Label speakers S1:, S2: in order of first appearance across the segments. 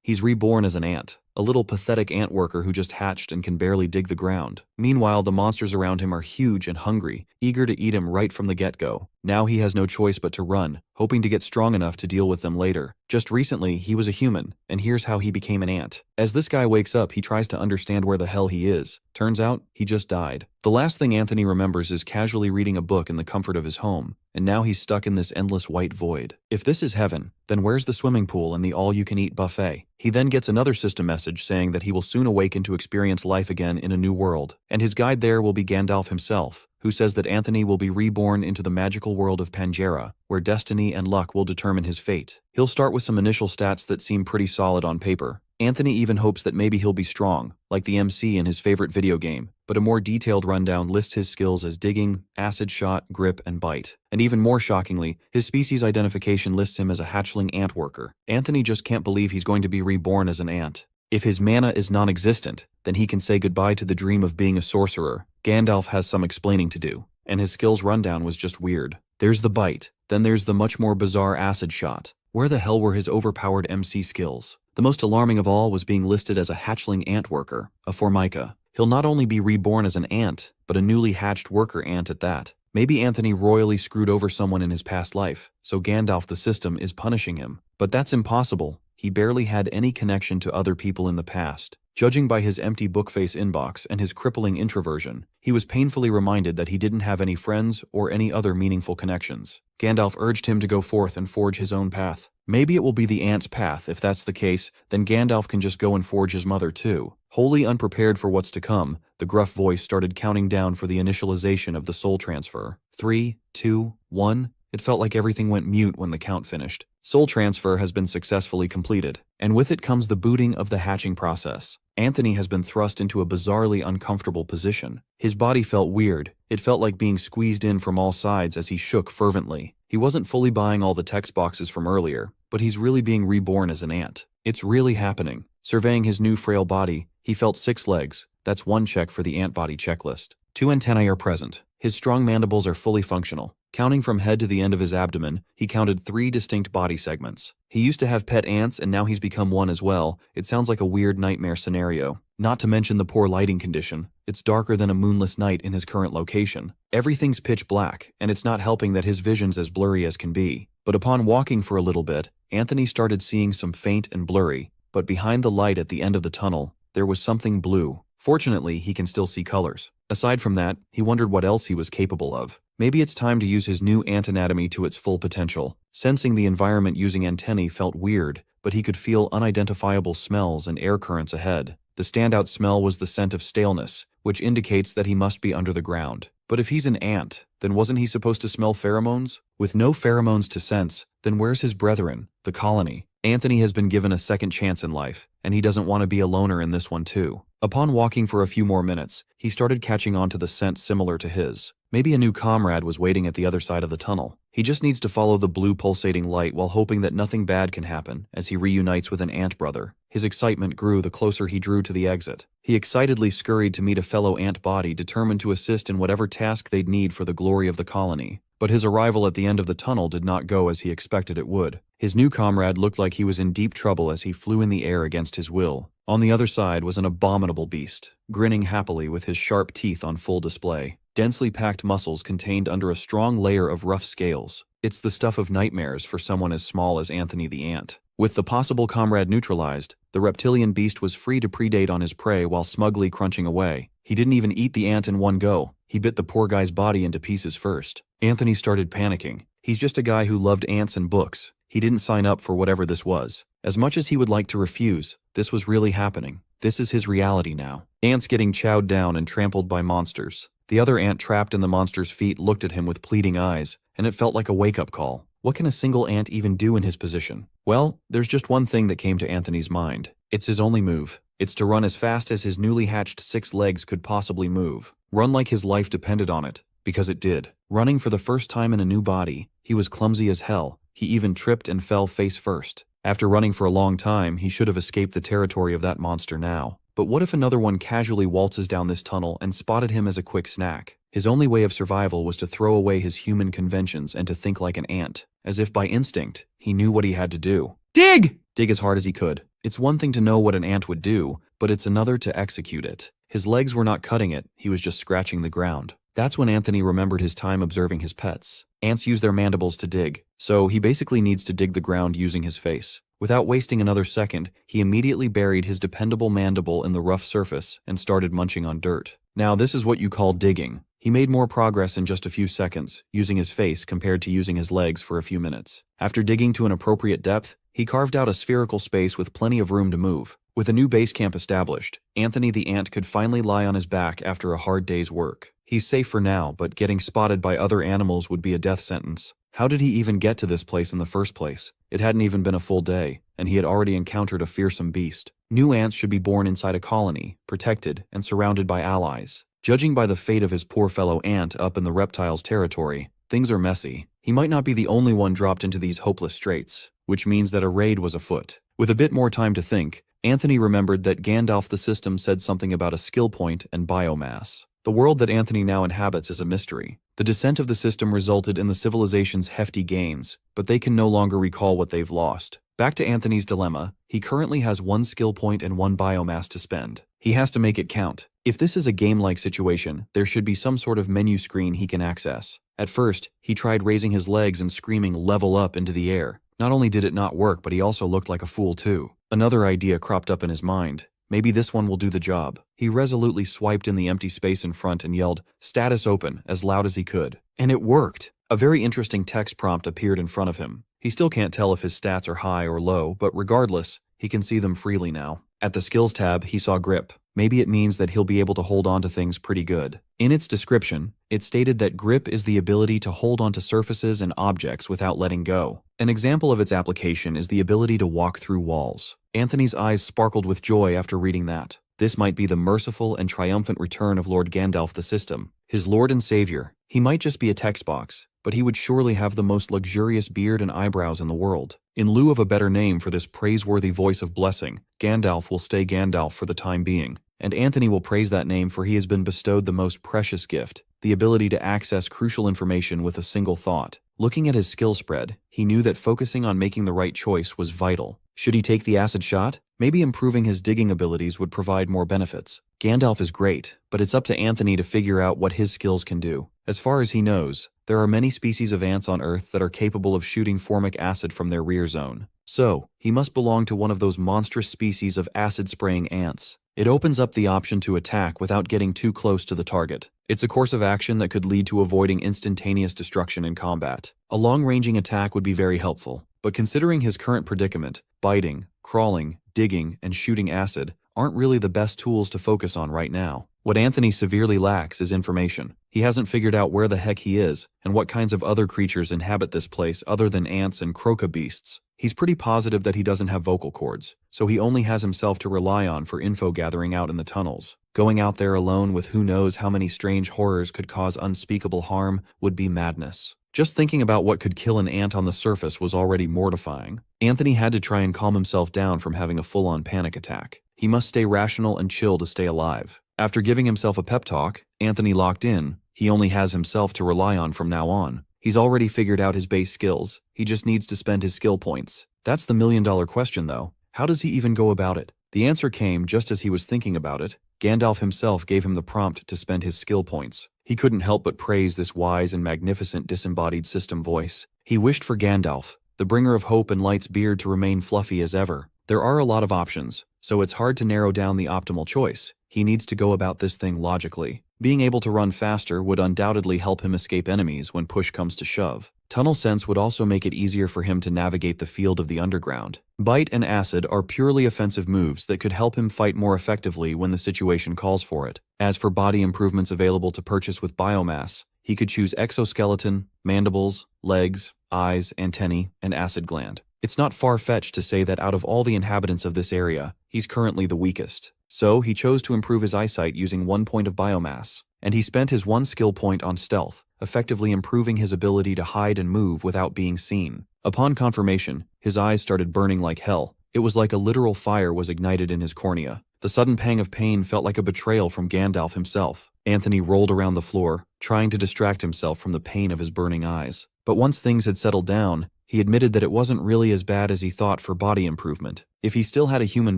S1: He's reborn as an ant, a little pathetic ant worker who just hatched and can barely dig the ground. Meanwhile, the monsters around him are huge and hungry, eager to eat him right from the get-go. Now he has no choice but to run, hoping to get strong enough to deal with them later. Just recently, he was a human, and here's how he became an ant. As this guy wakes up, he tries to understand where the hell he is. Turns out, he just died. The last thing Anthony remembers is casually reading a book in the comfort of his home, and now he's stuck in this endless white void. If this is heaven, then where's the swimming pool and the all-you-can-eat buffet? He then gets another system message saying that he will soon awaken to experience life again in a new world, and his guide there will be Gandalf himself, who says that Anthony will be reborn into the magical world of Pangera, where destiny and luck will determine his fate. He'll start with some initial stats that seem pretty solid on paper. Anthony even hopes that maybe he'll be strong, like the MC in his favorite video game, but a more detailed rundown lists his skills as digging, acid shot, grip, and bite. And even more shockingly, his species identification lists him as a hatchling ant worker. Anthony just can't believe he's going to be reborn as an ant. If his mana is non-existent, then he can say goodbye to the dream of being a sorcerer. Gandalf has some explaining to do, and his skills rundown was just weird. There's the bite, then there's the much more bizarre acid shot. Where the hell were his overpowered MC skills? The most alarming of all was being listed as a hatchling ant worker, a Formica. He'll not only be reborn as an ant, but a newly hatched worker ant at that. Maybe Anthony royally screwed over someone in his past life, so Gandalf the system is punishing him. But that's impossible. He barely had any connection to other people in the past. Judging by his empty bookface inbox and his crippling introversion, he was painfully reminded that he didn't have any friends or any other meaningful connections. Gandalf urged him to go forth and forge his own path. Maybe it will be the ant's path. If that's the case, then Gandalf can just go and forge his mother too. Wholly unprepared for what's to come, the gruff voice started counting down for the initialization of the soul transfer. 3, 2, 1. It felt like everything went mute when the count finished. Soul transfer has been successfully completed, and with it comes the booting of the hatching process. Anthony has been thrust into a bizarrely uncomfortable position. His body felt weird. It felt like being squeezed in from all sides as he shook fervently. He wasn't fully buying all the text boxes from earlier, but he's really being reborn as an ant. It's really happening. Surveying his new frail body, he felt 6 legs. That's 1 check for the ant body checklist. 2 antennae are present. His strong mandibles are fully functional. Counting from head to the end of his abdomen, he counted 3 distinct body segments. He used to have pet ants and now he's become one as well. It sounds like a weird nightmare scenario. Not to mention the poor lighting condition. It's darker than a moonless night in his current location. Everything's pitch black, and it's not helping that his vision's as blurry as can be. But upon walking for a little bit, Anthony started seeing some faint and blurry, but behind the light at the end of the tunnel, there was something blue. Fortunately, he can still see colors. Aside from that, he wondered what else he was capable of. Maybe it's time to use his new ant anatomy to its full potential. Sensing the environment using antennae felt weird, but he could feel unidentifiable smells and air currents ahead. The standout smell was the scent of staleness, which indicates that he must be under the ground. But if he's an ant, then wasn't he supposed to smell pheromones? With no pheromones to sense, then where's his brethren, the colony? Anthony has been given a second chance in life, and he doesn't want to be a loner in this one too. Upon walking for a few more minutes, he started catching on to the scent similar to his. Maybe a new comrade was waiting at the other side of the tunnel. He just needs to follow the blue pulsating light while hoping that nothing bad can happen as he reunites with an ant brother. His excitement grew the closer he drew to the exit. He excitedly scurried to meet a fellow ant body determined to assist in whatever task they'd need for the glory of the colony. But his arrival at the end of the tunnel did not go as he expected it would. His new comrade looked like he was in deep trouble as he flew in the air against his will. On the other side was an abominable beast, grinning happily with his sharp teeth on full display. Densely packed muscles contained under a strong layer of rough scales. It's the stuff of nightmares for someone as small as Anthony the ant. With the possible comrade neutralized, the reptilian beast was free to predate on his prey while smugly crunching away. He didn't even eat the ant in one go. He bit the poor guy's body into pieces first. Anthony started panicking. He's just a guy who loved ants and books. He didn't sign up for whatever this was. As much as he would like to refuse, this was really happening. This is his reality now. Ants getting chowed down and trampled by monsters. The other ant trapped in the monster's feet looked at him with pleading eyes, and it felt like a wake-up call. What can a single ant even do in his position? Well, there's just one thing that came to Anthony's mind. It's his only move. It's to run as fast as his newly hatched 6 legs could possibly move. Run like his life depended on it, because it did. Running for the first time in a new body, he was clumsy as hell. He even tripped and fell face first. After running for a long time, he should have escaped the territory of that monster now. But what if another one casually waltzes down this tunnel and spotted him as a quick snack? His only way of survival was to throw away his human conventions and to think like an ant. As if by instinct, he knew what he had to do. Dig! Dig as hard as he could. It's one thing to know what an ant would do, but it's another to execute it. His legs were not cutting it, he was just scratching the ground. That's when Anthony remembered his time observing his pets. Ants use their mandibles to dig, so he basically needs to dig the ground using his face. Without wasting another second, he immediately buried his dependable mandible in the rough surface and started munching on dirt. Now this is what you call digging. He made more progress in just a few seconds, using his face compared to using his legs for a few minutes. After digging to an appropriate depth, he carved out a spherical space with plenty of room to move. With a new base camp established, Anthony the ant could finally lie on his back after a hard day's work. He's safe for now, but getting spotted by other animals would be a death sentence. How did he even get to this place in the first place? It hadn't even been a full day, and he had already encountered a fearsome beast. New ants should be born inside a colony, protected and surrounded by allies. Judging by the fate of his poor fellow ant up in the reptiles' territory, things are messy. He might not be the only one dropped into these hopeless straits, which means that a raid was afoot. With a bit more time to think, Anthony remembered that Gandalf the system said something about a skill point and biomass. The world that Anthony now inhabits is a mystery. The descent of the system resulted in the civilization's hefty gains, but they can no longer recall what they've lost. Back to Anthony's dilemma, he currently has 1 skill point and 1 biomass to spend. He has to make it count. If this is a game-like situation, there should be some sort of menu screen he can access. At first, he tried raising his legs and screaming "level up" into the air. Not only did it not work, but he also looked like a fool too. Another idea cropped up in his mind. Maybe this one will do the job. He resolutely swiped in the empty space in front and yelled, "Status open," as loud as he could. And it worked! A very interesting text prompt appeared in front of him. He still can't tell if his stats are high or low, but regardless, he can see them freely now. At the Skills tab, he saw Grip. Maybe it means that he'll be able to hold on to things pretty good. In its description, it stated that Grip is the ability to hold onto surfaces and objects without letting go. An example of its application is the ability to walk through walls. Anthony's eyes sparkled with joy after reading that. This might be the merciful and triumphant return of Lord Gandalf the System, his lord and savior. He might just be a text box, but he would surely have the most luxurious beard and eyebrows in the world. In lieu of a better name for this praiseworthy voice of blessing, Gandalf will stay Gandalf for the time being, and Anthony will praise that name for he has been bestowed the most precious gift, the ability to access crucial information with a single thought. Looking at his skill spread, he knew that focusing on making the right choice was vital. Should he take the acid shot? Maybe improving his digging abilities would provide more benefits. Gandalf is great, but it's up to Anthony to figure out what his skills can do. As far as he knows, there are many species of ants on Earth that are capable of shooting formic acid from their rear zone. So, he must belong to one of those monstrous species of acid-spraying ants. It opens up the option to attack without getting too close to the target. It's a course of action that could lead to avoiding instantaneous destruction in combat. A long-ranging attack would be very helpful, but considering his current predicament, biting, crawling, digging, and shooting acid aren't really the best tools to focus on right now. What Anthony severely lacks is information. He hasn't figured out where the heck he is and what kinds of other creatures inhabit this place other than ants and croca beasts. He's pretty positive that he doesn't have vocal cords, so he only has himself to rely on for info gathering out in the tunnels. Going out there alone with who knows how many strange horrors could cause unspeakable harm would be madness. Just thinking about what could kill an ant on the surface was already mortifying. Anthony had to try and calm himself down from having a full-on panic attack. He must stay rational and chill to stay alive. After giving himself a pep talk, Anthony locked in. He only has himself to rely on from now on. He's already figured out his base skills. He just needs to spend his skill points. That's the million-dollar question, though. How does he even go about it? The answer came just as he was thinking about it. Gandalf himself gave him the prompt to spend his skill points. He couldn't help but praise this wise and magnificent disembodied system voice. He wished for Gandalf, the bringer of hope and light's beard, to remain fluffy as ever. There are a lot of options, so it's hard to narrow down the optimal choice. He needs to go about this thing logically. Being able to run faster would undoubtedly help him escape enemies when push comes to shove. Tunnel sense would also make it easier for him to navigate the field of the underground. Bite and acid are purely offensive moves that could help him fight more effectively when the situation calls for it. As for body improvements available to purchase with biomass, he could choose exoskeleton, mandibles, legs, eyes, antennae, and acid gland. It's not far-fetched to say that out of all the inhabitants of this area, he's currently the weakest. So he chose to improve his eyesight using 1 point of biomass, and he spent his 1 skill point on stealth, effectively improving his ability to hide and move without being seen. Upon confirmation, his eyes started burning like hell. It was like a literal fire was ignited in his cornea. The sudden pang of pain felt like a betrayal from Gandalf himself. Anthony rolled around the floor, trying to distract himself from the pain of his burning eyes. But once things had settled down, He admitted that it wasn't really as bad as he thought for body improvement. If he still had a human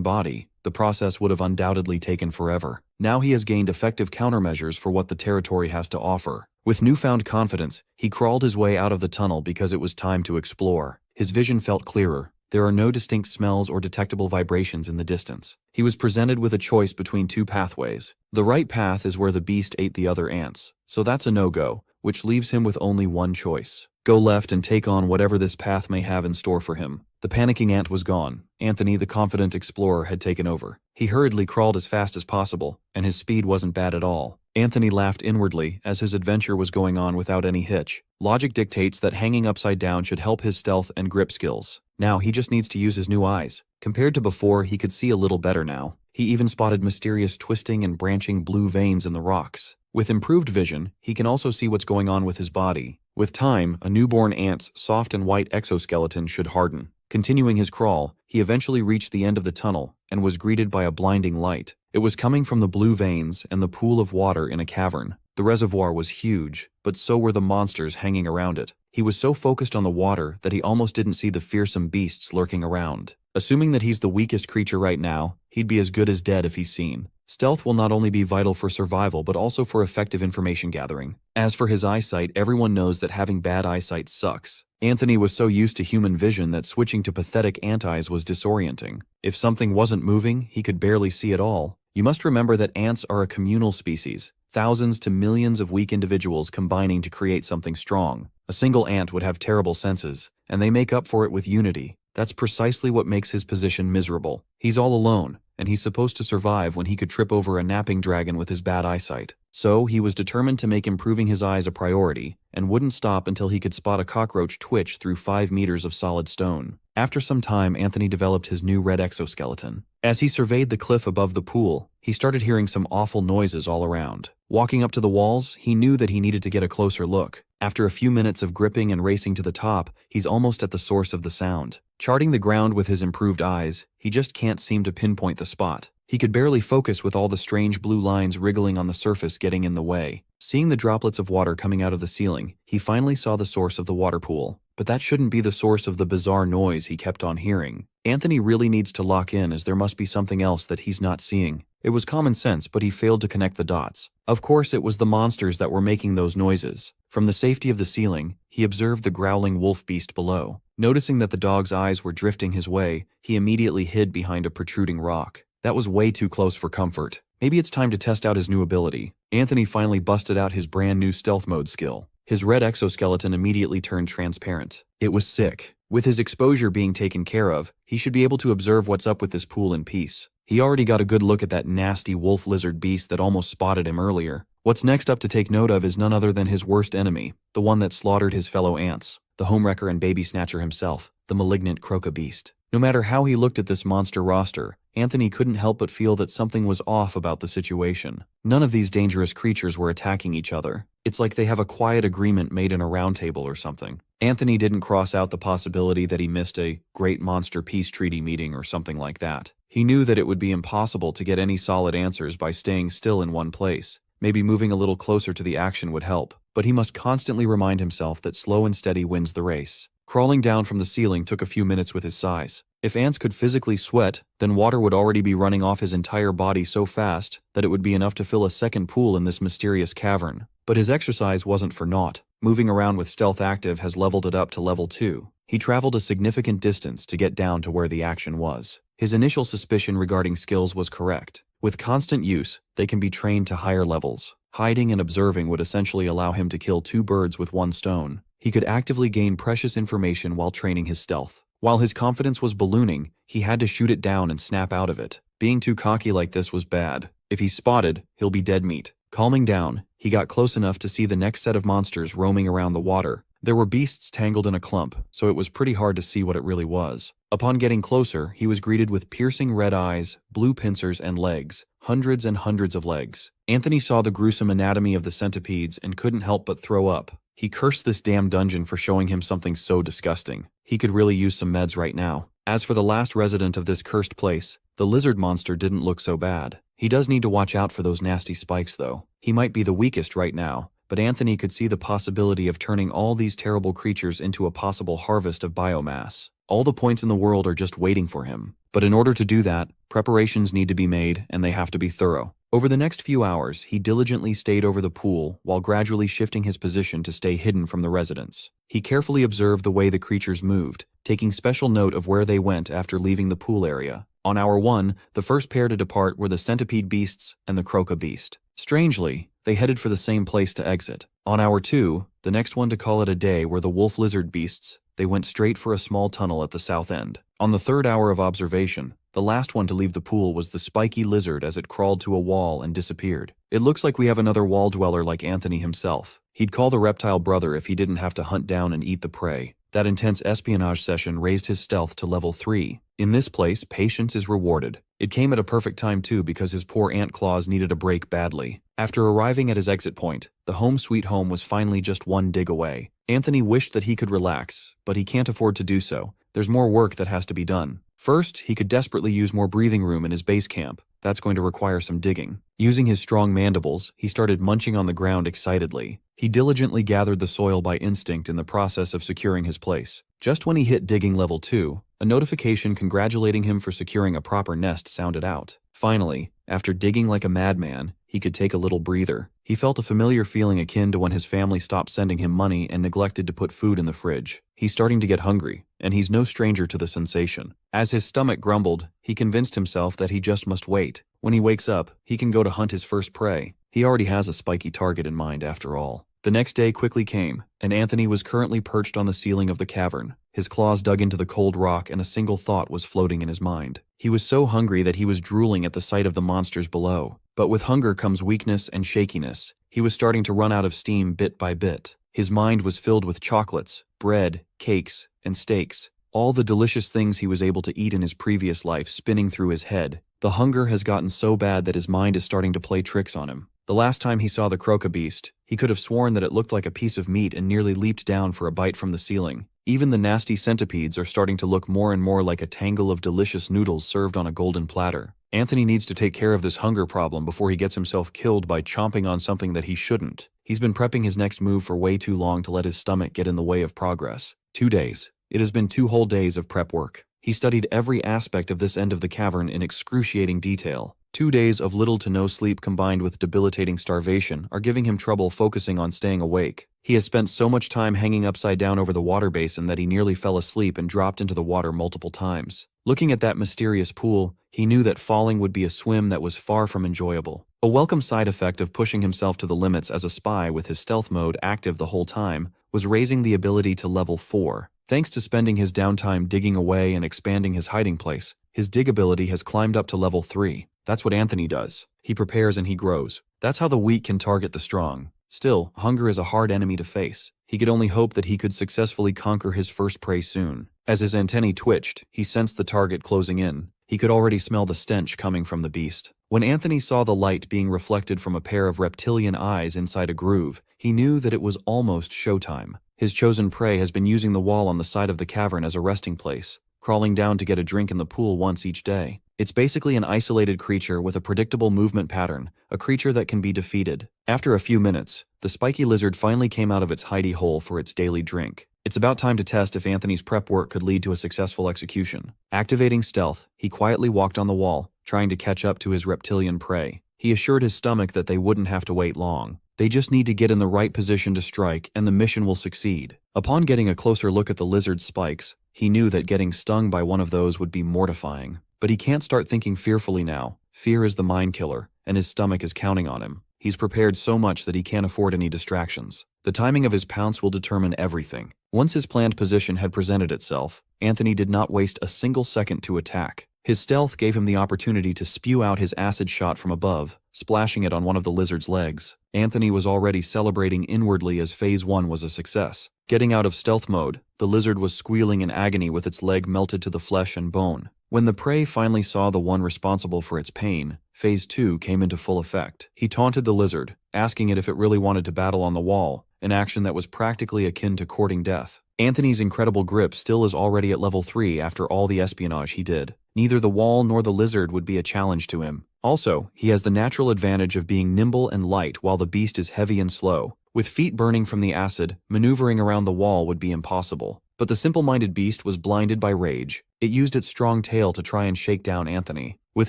S1: body, the process would have undoubtedly taken forever. Now he has gained effective countermeasures for what the territory has to offer. With newfound confidence, he crawled his way out of the tunnel because it was time to explore. His vision felt clearer. There are no distinct smells or detectable vibrations in the distance. He was presented with a choice between two pathways. The right path is where the beast ate the other ants, so that's a no-go, which leaves him with only one choice. Go left and take on whatever this path may have in store for him. The panicking ant was gone. Anthony, the confident explorer, had taken over. He hurriedly crawled as fast as possible, and his speed wasn't bad at all. Anthony laughed inwardly as his adventure was going on without any hitch. Logic dictates that hanging upside down should help his stealth and grip skills. Now he just needs to use his new eyes. Compared to before, he could see a little better now. He even spotted mysterious twisting and branching blue veins in the rocks. With improved vision, he can also see what's going on with his body. With time, a newborn ant's soft and white exoskeleton should harden. Continuing his crawl, he eventually reached the end of the tunnel and was greeted by a blinding light. It was coming from the blue veins and the pool of water in a cavern. The reservoir was huge, but so were the monsters hanging around it. He was so focused on the water that he almost didn't see the fearsome beasts lurking around. Assuming that he's the weakest creature right now, he'd be as good as dead if he's seen. Stealth will not only be vital for survival but also for effective information gathering. As for his eyesight, everyone knows that having bad eyesight sucks. Anthony was so used to human vision that switching to pathetic ant eyes was disorienting. If something wasn't moving, he could barely see at all. You must remember that ants are a communal species, thousands to millions of weak individuals combining to create something strong. A single ant would have terrible senses, and they make up for it with unity. That's precisely what makes his position miserable. He's all alone, and he's supposed to survive when he could trip over a napping dragon with his bad eyesight. So he was determined to make improving his eyes a priority, and wouldn't stop until he could spot a cockroach twitch through 5 meters of solid stone. After some time, Anthony developed his new red exoskeleton. As he surveyed the cliff above the pool, he started hearing some awful noises all around. Walking up to the walls, he knew that he needed to get a closer look. After a few minutes of gripping and racing to the top, he's almost at the source of the sound. Charting the ground with his improved eyes, he just can't seem to pinpoint the spot. He could barely focus with all the strange blue lines wriggling on the surface getting in the way. Seeing the droplets of water coming out of the ceiling, he finally saw the source of the water pool. But that shouldn't be the source of the bizarre noise he kept on hearing. Anthony really needs to lock in, as there must be something else that he's not seeing. It was common sense, but he failed to connect the dots. Of course, it was the monsters that were making those noises. From the safety of the ceiling, he observed the growling wolf beast below. Noticing that the dog's eyes were drifting his way, he immediately hid behind a protruding rock. That was way too close for comfort. Maybe it's time to test out his new ability. Anthony finally busted out his brand new stealth mode skill. His red exoskeleton immediately turned transparent. It was sick. With his exposure being taken care of, he should be able to observe what's up with this pool in peace. He already got a good look at that nasty wolf lizard beast that almost spotted him earlier. What's next up to take note of is none other than his worst enemy, the one that slaughtered his fellow ants, the homewrecker and baby snatcher himself, the malignant croca beast. No matter how he looked at this monster roster, Anthony couldn't help but feel that something was off about the situation. None of these dangerous creatures were attacking each other. It's like they have a quiet agreement made in a round table or something. Anthony didn't cross out the possibility that he missed a Great Monster Peace Treaty meeting or something like that. He knew that it would be impossible to get any solid answers by staying still in one place. Maybe moving a little closer to the action would help, but he must constantly remind himself that slow and steady wins the race. Crawling down from the ceiling took a few minutes with his size. If ants could physically sweat, then water would already be running off his entire body so fast that it would be enough to fill a second pool in this mysterious cavern. But his exercise wasn't for naught. Moving around with stealth active has leveled it up to level 2. He traveled a significant distance to get down to where the action was. His initial suspicion regarding skills was correct. With constant use, they can be trained to higher levels. Hiding and observing would essentially allow him to kill 2 birds with 1 stone. He could actively gain precious information while training his stealth. While his confidence was ballooning, he had to shoot it down and snap out of it. Being too cocky like this was bad. If he's spotted, he'll be dead meat. Calming down, he got close enough to see the next set of monsters roaming around the water. There were beasts tangled in a clump, so it was pretty hard to see what it really was. Upon getting closer, he was greeted with piercing red eyes, blue pincers, and legs. Hundreds and hundreds of legs. Anthony saw the gruesome anatomy of the centipedes and couldn't help but throw up. He cursed this damn dungeon for showing him something so disgusting. He could really use some meds right now. As for the last resident of this cursed place, the lizard monster didn't look so bad. He does need to watch out for those nasty spikes though. He might be the weakest right now, but Anthony could see the possibility of turning all these terrible creatures into a possible harvest of biomass. All the points in the world are just waiting for him. But in order to do that, preparations need to be made and they have to be thorough. Over the next few hours, he diligently stayed over the pool while gradually shifting his position to stay hidden from the residents. He carefully observed the way the creatures moved, taking special note of where they went after leaving the pool area. On hour 1, the first pair to depart were the centipede beasts and the croca beast. Strangely, they headed for the same place to exit. On hour 2, the next one to call it a day were the wolf lizard beasts. They went straight for a small tunnel at the south end. On the third hour of observation, the last one to leave the pool was the spiky lizard as it crawled to a wall and disappeared. It looks like we have another wall dweller like Anthony himself. He'd call the reptile brother if he didn't have to hunt down and eat the prey. That intense espionage session raised his stealth to level 3. In this place, patience is rewarded. It came at a perfect time too because his poor ant claws needed a break badly. After arriving at his exit point, the home sweet home was finally just one dig away. Anthony wished that he could relax, but he can't afford to do so. There's more work that has to be done. First, he could desperately use more breathing room in his base camp. That's going to require some digging. Using his strong mandibles, he started munching on the ground excitedly. He diligently gathered the soil by instinct in the process of securing his place. Just when he hit digging level 2, a notification congratulating him for securing a proper nest sounded out. Finally, after digging like a madman, he could take a little breather. He felt a familiar feeling akin to when his family stopped sending him money and neglected to put food in the fridge. He's starting to get hungry, and he's no stranger to the sensation. As his stomach grumbled, he convinced himself that he just must wait. When he wakes up, he can go to hunt his first prey. He already has a spiky target in mind after all. The next day quickly came, and Anthony was currently perched on the ceiling of the cavern. His claws dug into the cold rock and a single thought was floating in his mind. He was so hungry that he was drooling at the sight of the monsters below. But with hunger comes weakness and shakiness. He was starting to run out of steam bit by bit. His mind was filled with chocolates, bread, cakes, and steaks. All the delicious things he was able to eat in his previous life spinning through his head. The hunger has gotten so bad that his mind is starting to play tricks on him. The last time he saw the croca beast, he could have sworn that it looked like a piece of meat and nearly leaped down for a bite from the ceiling. Even the nasty centipedes are starting to look more and more like a tangle of delicious noodles served on a golden platter. Anthony needs to take care of this hunger problem before he gets himself killed by chomping on something that he shouldn't. He's been prepping his next move for way too long to let his stomach get in the way of progress. 2 days. It has been 2 whole days of prep work. He studied every aspect of this end of the cavern in excruciating detail. 2 days of little to no sleep combined with debilitating starvation are giving him trouble focusing on staying awake. He has spent so much time hanging upside down over the water basin that he nearly fell asleep and dropped into the water multiple times. Looking at that mysterious pool, he knew that falling would be a swim that was far from enjoyable. A welcome side effect of pushing himself to the limits as a spy with his stealth mode active the whole time was raising the ability to level 4. Thanks to spending his downtime digging away and expanding his hiding place, his dig ability has climbed up to level 3. That's what Anthony does. He prepares and he grows. That's how the weak can target the strong. Still, hunger is a hard enemy to face. He could only hope that he could successfully conquer his first prey soon. As his antennae twitched, he sensed the target closing in. He could already smell the stench coming from the beast. When Anthony saw the light being reflected from a pair of reptilian eyes inside a groove, he knew that it was almost showtime. His chosen prey has been using the wall on the side of the cavern as a resting place, crawling down to get a drink in the pool once each day. It's basically an isolated creature with a predictable movement pattern, a creature that can be defeated. After a few minutes, the spiky lizard finally came out of its hidey hole for its daily drink. It's about time to test if Anthony's prep work could lead to a successful execution. Activating stealth, he quietly walked on the wall, trying to catch up to his reptilian prey. He assured his stomach that they wouldn't have to wait long. They just need to get in the right position to strike, and the mission will succeed. Upon getting a closer look at the lizard's spikes, he knew that getting stung by one of those would be mortifying. But he can't start thinking fearfully now. Fear is the mind killer, and his stomach is counting on him. He's prepared so much that he can't afford any distractions. The timing of his pounce will determine everything. Once his planned position had presented itself, Anthony did not waste a single second to attack. His stealth gave him the opportunity to spew out his acid shot from above, splashing it on one of the lizard's legs. Anthony was already celebrating inwardly as Phase 1 was a success. Getting out of stealth mode, the lizard was squealing in agony with its leg melted to the flesh and bone. When the prey finally saw the one responsible for its pain, Phase 2 came into full effect. He taunted the lizard, asking it if it really wanted to battle on the wall, an action that was practically akin to courting death. Anthony's incredible grip still is already at level 3 after all the espionage he did. Neither the wall nor the lizard would be a challenge to him. Also, he has the natural advantage of being nimble and light while the beast is heavy and slow. With feet burning from the acid, maneuvering around the wall would be impossible. But the simple-minded beast was blinded by rage. It used its strong tail to try and shake down Anthony. With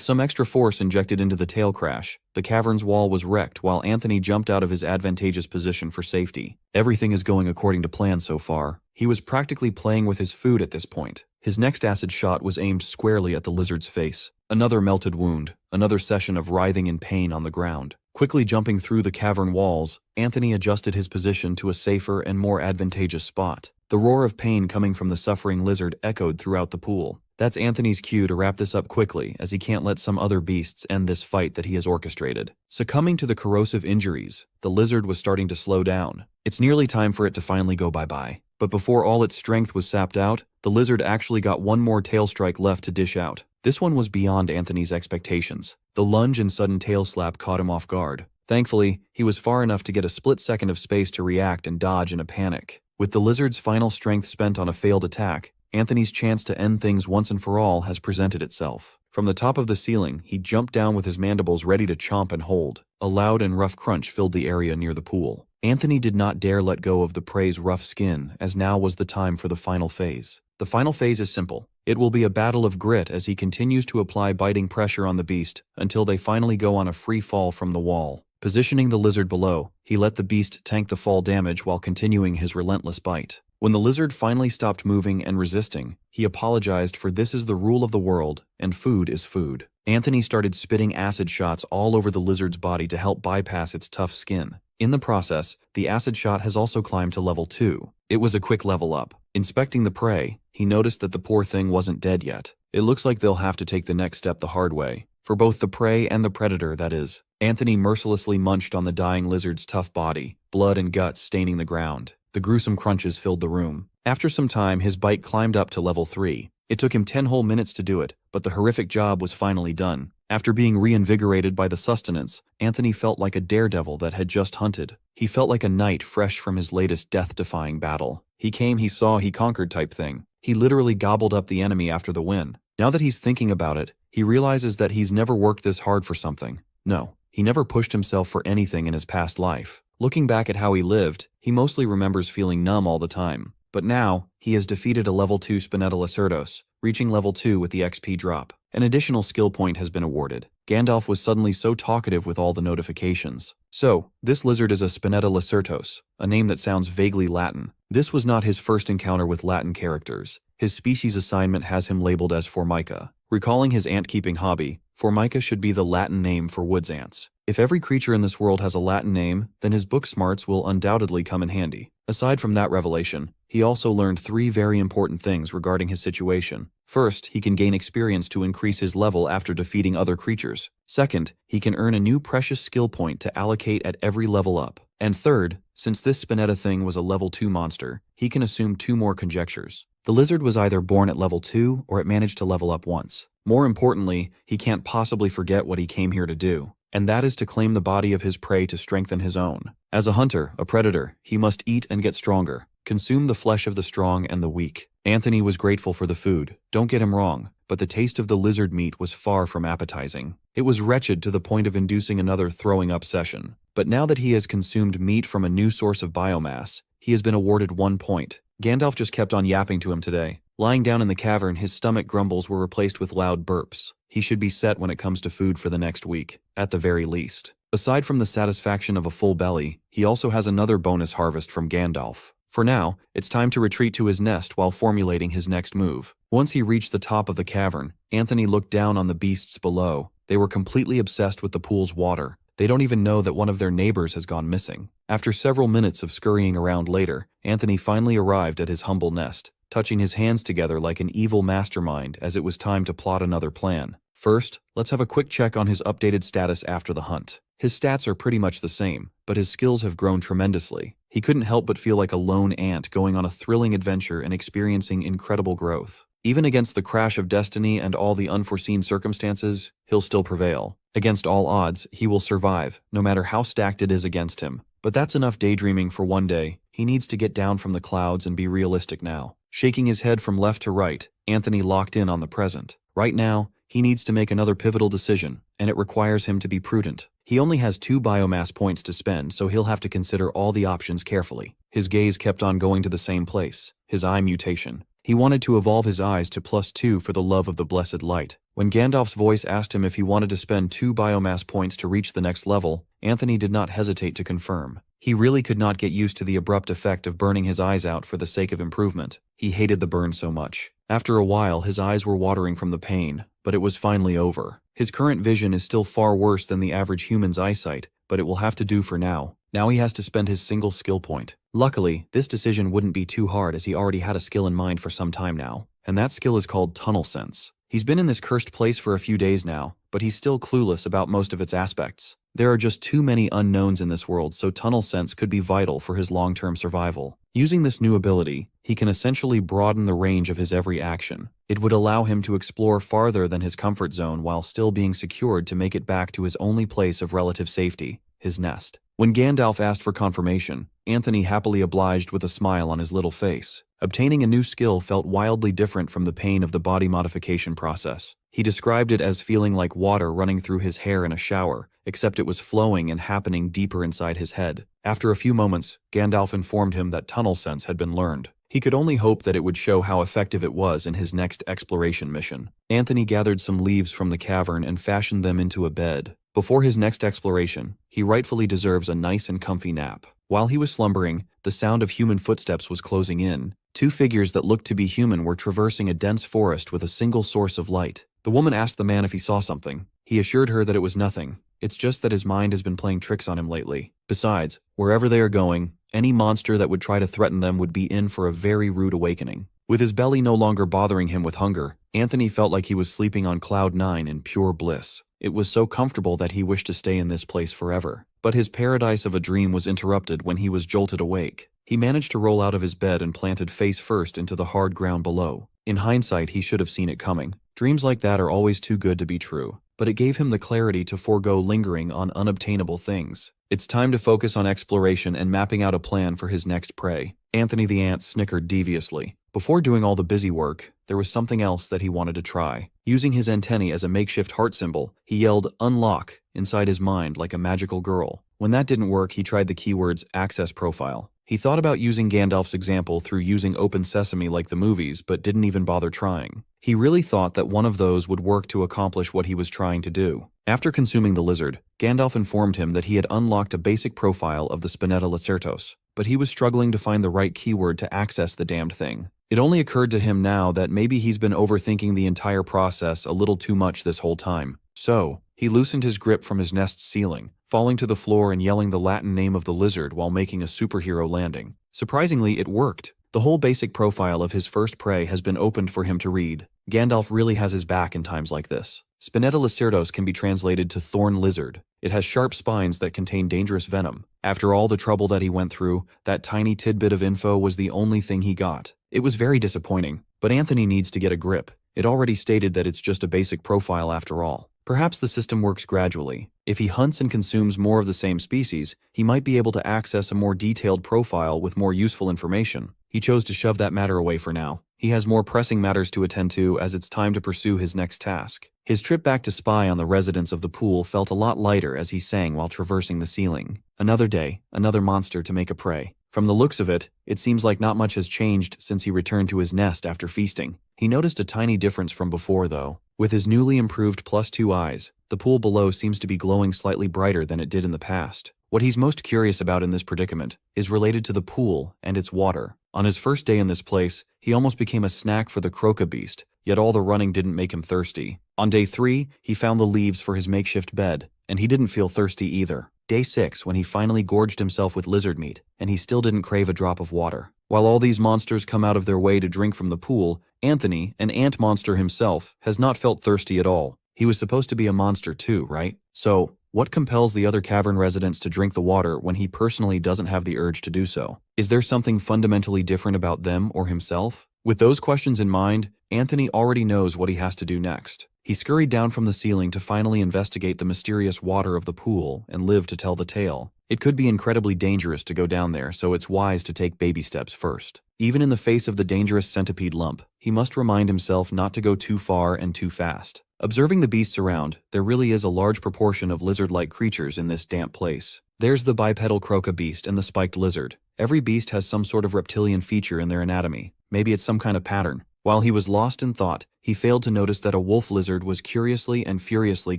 S1: some extra force injected into the tail crash, the cavern's wall was wrecked while Anthony jumped out of his advantageous position for safety. Everything is going according to plan so far. He was practically playing with his food at this point. His next acid shot was aimed squarely at the lizard's face. Another melted wound, another session of writhing in pain on the ground. Quickly jumping through the cavern walls, Anthony adjusted his position to a safer and more advantageous spot. The roar of pain coming from the suffering lizard echoed throughout the pool. That's Anthony's cue to wrap this up quickly, as he can't let some other beasts end this fight that he has orchestrated. Succumbing to the corrosive injuries, the lizard was starting to slow down. It's nearly time for it to finally go bye-bye. But before all its strength was sapped out, the lizard actually got one more tail strike left to dish out. This one was beyond Anthony's expectations. The lunge and sudden tail slap caught him off guard. Thankfully, he was far enough to get a split second of space to react and dodge in a panic. With the lizard's final strength spent on a failed attack, Anthony's chance to end things once and for all has presented itself. From the top of the ceiling, he jumped down with his mandibles ready to chomp and hold. A loud and rough crunch filled the area near the pool. Anthony did not dare let go of the prey's rough skin, as now was the time for the final phase. The final phase is simple. It will be a battle of grit as he continues to apply biting pressure on the beast until they finally go on a free fall from the wall. Positioning the lizard below, he let the beast tank the fall damage while continuing his relentless bite. When the lizard finally stopped moving and resisting, he apologized for this is the rule of the world, and food is food. Anthony started spitting acid shots all over the lizard's body to help bypass its tough skin. In the process, the acid shot has also climbed to level 2. It was a quick level up. Inspecting the prey, he noticed that the poor thing wasn't dead yet. It looks like they'll have to take the next step the hard way. For both the prey and the predator, that is. Anthony mercilessly munched on the dying lizard's tough body, blood and guts staining the ground. The gruesome crunches filled the room. After some time, his bite climbed up to level 3. It took him 10 whole minutes to do it, but the horrific job was finally done. After being reinvigorated by the sustenance, Anthony felt like a daredevil that had just hunted. He felt like a knight fresh from his latest death-defying battle. He came, he saw, he conquered type thing. He literally gobbled up the enemy after the win. Now that he's thinking about it, he realizes that he's never worked this hard for something. No, he never pushed himself for anything in his past life. Looking back at how he lived, he mostly remembers feeling numb all the time. But now, he has defeated a level 2 Spinetta Lacertos, reaching level 2 with the XP drop. An additional skill point has been awarded. Gandalf was suddenly so talkative with all the notifications. So, this lizard is a Spinetta Lacertos, a name that sounds vaguely Latin. This was not his first encounter with Latin characters. His species assignment has him labeled as Formica. Recalling his ant-keeping hobby, Formica should be the Latin name for woods ants. If every creature in this world has a Latin name, then his book smarts will undoubtedly come in handy. Aside from that revelation, he also learned 3 very important things regarding his situation. First, he can gain experience to increase his level after defeating other creatures. Second, he can earn a new precious skill point to allocate at every level up. And third, since this Spinetta thing was a level 2 monster, he can assume 2 more conjectures. The lizard was either born at level 2 or it managed to level up once. More importantly, he can't possibly forget what he came here to do. And that is to claim the body of his prey to strengthen his own. As a hunter, a predator, he must eat and get stronger, consume the flesh of the strong and the weak. Anthony was grateful for the food, don't get him wrong, but the taste of the lizard meat was far from appetizing. It was wretched to the point of inducing another throwing up session. But now that he has consumed meat from a new source of biomass, he has been awarded 1 point. Gandalf just kept on yapping to him today. Lying down in the cavern, his stomach grumbles were replaced with loud burps. He should be set when it comes to food for the next week, at the very least. Aside from the satisfaction of a full belly, he also has another bonus harvest from Gandalf. For now, it's time to retreat to his nest while formulating his next move. Once he reached the top of the cavern, Anthony looked down on the beasts below. They were completely obsessed with the pool's water. They don't even know that one of their neighbors has gone missing. After several minutes of scurrying around later, Anthony finally arrived at his humble nest, touching his hands together like an evil mastermind as it was time to plot another plan. First, let's have a quick check on his updated status after the hunt. His stats are pretty much the same, but his skills have grown tremendously. He couldn't help but feel like a lone ant going on a thrilling adventure and experiencing incredible growth. Even against the crash of destiny and all the unforeseen circumstances, he'll still prevail. Against all odds, he will survive, no matter how stacked it is against him. But that's enough daydreaming for one day. He needs to get down from the clouds and be realistic now. Shaking his head from left to right, Anthony locked in on the present. Right now, he needs to make another pivotal decision, and it requires him to be prudent. He only has 2 biomass points to spend, so he'll have to consider all the options carefully. His gaze kept on going to the same place, his eye mutation. He wanted to evolve his eyes to +2 for the love of the blessed light. When Gandalf's voice asked him if he wanted to spend 2 biomass points to reach the next level, Anthony did not hesitate to confirm. He really could not get used to the abrupt effect of burning his eyes out for the sake of improvement. He hated the burn so much. After a while, his eyes were watering from the pain, but it was finally over. His current vision is still far worse than the average human's eyesight, but it will have to do for now. Now he has to spend his single skill point. Luckily, this decision wouldn't be too hard as he already had a skill in mind for some time now, and that skill is called tunnel sense. He's been in this cursed place for a few days now, but he's still clueless about most of its aspects. There are just too many unknowns in this world, so tunnel sense could be vital for his long-term survival. Using this new ability, he can essentially broaden the range of his every action. It would allow him to explore farther than his comfort zone while still being secured to make it back to his only place of relative safety, his nest. When Gandalf asked for confirmation, Anthony happily obliged with a smile on his little face. Obtaining a new skill felt wildly different from the pain of the body modification process. He described it as feeling like water running through his hair in a shower, except it was flowing and happening deeper inside his head. After a few moments, Gandalf informed him that tunnel sense had been learned. He could only hope that it would show how effective it was in his next exploration mission. Anthony gathered some leaves from the cavern and fashioned them into a bed. Before his next exploration, he rightfully deserves a nice and comfy nap. While he was slumbering, the sound of human footsteps was closing in. 2 figures that looked to be human were traversing a dense forest with a single source of light. The woman asked the man if he saw something. He assured her that it was nothing. It's just that his mind has been playing tricks on him lately. Besides, wherever they are going, any monster that would try to threaten them would be in for a very rude awakening. With his belly no longer bothering him with hunger, Anthony felt like he was sleeping on cloud 9 in pure bliss. It was so comfortable that he wished to stay in this place forever. But his paradise of a dream was interrupted when he was jolted awake. He managed to roll out of his bed and planted face first into the hard ground below. In hindsight, he should have seen it coming. Dreams like that are always too good to be true. But it gave him the clarity to forego lingering on unobtainable things. It's time to focus on exploration and mapping out a plan for his next prey. Anthony the ant snickered deviously. Before doing all the busy work, there was something else that he wanted to try. Using his antennae as a makeshift heart symbol, he yelled "unlock" inside his mind like a magical girl. When that didn't work, he tried the keywords access profile. He thought about using Gandalf's example through using Open Sesame like the movies, but didn't even bother trying. He really thought that one of those would work to accomplish what he was trying to do. After consuming the lizard, Gandalf informed him that he had unlocked a basic profile of the Spinetta Lacertos, but he was struggling to find the right keyword to access the damned thing. It only occurred to him now that maybe he's been overthinking the entire process a little too much this whole time. So, he loosened his grip from his nest's ceiling, falling to the floor and yelling the Latin name of the lizard while making a superhero landing. Surprisingly, it worked. The whole basic profile of his first prey has been opened for him to read. Gandalf really has his back in times like this. Spinetta Lacertos can be translated to thorn lizard. It has sharp spines that contain dangerous venom. After all the trouble that he went through, that tiny tidbit of info was the only thing he got. It was very disappointing, but Anthony needs to get a grip. It already stated that it's just a basic profile after all. Perhaps the system works gradually. If he hunts and consumes more of the same species, he might be able to access a more detailed profile with more useful information. He chose to shove that matter away for now. He has more pressing matters to attend to as it's time to pursue his next task. His trip back to spy on the residents of the pool felt a lot lighter as he sang while traversing the ceiling. Another day, another monster to make a prey. From the looks of it, it seems like not much has changed since he returned to his nest after feasting. He noticed a tiny difference from before, though. With his newly improved +2 eyes, the pool below seems to be glowing slightly brighter than it did in the past. What he's most curious about in this predicament is related to the pool and its water. On his first day in this place, he almost became a snack for the croca beast, yet all the running didn't make him thirsty. On day 3, he found the leaves for his makeshift bed, and he didn't feel thirsty either. Day 6, when he finally gorged himself with lizard meat, and he still didn't crave a drop of water. While all these monsters come out of their way to drink from the pool, Anthony, an ant monster himself, has not felt thirsty at all. He was supposed to be a monster too, right? So, what compels the other cavern residents to drink the water when he personally doesn't have the urge to do so? Is there something fundamentally different about them or himself? With those questions in mind, Anthony already knows what he has to do next. He scurried down from the ceiling to finally investigate the mysterious water of the pool and live to tell the tale. It could be incredibly dangerous to go down there, so it's wise to take baby steps first. Even in the face of the dangerous centipede lump, he must remind himself not to go too far and too fast. Observing the beasts around, there really is a large proportion of lizard-like creatures in this damp place. There's the bipedal croca beast and the spiked lizard. Every beast has some sort of reptilian feature in their anatomy. Maybe it's some kind of pattern. While he was lost in thought, he failed to notice that a wolf lizard was curiously and furiously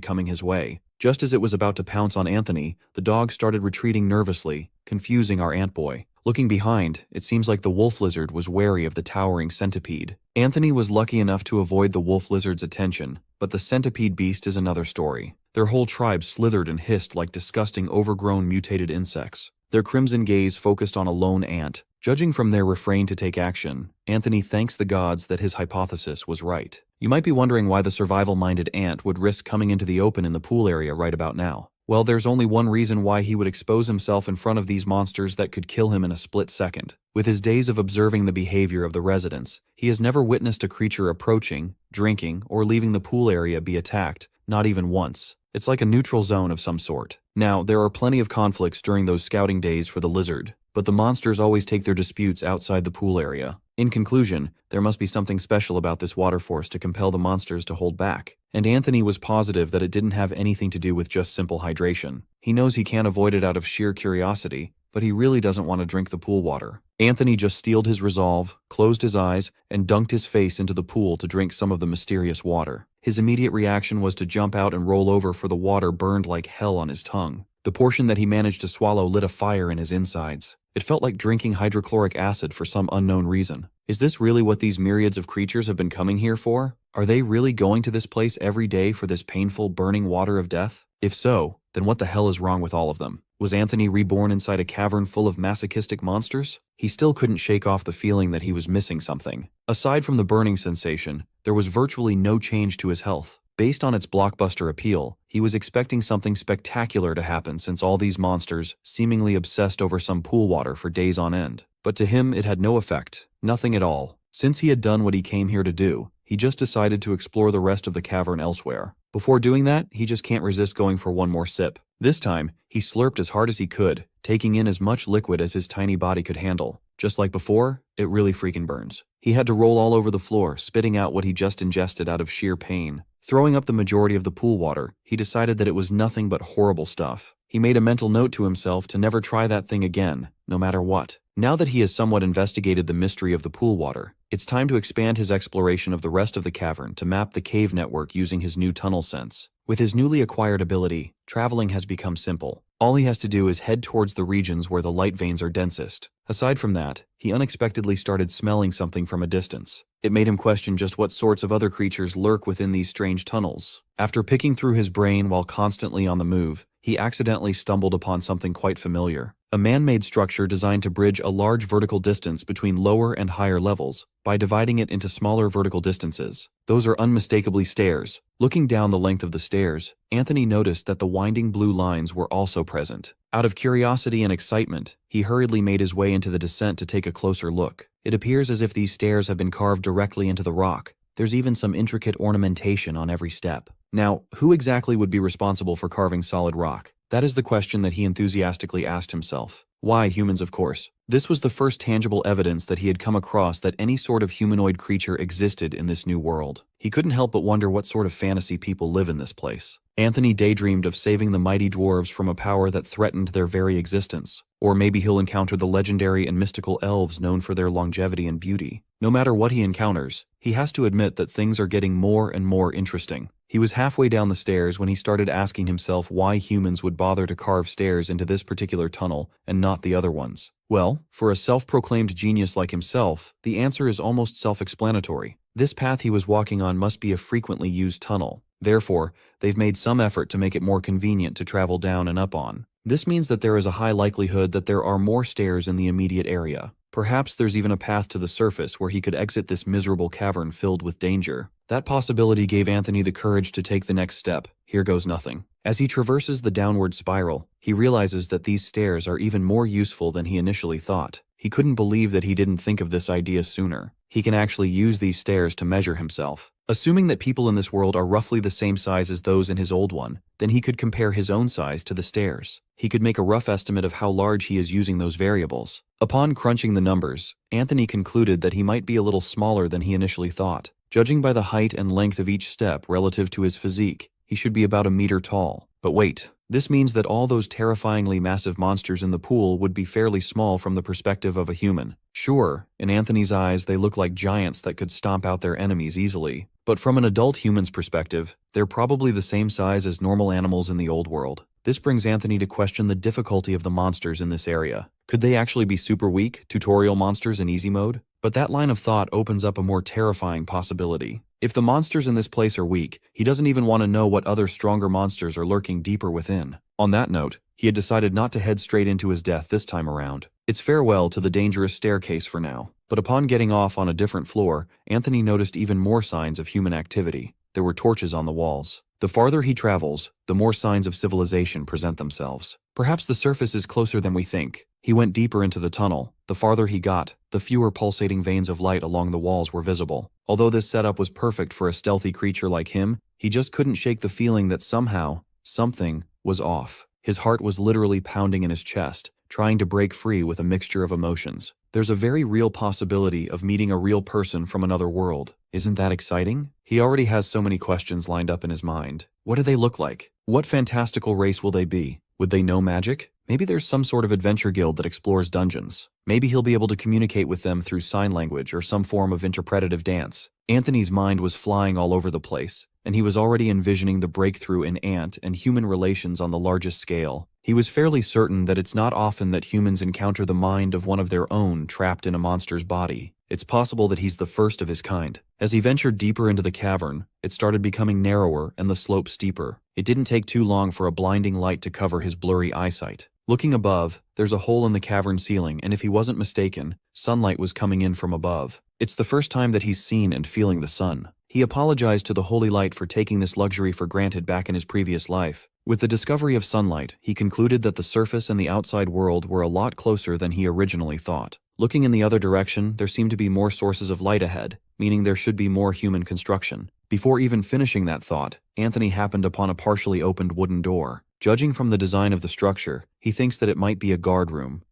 S1: coming his way. Just as it was about to pounce on Anthony, the dog started retreating nervously, confusing our ant boy. Looking behind, it seems like the wolf lizard was wary of the towering centipede. Anthony was lucky enough to avoid the wolf lizard's attention, but the centipede beast is another story. Their whole tribe slithered and hissed like disgusting overgrown mutated insects. Their crimson gaze focused on a lone ant. Judging from their refrain to take action, Anthony thanks the gods that his hypothesis was right. You might be wondering why the survival-minded ant would risk coming into the open in the pool area right about now. Well, there's only one reason why he would expose himself in front of these monsters that could kill him in a split second. With his days of observing the behavior of the residents, he has never witnessed a creature approaching, drinking, or leaving the pool area be attacked, not even once. It's like a neutral zone of some sort. Now, there are plenty of conflicts during those scouting days for the lizard, but the monsters always take their disputes outside the pool area. In conclusion, there must be something special about this water force to compel the monsters to hold back. And Anthony was positive that it didn't have anything to do with just simple hydration. He knows he can't avoid it out of sheer curiosity, but he really doesn't want to drink the pool water. Anthony just steeled his resolve, closed his eyes, and dunked his face into the pool to drink some of the mysterious water. His immediate reaction was to jump out and roll over, for the water burned like hell on his tongue. The portion that he managed to swallow lit a fire in his insides. It felt like drinking hydrochloric acid for some unknown reason. Is this really what these myriads of creatures have been coming here for? Are they really going to this place every day for this painful, burning water of death? If so, then what the hell is wrong with all of them? Was Anthony reborn inside a cavern full of masochistic monsters? He still couldn't shake off the feeling that he was missing something. Aside from the burning sensation, there was virtually no change to his health. Based on its blockbuster appeal, he was expecting something spectacular to happen, since all these monsters seemingly obsessed over some pool water for days on end. But to him, it had no effect. Nothing at all. Since he had done what he came here to do, he just decided to explore the rest of the cavern elsewhere. Before doing that, he just can't resist going for one more sip. This time, he slurped as hard as he could, taking in as much liquid as his tiny body could handle. Just like before, it really freaking burns. He had to roll all over the floor, spitting out what he just ingested out of sheer pain. Throwing up the majority of the pool water, he decided that it was nothing but horrible stuff. He made a mental note to himself to never try that thing again, no matter what. Now that he has somewhat investigated the mystery of the pool water, it's time to expand his exploration of the rest of the cavern to map the cave network using his new tunnel sense. With his newly acquired ability, traveling has become simple. All he has to do is head towards the regions where the light veins are densest. Aside from that, he unexpectedly started smelling something from a distance. It made him question just what sorts of other creatures lurk within these strange tunnels. After picking through his brain while constantly on the move, he accidentally stumbled upon something quite familiar. A man-made structure designed to bridge a large vertical distance between lower and higher levels by dividing it into smaller vertical distances. Those are unmistakably stairs. Looking down the length of the stairs, Anthony noticed that the winding blue lines were also present. Out of curiosity and excitement, he hurriedly made his way into the descent to take a closer look. It appears as if these stairs have been carved directly into the rock. There's even some intricate ornamentation on every step. Now, who exactly would be responsible for carving solid rock? That is the question that he enthusiastically asked himself. Why, humans, of course. This was the first tangible evidence that he had come across that any sort of humanoid creature existed in this new world. He couldn't help but wonder what sort of fantasy people live in this place. Anthony daydreamed of saving the mighty dwarves from a power that threatened their very existence. Or maybe he'll encounter the legendary and mystical elves known for their longevity and beauty. No matter what he encounters, he has to admit that things are getting more and more interesting. He was halfway down the stairs when he started asking himself why humans would bother to carve stairs into this particular tunnel and not the other ones. Well, for a self-proclaimed genius like himself, the answer is almost self-explanatory. This path he was walking on must be a frequently used tunnel. Therefore, they've made some effort to make it more convenient to travel down and up on. This means that there is a high likelihood that there are more stairs in the immediate area. Perhaps there's even a path to the surface where he could exit this miserable cavern filled with danger. That possibility gave Anthony the courage to take the next step. Here goes nothing. As he traverses the downward spiral, he realizes that these stairs are even more useful than he initially thought. He couldn't believe that he didn't think of this idea sooner. He can actually use these stairs to measure himself. Assuming that people in this world are roughly the same size as those in his old one, then he could compare his own size to the stairs. He could make a rough estimate of how large he is using those variables. Upon crunching the numbers, Anthony concluded that he might be a little smaller than he initially thought. Judging by the height and length of each step relative to his physique, he should be about a meter tall. But wait, this means that all those terrifyingly massive monsters in the pool would be fairly small from the perspective of a human. Sure, in Anthony's eyes they look like giants that could stomp out their enemies easily. But from an adult human's perspective, they're probably the same size as normal animals in the old world. This brings Anthony to question the difficulty of the monsters in this area. Could they actually be super weak, tutorial monsters in easy mode? But that line of thought opens up a more terrifying possibility. If the monsters in this place are weak, he doesn't even want to know what other stronger monsters are lurking deeper within. On that note, he had decided not to head straight into his death this time around. It's farewell to the dangerous staircase for now. But upon getting off on a different floor, Anthony noticed even more signs of human activity. There were torches on the walls. The farther he travels, the more signs of civilization present themselves. Perhaps the surface is closer than we think. He went deeper into the tunnel. The farther he got, the fewer pulsating veins of light along the walls were visible. Although this setup was perfect for a stealthy creature like him, he just couldn't shake the feeling that somehow, something was off. His heart was literally pounding in his chest, trying to break free with a mixture of emotions. There's a very real possibility of meeting a real person from another world. Isn't that exciting? He already has so many questions lined up in his mind. What do they look like? What fantastical race will they be? Would they know magic? Maybe there's some sort of adventure guild that explores dungeons. Maybe he'll be able to communicate with them through sign language or some form of interpretative dance. Anthony's mind was flying all over the place, and he was already envisioning the breakthrough in ant and human relations on the largest scale. He was fairly certain that it's not often that humans encounter the mind of one of their own trapped in a monster's body. It's possible that he's the first of his kind. As he ventured deeper into the cavern, it started becoming narrower and the slope steeper. It didn't take too long for a blinding light to cover his blurry eyesight. Looking above, there's a hole in the cavern ceiling, and if he wasn't mistaken, sunlight was coming in from above. It's the first time that he's seen and feeling the sun. He apologized to the holy light for taking this luxury for granted back in his previous life. With the discovery of sunlight, he concluded that the surface and the outside world were a lot closer than he originally thought. Looking in the other direction, there seemed to be more sources of light ahead, meaning there should be more human construction. Before even finishing that thought, Anthony happened upon a partially opened wooden door. Judging from the design of the structure, he thinks that it might be a guard room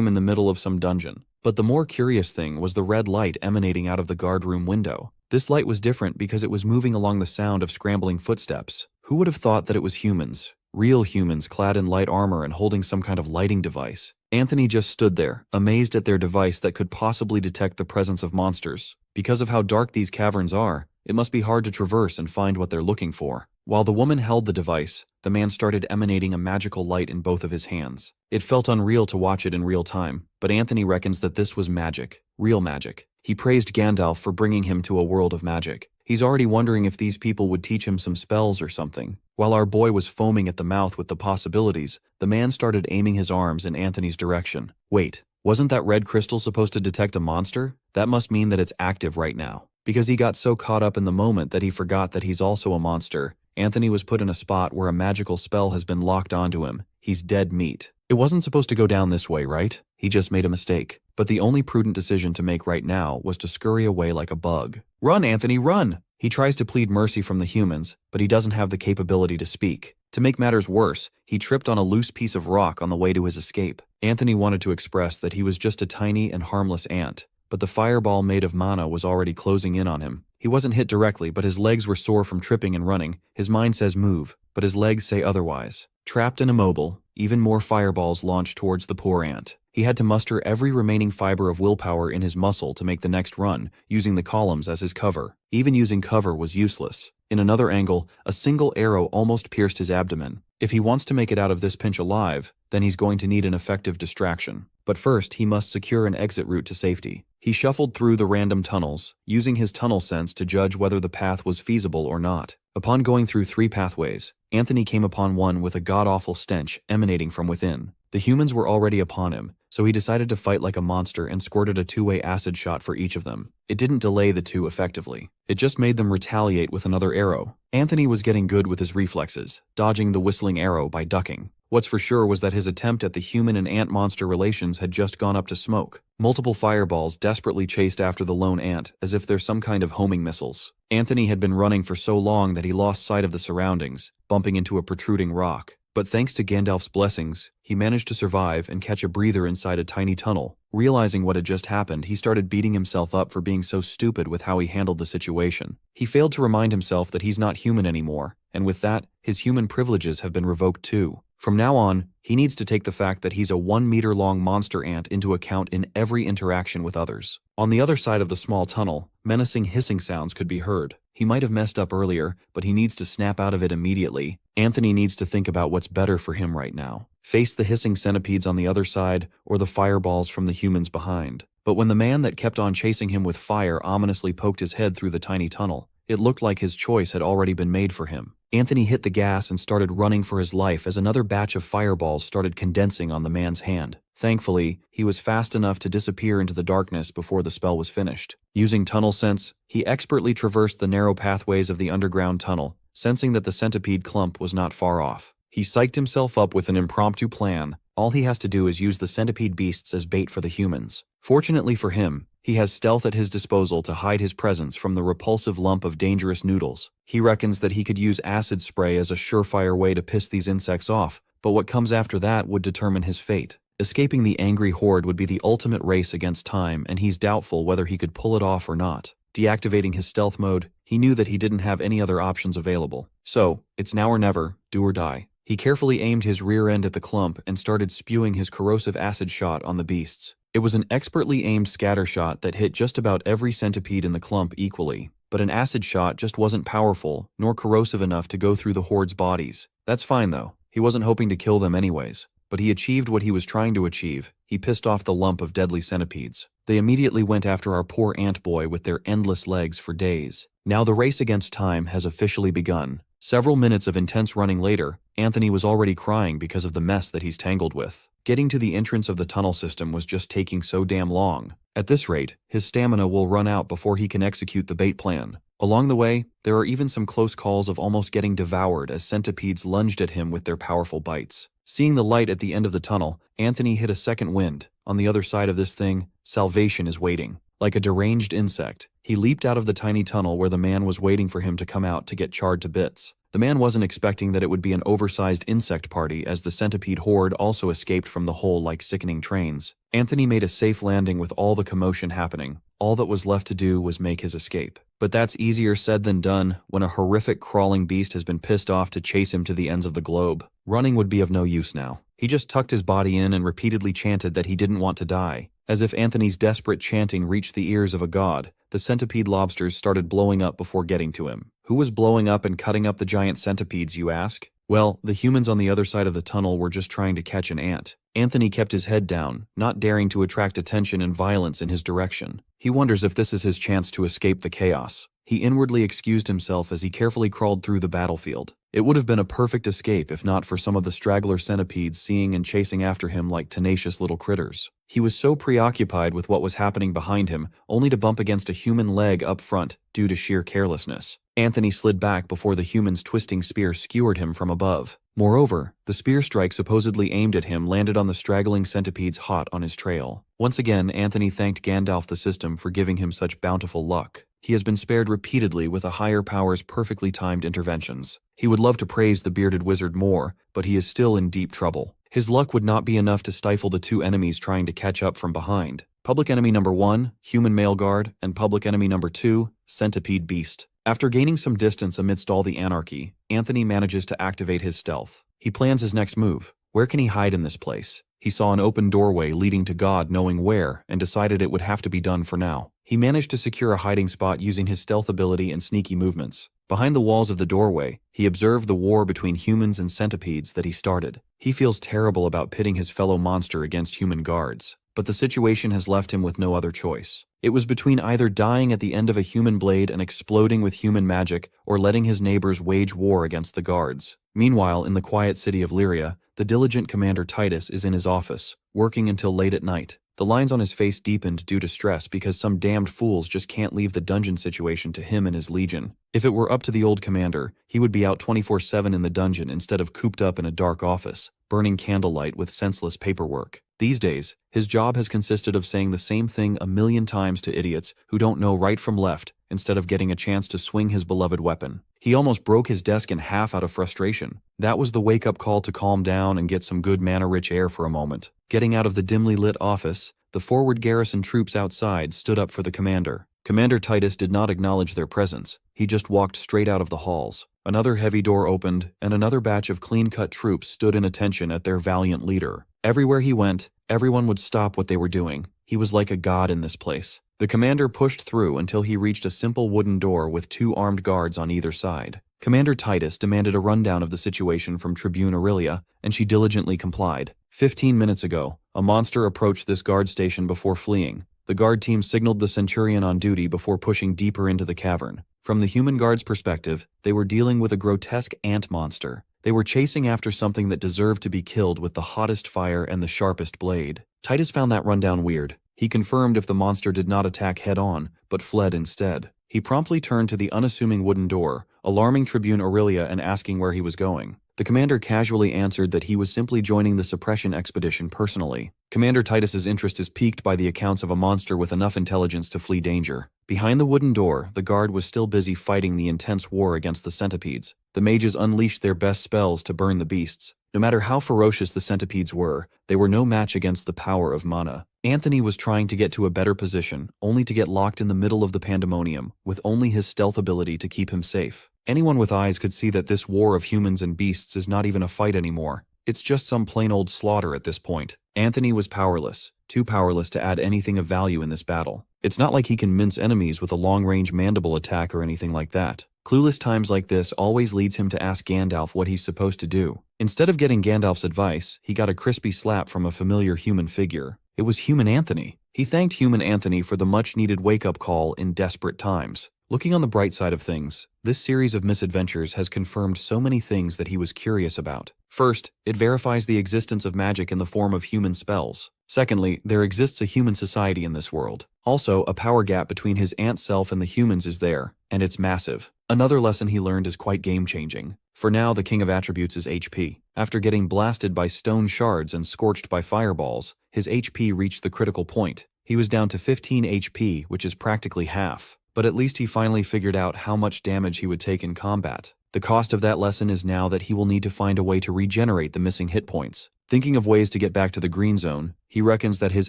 S1: in the middle of some dungeon. But the more curious thing was the red light emanating out of the guard room window. This light was different because it was moving along the sound of scrambling footsteps. Who would have thought that it was humans? Real humans clad in light armor and holding some kind of lighting device. Anthony just stood there, amazed at their device that could possibly detect the presence of monsters. Because of how dark these caverns are, it must be hard to traverse and find what they're looking for. While the woman held the device, the man started emanating a magical light in both of his hands. It felt unreal to watch it in real time, but Anthony reckons that this was magic. Real magic. He praised Gandalf for bringing him to a world of magic. He's already wondering if these people would teach him some spells or something. While our boy was foaming at the mouth with the possibilities, the man started aiming his arms in Anthony's direction. Wait, wasn't that red crystal supposed to detect a monster? That must mean that it's active right now. Because he got so caught up in the moment that he forgot that he's also a monster, Anthony was put in a spot where a magical spell has been locked onto him. He's dead meat. It wasn't supposed to go down this way, right? He just made a mistake. But the only prudent decision to make right now was to scurry away like a bug. Run, Anthony, run! He tries to plead mercy from the humans, but he doesn't have the capability to speak. To make matters worse, he tripped on a loose piece of rock on the way to his escape. Anthony wanted to express that he was just a tiny and harmless ant, but the fireball made of mana was already closing in on him. He wasn't hit directly, but his legs were sore from tripping and running. His mind says move, but his legs say otherwise. Trapped and immobile, even more fireballs launched towards the poor ant. He had to muster every remaining fiber of willpower in his muscle to make the next run, using the columns as his cover. Even using cover was useless. In another angle, a single arrow almost pierced his abdomen. If he wants to make it out of this pinch alive, then he's going to need an effective distraction. But first, he must secure an exit route to safety. He shuffled through the random tunnels, using his tunnel sense to judge whether the path was feasible or not. Upon going through 3 pathways, Anthony came upon one with a god-awful stench emanating from within. The humans were already upon him, so he decided to fight like a monster and squirted a 2-way acid shot for each of them. It didn't delay the 2 effectively. It just made them retaliate with another arrow. Anthony was getting good with his reflexes, dodging the whistling arrow by ducking. What's for sure was that his attempt at the human and ant monster relations had just gone up to smoke. Multiple fireballs desperately chased after the lone ant, as if they're some kind of homing missiles. Anthony had been running for so long that he lost sight of the surroundings, bumping into a protruding rock. But thanks to Gandalf's blessings, he managed to survive and catch a breather inside a tiny tunnel. Realizing what had just happened, he started beating himself up for being so stupid with how he handled the situation. He failed to remind himself that he's not human anymore, and with that, his human privileges have been revoked too. From now on, he needs to take the fact that he's a 1-meter-long monster ant into account in every interaction with others. On the other side of the small tunnel, menacing hissing sounds could be heard. He might have messed up earlier, but he needs to snap out of it immediately. Anthony needs to think about what's better for him right now. Face the hissing centipedes on the other side, or the fireballs from the humans behind. But when the man that kept on chasing him with fire ominously poked his head through the tiny tunnel, it looked like his choice had already been made for him. Anthony hit the gas and started running for his life as another batch of fireballs started condensing on the man's hand. Thankfully, he was fast enough to disappear into the darkness before the spell was finished. Using tunnel sense, he expertly traversed the narrow pathways of the underground tunnel, sensing that the centipede clump was not far off. He psyched himself up with an impromptu plan. All he has to do is use the centipede beasts as bait for the humans. Fortunately for him, he has stealth at his disposal to hide his presence from the repulsive lump of dangerous noodles. He reckons that he could use acid spray as a surefire way to piss these insects off, but what comes after that would determine his fate. Escaping the angry horde would be the ultimate race against time, and he's doubtful whether he could pull it off or not. Deactivating his stealth mode, he knew that he didn't have any other options available. So, it's now or never, do or die. He carefully aimed his rear end at the clump and started spewing his corrosive acid shot on the beasts. It was an expertly aimed scatter shot that hit just about every centipede in the clump equally, but an acid shot just wasn't powerful nor corrosive enough to go through the horde's bodies. That's fine though, he wasn't hoping to kill them anyways, but he achieved what he was trying to achieve. He pissed off the lump of deadly centipedes. They immediately went after our poor ant boy with their endless legs for days. Now the race against time has officially begun. Several minutes of intense running later, Anthony was already crying because of the mess that he's tangled with. Getting to the entrance of the tunnel system was just taking so damn long. At this rate, his stamina will run out before he can execute the bait plan. Along the way, there are even some close calls of almost getting devoured as centipedes lunged at him with their powerful bites. Seeing the light at the end of the tunnel, Anthony hit a second wind. On the other side of this thing, salvation is waiting. Like a deranged insect, he leaped out of the tiny tunnel where the man was waiting for him to come out to get charred to bits. The man wasn't expecting that it would be an oversized insect party, as the centipede horde also escaped from the hole like sickening trains. Anthony made a safe landing with all the commotion happening. All that was left to do was make his escape. But that's easier said than done when a horrific crawling beast has been pissed off to chase him to the ends of the globe. Running would be of no use now. He just tucked his body in and repeatedly chanted that he didn't want to die. As if Anthony's desperate chanting reached the ears of a god, the centipede lobsters started blowing up before getting to him. Who was blowing up and cutting up the giant centipedes, you ask? Well, the humans on the other side of the tunnel were just trying to catch an ant. Anthony kept his head down, not daring to attract attention and violence in his direction. He wonders if this is his chance to escape the chaos. He inwardly excused himself as he carefully crawled through the battlefield. It would have been a perfect escape if not for some of the straggler centipedes seeing and chasing after him like tenacious little critters. He was so preoccupied with what was happening behind him, only to bump against a human leg up front due to sheer carelessness. Anthony slid back before the human's twisting spear skewered him from above. Moreover, the spear strike supposedly aimed at him landed on the straggling centipedes hot on his trail. Once again, Anthony thanked Gandalf the system for giving him such bountiful luck. He has been spared repeatedly with a higher power's perfectly timed interventions. He would love to praise the bearded wizard more, but he is still in deep trouble. His luck would not be enough to stifle the two enemies trying to catch up from behind. Public enemy number 1, human male guard, and public enemy number 2, centipede beast. After gaining some distance amidst all the anarchy, Anthony manages to activate his stealth. He plans his next move. Where can he hide in this place? He saw an open doorway leading to God knowing where and decided it would have to be done for now. He managed to secure a hiding spot using his stealth ability and sneaky movements. Behind the walls of the doorway, he observed the war between humans and centipedes that he started. He feels terrible about pitting his fellow monster against human guards, but the situation has left him with no other choice. It was between either dying at the end of a human blade and exploding with human magic, or letting his neighbors wage war against the guards. Meanwhile, in the quiet city of Lyria, the diligent Commander Titus is in his office, working until late at night. The lines on his face deepened due to stress because some damned fools just can't leave the dungeon situation to him and his legion. If it were up to the old commander, he would be out 24/7 in the dungeon instead of cooped up in a dark office, burning candlelight with senseless paperwork. These days, his job has consisted of saying the same thing a million times to idiots who don't know right from left instead of getting a chance to swing his beloved weapon. He almost broke his desk in half out of frustration. That was the wake-up call to calm down and get some good mana-rich air for a moment. Getting out of the dimly lit office, the forward garrison troops outside stood up for the commander. Commander Titus did not acknowledge their presence. He just walked straight out of the halls. Another heavy door opened, and another batch of clean-cut troops stood in attention at their valiant leader. Everywhere he went, everyone would stop what they were doing. He was like a god in this place. The commander pushed through until he reached a simple wooden door with 2 armed guards on either side. Commander Titus demanded a rundown of the situation from Tribune Aurelia, and she diligently complied. 15 minutes ago, a monster approached this guard station before fleeing. The guard team signaled the centurion on duty before pushing deeper into the cavern. From the human guard's perspective, they were dealing with a grotesque ant monster. They were chasing after something that deserved to be killed with the hottest fire and the sharpest blade. Titus found that rundown weird. He confirmed if the monster did not attack head-on, but fled instead. He promptly turned to the unassuming wooden door, alarming Tribune Aurelia and asking where he was going. The commander casually answered that he was simply joining the suppression expedition personally. Commander Titus's interest is piqued by the accounts of a monster with enough intelligence to flee danger. Behind the wooden door, the guard was still busy fighting the intense war against the centipedes. The mages unleashed their best spells to burn the beasts. No matter how ferocious the centipedes were, they were no match against the power of mana. Anthony was trying to get to a better position, only to get locked in the middle of the pandemonium, with only his stealth ability to keep him safe. Anyone with eyes could see that this war of humans and beasts is not even a fight anymore. It's just some plain old slaughter at this point. Anthony was powerless, too powerless to add anything of value in this battle. It's not like he can mince enemies with a long-range mandible attack or anything like that. Clueless times like this always leads him to ask Gandalf what he's supposed to do. Instead of getting Gandalf's advice, he got a crispy slap from a familiar human figure. It was Human Anthony. He thanked Human Anthony for the much-needed wake-up call in desperate times. Looking on the bright side of things, this series of misadventures has confirmed so many things that he was curious about. First, it verifies the existence of magic in the form of human spells. Secondly, there exists a human society in this world. Also, a power gap between his ant self and the humans is there, and it's massive. Another lesson he learned is quite game-changing. For now, the king of attributes is HP. After getting blasted by stone shards and scorched by fireballs, his HP reached the critical point. He was down to 15 HP, which is practically half. But at least he finally figured out how much damage he would take in combat. The cost of that lesson is now that he will need to find a way to regenerate the missing hit points. Thinking of ways to get back to the green zone, he reckons that his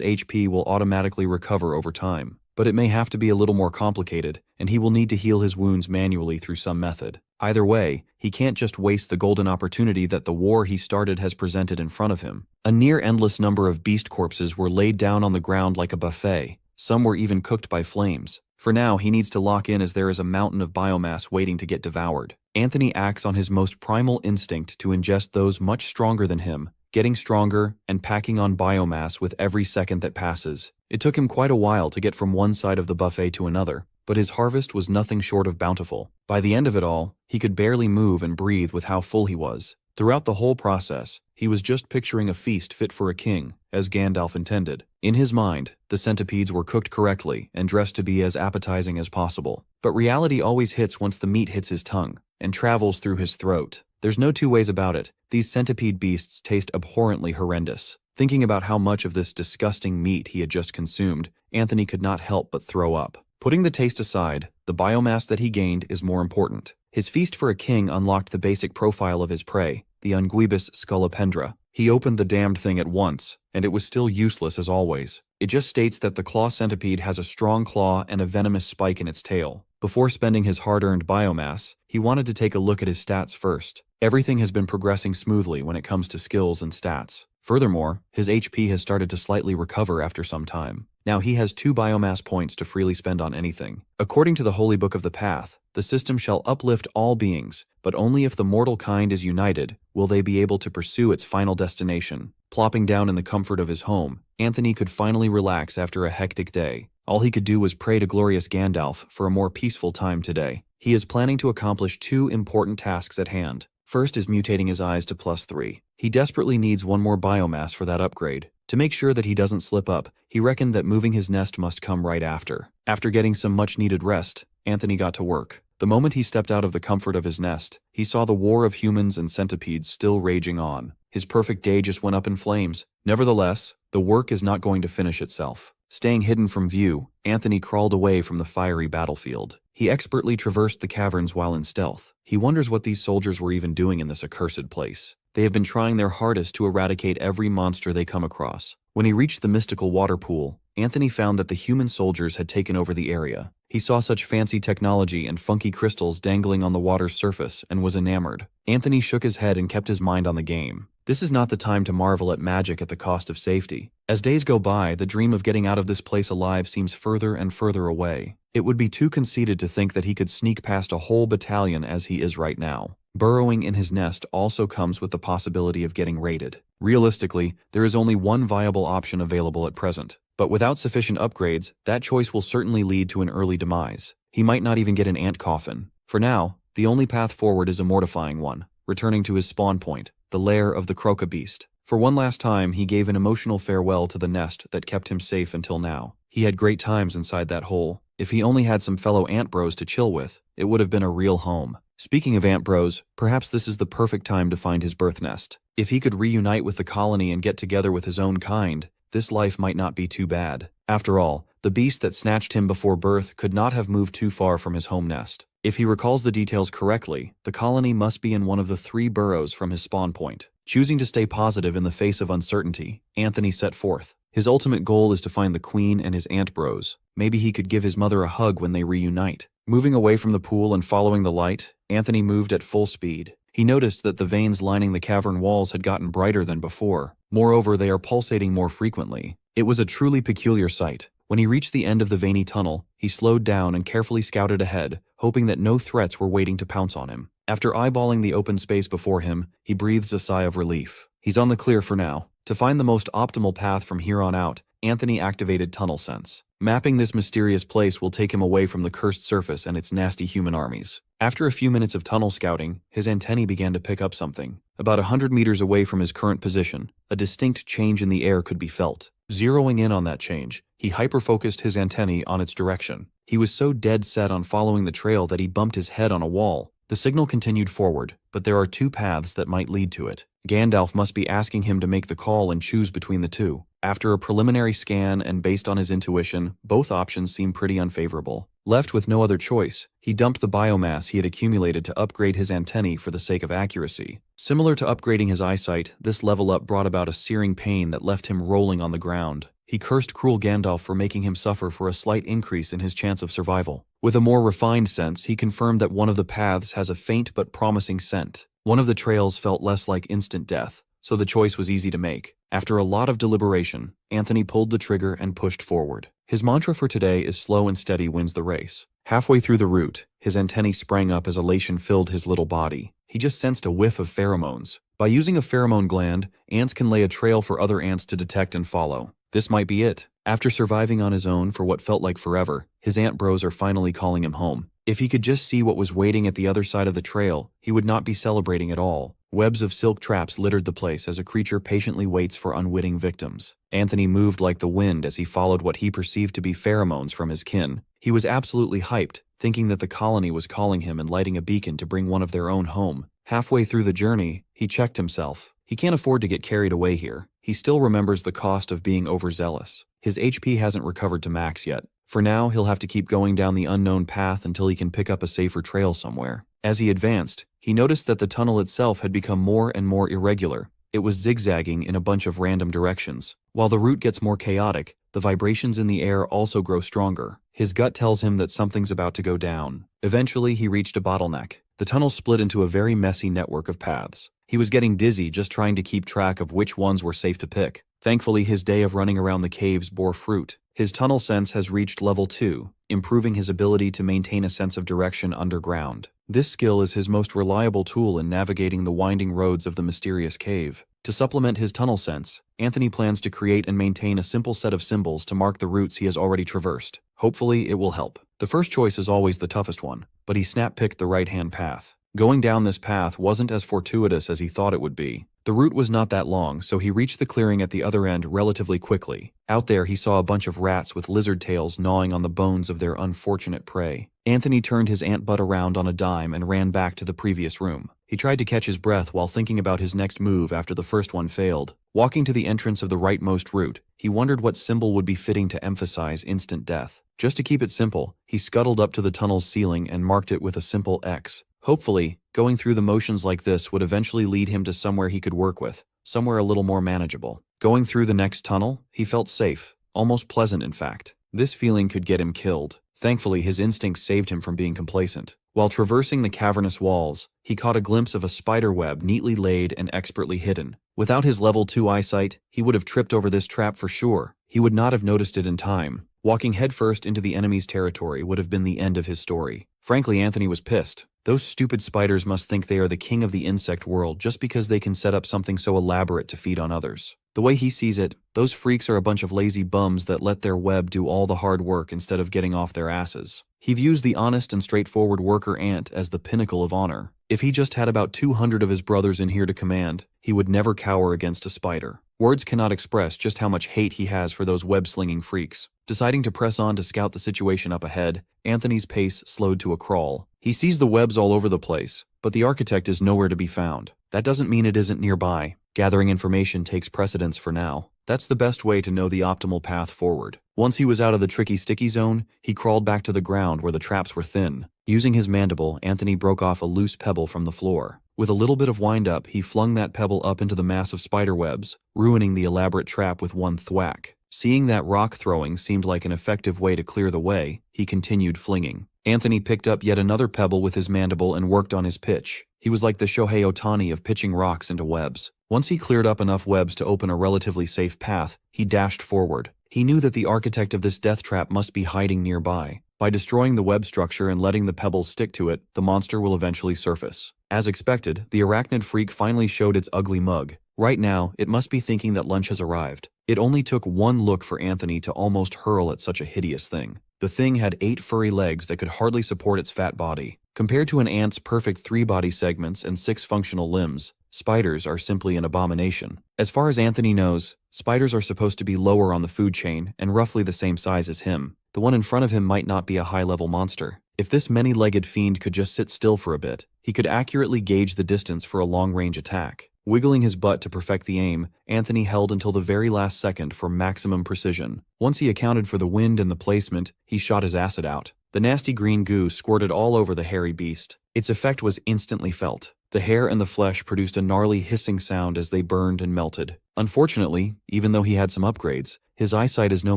S1: HP will automatically recover over time. But it may have to be a little more complicated, and he will need to heal his wounds manually through some method. Either way, he can't just waste the golden opportunity that the war he started has presented in front of him. A near-endless number of beast corpses were laid down on the ground like a buffet. Some were even cooked by flames. For now, he needs to lock in as there is a mountain of biomass waiting to get devoured. Anthony acts on his most primal instinct to ingest those much stronger than him, getting stronger and packing on biomass with every second that passes. It took him quite a while to get from one side of the buffet to another, but his harvest was nothing short of bountiful. By the end of it all, he could barely move and breathe with how full he was. Throughout the whole process, he was just picturing a feast fit for a king, as Gandalf intended. In his mind, the centipedes were cooked correctly and dressed to be as appetizing as possible. But reality always hits once the meat hits his tongue and travels through his throat. There's no two ways about it. These centipede beasts taste abhorrently horrendous. Thinking about how much of this disgusting meat he had just consumed, Anthony could not help but throw up. Putting the taste aside, the biomass that he gained is more important. His feast for a king unlocked the basic profile of his prey, the Unguibus scolopendra. He opened the damned thing at once, and it was still useless as always. It just states that the claw centipede has a strong claw and a venomous spike in its tail. Before spending his hard-earned biomass, he wanted to take a look at his stats first. Everything has been progressing smoothly when it comes to skills and stats. Furthermore, his HP has started to slightly recover after some time. Now he has 2 biomass points to freely spend on anything. According to the Holy Book of the Path, the system shall uplift all beings, but only if the mortal kind is united will they be able to pursue its final destination. Plopping down in the comfort of his home, Anthony could finally relax after a hectic day. All he could do was pray to glorious Gandalf for a more peaceful time today. He is planning to accomplish 2 important tasks at hand. First is mutating his eyes to +3. He desperately needs 1 more biomass for that upgrade. To make sure that he doesn't slip up, he reckoned that moving his nest must come right after. After getting some much-needed rest, Anthony got to work. The moment he stepped out of the comfort of his nest, he saw the war of humans and centipedes still raging on. His perfect day just went up in flames. Nevertheless, the work is not going to finish itself. Staying hidden from view, Anthony crawled away from the fiery battlefield. He expertly traversed the caverns while in stealth. He wonders what these soldiers were even doing in this accursed place. They have been trying their hardest to eradicate every monster they come across. When he reached the mystical water pool, Anthony found that the human soldiers had taken over the area. He saw such fancy technology and funky crystals dangling on the water's surface and was enamored. Anthony shook his head and kept his mind on the game. This is not the time to marvel at magic at the cost of safety. As days go by, the dream of getting out of this place alive seems further and further away. It would be too conceited to think that he could sneak past a whole battalion as he is right now. Burrowing in his nest also comes with the possibility of getting raided. Realistically, there is only one viable option available at present. But without sufficient upgrades, that choice will certainly lead to an early demise. He might not even get an ant coffin. For now, the only path forward is a mortifying one, returning to his spawn point, the lair of the croca beast. For one last time, he gave an emotional farewell to the nest that kept him safe until now. He had great times inside that hole. If he only had some fellow ant bros to chill with, it would have been a real home. Speaking of ant bros, perhaps this is the perfect time to find his birth nest. If he could reunite with the colony and get together with his own kind, this life might not be too bad. After all, the beast that snatched him before birth could not have moved too far from his home nest. If he recalls the details correctly, the colony must be in one of the 3 burrows from his spawn point. Choosing to stay positive in the face of uncertainty, Anthony set forth. His ultimate goal is to find the queen and his ant bros. Maybe he could give his mother a hug when they reunite. Moving away from the pool and following the light, Anthony moved at full speed. He noticed that the veins lining the cavern walls had gotten brighter than before. Moreover, they are pulsating more frequently. It was a truly peculiar sight. When he reached the end of the veiny tunnel, he slowed down and carefully scouted ahead, hoping that no threats were waiting to pounce on him. After eyeballing the open space before him, he breathes a sigh of relief. He's on the clear for now. To find the most optimal path from here on out, Anthony activated tunnel sense. Mapping this mysterious place will take him away from the cursed surface and its nasty human armies. After a few minutes of tunnel scouting, his antennae began to pick up something. About 100 meters away from his current position, a distinct change in the air could be felt. Zeroing in on that change, he hyper-focused his antennae on its direction. He was so dead set on following the trail that he bumped his head on a wall. The signal continued forward, but there are 2 paths that might lead to it. Gandalf must be asking him to make the call and choose between the 2. After a preliminary scan and based on his intuition, both options seem pretty unfavorable. Left with no other choice, he dumped the biomass he had accumulated to upgrade his antennae for the sake of accuracy. Similar to upgrading his eyesight, this level up brought about a searing pain that left him rolling on the ground. He cursed cruel Gandalf for making him suffer for a slight increase in his chance of survival. With a more refined sense, he confirmed that one of the paths has a faint but promising scent. One of the trails felt less like instant death, so the choice was easy to make. After a lot of deliberation, Anthony pulled the trigger and pushed forward. His mantra for today is slow and steady wins the race. Halfway through the route, his antennae sprang up as elation filled his little body. He just sensed a whiff of pheromones. By using a pheromone gland, ants can lay a trail for other ants to detect and follow. This might be it. After surviving on his own for what felt like forever, his ant bros are finally calling him home. If he could just see what was waiting at the other side of the trail, he would not be celebrating at all. Webs of silk traps littered the place as a creature patiently waits for unwitting victims. Anthony moved like the wind as he followed what he perceived to be pheromones from his kin. He was absolutely hyped, thinking that the colony was calling him and lighting a beacon to bring one of their own home. Halfway through the journey, he checked himself. He can't afford to get carried away here. He still remembers the cost of being overzealous. His HP hasn't recovered to max yet. For now, he'll have to keep going down the unknown path until he can pick up a safer trail somewhere. As he advanced, he noticed that the tunnel itself had become more and more irregular. It was zigzagging in a bunch of random directions. While the route gets more chaotic, the vibrations in the air also grow stronger. His gut tells him that something's about to go down. Eventually, he reached a bottleneck. The tunnel split into a very messy network of paths. He was getting dizzy just trying to keep track of which ones were safe to pick. Thankfully, his day of running around the caves bore fruit. His tunnel sense has reached level 2, improving his ability to maintain a sense of direction underground. This skill is his most reliable tool in navigating the winding roads of the mysterious cave. To supplement his tunnel sense, Anthony plans to create and maintain a simple set of symbols to mark the routes he has already traversed. Hopefully, it will help. The first choice is always the toughest one, but he snap-picked the right-hand path. Going down this path wasn't as fortuitous as he thought it would be. The route was not that long, so he reached the clearing at the other end relatively quickly. Out there, he saw a bunch of rats with lizard tails gnawing on the bones of their unfortunate prey. Anthony turned his ant butt around on a dime and ran back to the previous room. He tried to catch his breath while thinking about his next move after the first one failed. Walking to the entrance of the rightmost route, he wondered what symbol would be fitting to emphasize instant death. Just to keep it simple, he scuttled up to the tunnel's ceiling and marked it with a simple X. Hopefully, going through the motions like this would eventually lead him to somewhere he could work with, somewhere a little more manageable. Going through the next tunnel, he felt safe, almost pleasant in fact. This feeling could get him killed. Thankfully, his instincts saved him from being complacent. While traversing the cavernous walls, he caught a glimpse of a spider web neatly laid and expertly hidden. Without his level 2 eyesight, he would have tripped over this trap for sure. He would not have noticed it in time. Walking headfirst into the enemy's territory would have been the end of his story. Frankly, Anthony was pissed. Those stupid spiders must think they are the king of the insect world just because they can set up something so elaborate to feed on others. The way he sees it, those freaks are a bunch of lazy bums that let their web do all the hard work instead of getting off their asses. He views the honest and straightforward worker ant as the pinnacle of honor. If he just had about 200 of his brothers in here to command, he would never cower against a spider. Words cannot express just how much hate he has for those web-slinging freaks. Deciding to press on to scout the situation up ahead, Anthony's pace slowed to a crawl. He sees the webs all over the place, but the architect is nowhere to be found. That doesn't mean it isn't nearby. Gathering information takes precedence for now. That's the best way to know the optimal path forward. Once he was out of the tricky sticky zone, he crawled back to the ground where the traps were thin. Using his mandible, Anthony broke off a loose pebble from the floor. With a little bit of wind-up, he flung that pebble up into the mass of spider webs, ruining the elaborate trap with one thwack. Seeing that rock throwing seemed like an effective way to clear the way, he continued flinging. Anthony picked up yet another pebble with his mandible and worked on his pitch. He was like the Shohei Ohtani of pitching rocks into webs. Once he cleared up enough webs to open a relatively safe path, he dashed forward. He knew that the architect of this death trap must be hiding nearby. By destroying the web structure and letting the pebbles stick to it, the monster will eventually surface. As expected, the arachnid freak finally showed its ugly mug. Right now, it must be thinking that lunch has arrived. It only took one look for Anthony to almost hurl at such a hideous thing. The thing had 8 furry legs that could hardly support its fat body. Compared to an ant's perfect 3 body segments and 6 functional limbs, spiders are simply an abomination. As far as Anthony knows, spiders are supposed to be lower on the food chain and roughly the same size as him. The one in front of him might not be a high-level monster. If this many-legged fiend could just sit still for a bit, he could accurately gauge the distance for a long-range attack. Wiggling his butt to perfect the aim, Anthony held until the very last second for maximum precision. Once he accounted for the wind and the placement, he shot his acid out. The nasty green goo squirted all over the hairy beast. Its effect was instantly felt. The hair and the flesh produced a gnarly hissing sound as they burned and melted. Unfortunately, even though he had some upgrades, his eyesight is no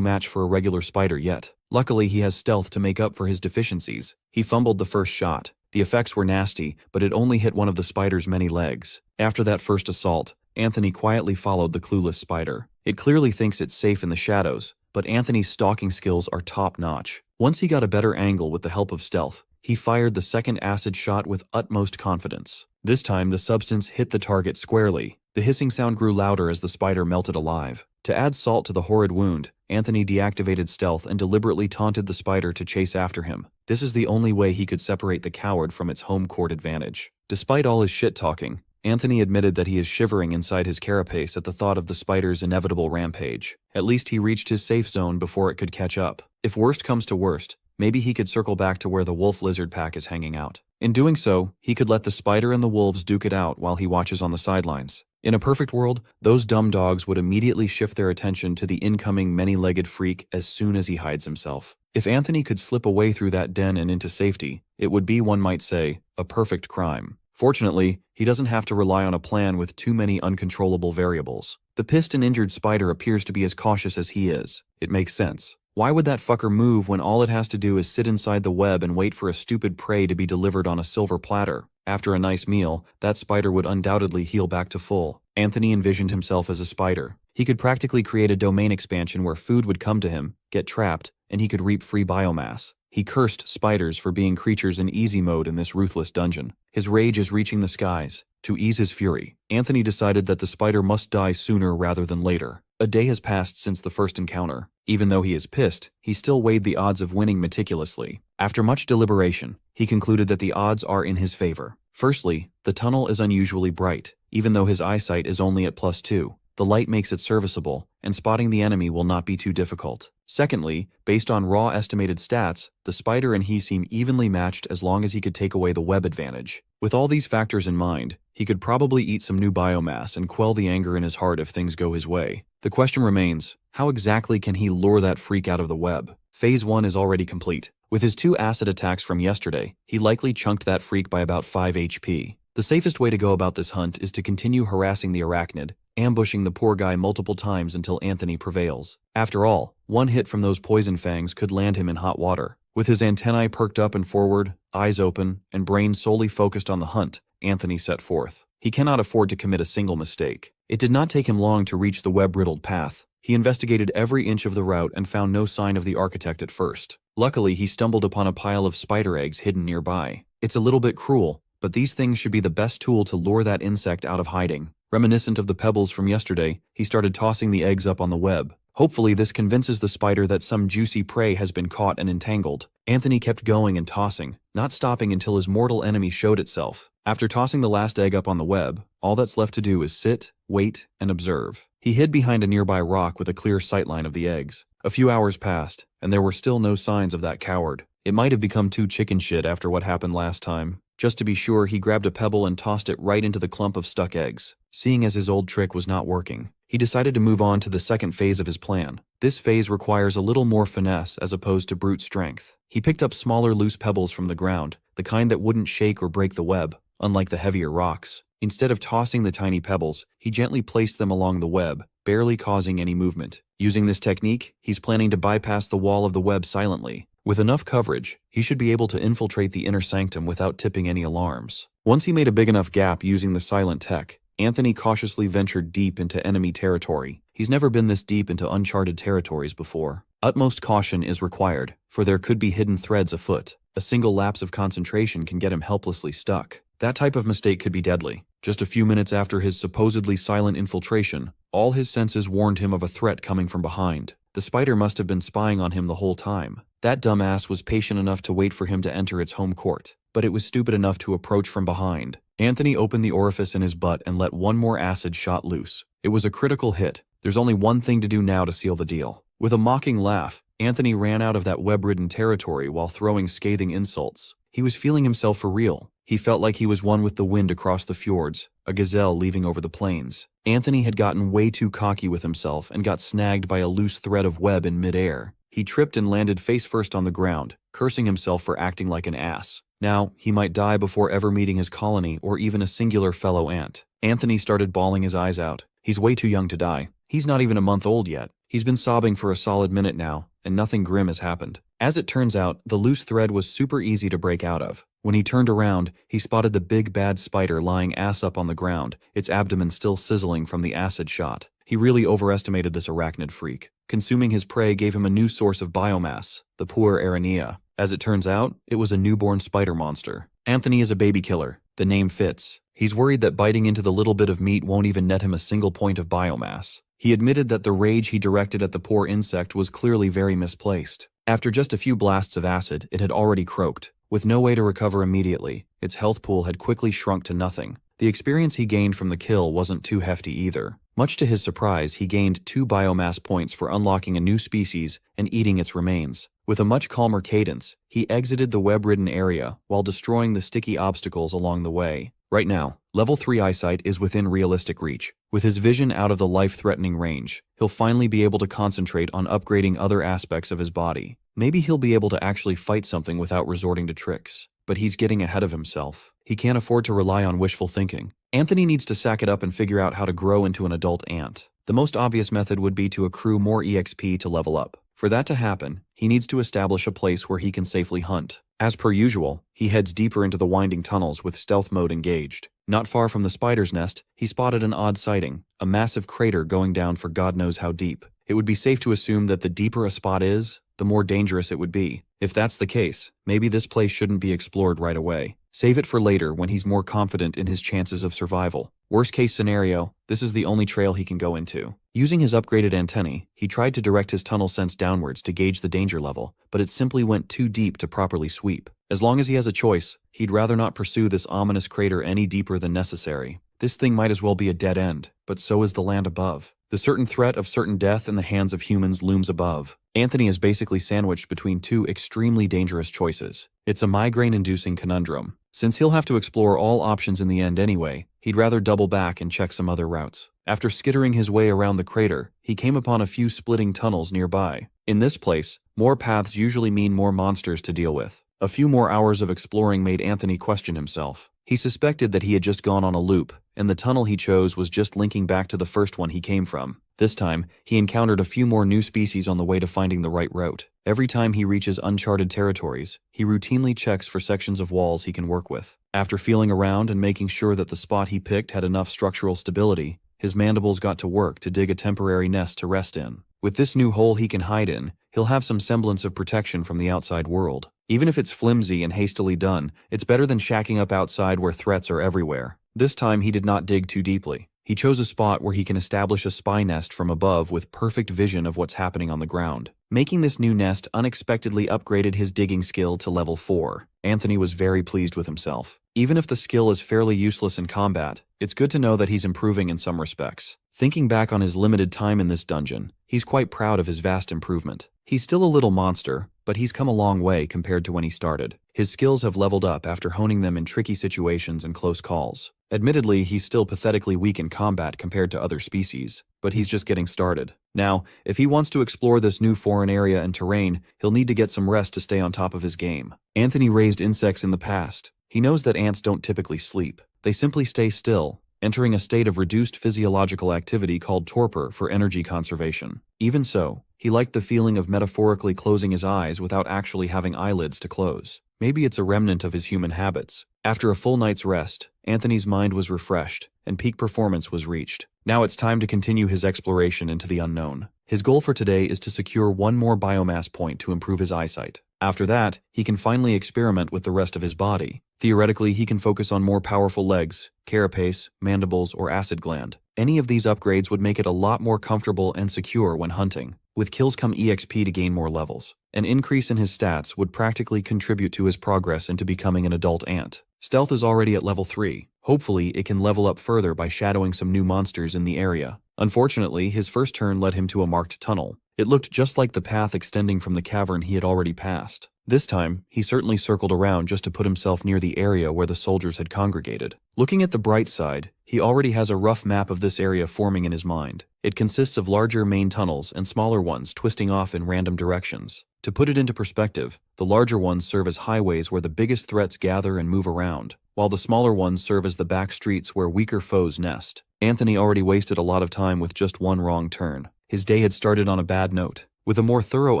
S1: match for a regular spider yet. Luckily, he has stealth to make up for his deficiencies. He fumbled the first shot. The effects were nasty, but it only hit one of the spider's many legs. After that first assault, Anthony quietly followed the clueless spider. It clearly thinks it's safe in the shadows, but Anthony's stalking skills are top-notch. Once he got a better angle with the help of stealth, he fired the second acid shot with utmost confidence. This time, the substance hit the target squarely. The hissing sound grew louder as the spider melted alive. To add salt to the horrid wound, Anthony deactivated stealth and deliberately taunted the spider to chase after him. This is the only way he could separate the coward from its home court advantage. Despite all his shit-talking, Anthony admitted that he is shivering inside his carapace at the thought of the spider's inevitable rampage. At least he reached his safe zone before it could catch up. If worst comes to worst, maybe he could circle back to where the wolf lizard pack is hanging out. In doing so, he could let the spider and the wolves duke it out while he watches on the sidelines. In a perfect world, those dumb dogs would immediately shift their attention to the incoming many-legged freak as soon as he hides himself. If Anthony could slip away through that den and into safety, it would be, one might say, a perfect crime. Fortunately, he doesn't have to rely on a plan with too many uncontrollable variables. The pissed and injured spider appears to be as cautious as he is. It makes sense. Why would that fucker move when all it has to do is sit inside the web and wait for a stupid prey to be delivered on a silver platter? After a nice meal, that spider would undoubtedly heal back to full. Anthony envisioned himself as a spider. He could practically create a domain expansion where food would come to him, get trapped, and he could reap free biomass. He cursed spiders for being creatures in easy mode in this ruthless dungeon. His rage is reaching the skies. To ease his fury, Anthony decided that the spider must die sooner rather than later. A day has passed since the first encounter. Even though he is pissed, he still weighed the odds of winning meticulously. After much deliberation, he concluded that the odds are in his favor. Firstly, the tunnel is unusually bright, even though his eyesight is only at +2. The light makes it serviceable, and spotting the enemy will not be too difficult. Secondly, based on raw estimated stats, the spider and he seem evenly matched as long as he could take away the web advantage. With all these factors in mind, he could probably eat some new biomass and quell the anger in his heart if things go his way. The question remains, how exactly can he lure that freak out of the web? Phase 1 is already complete. With his 2 acid attacks from yesterday, he likely chunked that freak by about 5 HP. The safest way to go about this hunt is to continue harassing the arachnid, ambushing the poor guy multiple times until Anthony prevails. After all, one hit from those poison fangs could land him in hot water. With his antennae perked up and forward, eyes open, and brain solely focused on the hunt, Anthony set forth. He cannot afford to commit a single mistake. It did not take him long to reach the web-riddled path. He investigated every inch of the route and found no sign of the architect at first. Luckily, he stumbled upon a pile of spider eggs hidden nearby. It's a little bit cruel, but these things should be the best tool to lure that insect out of hiding. Reminiscent of the pebbles from yesterday, he started tossing the eggs up on the web. Hopefully, this convinces the spider that some juicy prey has been caught and entangled. Anthony kept going and tossing, not stopping until his mortal enemy showed itself. After tossing the last egg up on the web, all that's left to do is sit, wait, and observe. He hid behind a nearby rock with a clear sightline of the eggs. A few hours passed, and there were still no signs of that coward. It might have become too chicken shit after what happened last time. Just to be sure, he grabbed a pebble and tossed it right into the clump of stuck eggs. Seeing as his old trick was not working, he decided to move on to the second phase of his plan. This phase requires a little more finesse as opposed to brute strength. He picked up smaller loose pebbles from the ground, the kind that wouldn't shake or break the web, unlike the heavier rocks. Instead of tossing the tiny pebbles, he gently placed them along the web, barely causing any movement. Using this technique, he's planning to bypass the wall of the web silently. With enough coverage, he should be able to infiltrate the inner sanctum without tipping any alarms. Once he made a big enough gap using the silent tech, Anthony cautiously ventured deep into enemy territory. He's never been this deep into uncharted territories before. Utmost caution is required, for there could be hidden threads afoot. A single lapse of concentration can get him helplessly stuck. That type of mistake could be deadly. Just a few minutes after his supposedly silent infiltration, all his senses warned him of a threat coming from behind. The spider must have been spying on him the whole time. That dumbass was patient enough to wait for him to enter its home court, but it was stupid enough to approach from behind. Anthony opened the orifice in his butt and let one more acid shot loose. It was a critical hit. There's only one thing to do now to seal the deal. With a mocking laugh, Anthony ran out of that web-ridden territory while throwing scathing insults. He was feeling himself for real. He felt like he was one with the wind across the fjords, a gazelle leaving over the plains. Anthony had gotten way too cocky with himself and got snagged by a loose thread of web in midair. He tripped and landed face first on the ground, cursing himself for acting like an ass. Now, he might die before ever meeting his colony or even a singular fellow ant. Anthony started bawling his eyes out. He's way too young to die. He's not even a month old yet. He's been sobbing for a solid minute now, and nothing grim has happened. As it turns out, the loose thread was super easy to break out of. When he turned around, he spotted the big bad spider lying ass up on the ground, its abdomen still sizzling from the acid shot. He really overestimated this arachnid freak. Consuming his prey gave him a new source of biomass, the poor Aranea. As it turns out, it was a newborn spider monster. Anthony is a baby killer. The name fits. He's worried that biting into the little bit of meat won't even net him a single point of biomass. He admitted that the rage he directed at the poor insect was clearly very misplaced. After just a few blasts of acid, it had already croaked. With no way to recover immediately, its health pool had quickly shrunk to nothing. The experience he gained from the kill wasn't too hefty either. Much to his surprise, he gained 2 biomass points for unlocking a new species and eating its remains. With a much calmer cadence, he exited the web-ridden area while destroying the sticky obstacles along the way. Right now, level 3 eyesight is within realistic reach. With his vision out of the life-threatening range, he'll finally be able to concentrate on upgrading other aspects of his body. Maybe he'll be able to actually fight something without resorting to tricks. But he's getting ahead of himself. He can't afford to rely on wishful thinking. Anthony needs to sack it up and figure out how to grow into an adult ant. The most obvious method would be to accrue more EXP to level up. For that to happen, he needs to establish a place where he can safely hunt. As per usual, he heads deeper into the winding tunnels with stealth mode engaged. Not far from the spider's nest, he spotted an odd sighting, a massive crater going down for God knows how deep. It would be safe to assume that the deeper a spot is, the more dangerous it would be. If that's the case, maybe this place shouldn't be explored right away. Save it for later when he's more confident in his chances of survival. Worst case scenario, this is the only trail he can go into. Using his upgraded antennae, he tried to direct his tunnel sense downwards to gauge the danger level, but it simply went too deep to properly sweep. As long as he has a choice, he'd rather not pursue this ominous crater any deeper than necessary. This thing might as well be a dead end, but so is the land above. The certain threat of certain death in the hands of humans looms above. Anthony is basically sandwiched between 2 extremely dangerous choices. It's a migraine-inducing conundrum. Since he'll have to explore all options in the end anyway, he'd rather double back and check some other routes. After skittering his way around the crater, he came upon a few splitting tunnels nearby. In this place, more paths usually mean more monsters to deal with. A few more hours of exploring made Anthony question himself. He suspected that he had just gone on a loop, and the tunnel he chose was just linking back to the first one he came from. This time, he encountered a few more new species on the way to finding the right route. Every time he reaches uncharted territories, he routinely checks for sections of walls he can work with. After feeling around and making sure that the spot he picked had enough structural stability, his mandibles got to work to dig a temporary nest to rest in. With this new hole he can hide in, he'll have some semblance of protection from the outside world. Even if it's flimsy and hastily done, it's better than shacking up outside where threats are everywhere. This time he did not dig too deeply. He chose a spot where he can establish a spy nest from above with perfect vision of what's happening on the ground. Making this new nest unexpectedly upgraded his digging skill to level 4. Anthony was very pleased with himself. Even if the skill is fairly useless in combat, it's good to know that he's improving in some respects. Thinking back on his limited time in this dungeon, he's quite proud of his vast improvement. He's still a little monster, but he's come a long way compared to when he started. His skills have leveled up after honing them in tricky situations and close calls. Admittedly, he's still pathetically weak in combat compared to other species, but he's just getting started. Now, if he wants to explore this new foreign area and terrain, he'll need to get some rest to stay on top of his game. Anthony raised insects in the past. He knows that ants don't typically sleep. They simply stay still, entering a state of reduced physiological activity called torpor for energy conservation. Even so, he liked the feeling of metaphorically closing his eyes without actually having eyelids to close. Maybe it's a remnant of his human habits. After a full night's rest, Anthony's mind was refreshed, and peak performance was reached. Now it's time to continue his exploration into the unknown. His goal for today is to secure one more biomass point to improve his eyesight. After that, he can finally experiment with the rest of his body. Theoretically, he can focus on more powerful legs, carapace, mandibles, or acid gland. Any of these upgrades would make it a lot more comfortable and secure when hunting. With kills come EXP to gain more levels. An increase in his stats would practically contribute to his progress into becoming an adult ant. Stealth is already at level 3. Hopefully, it can level up further by shadowing some new monsters in the area. Unfortunately, his first turn led him to a marked tunnel. It looked just like the path extending from the cavern he had already passed. This time, he certainly circled around just to put himself near the area where the soldiers had congregated. Looking at the bright side, he already has a rough map of this area forming in his mind. It consists of larger main tunnels and smaller ones twisting off in random directions. To put it into perspective, the larger ones serve as highways where the biggest threats gather and move around, while the smaller ones serve as the back streets where weaker foes nest. Anthony already wasted a lot of time with just one wrong turn. His day had started on a bad note. With a more thorough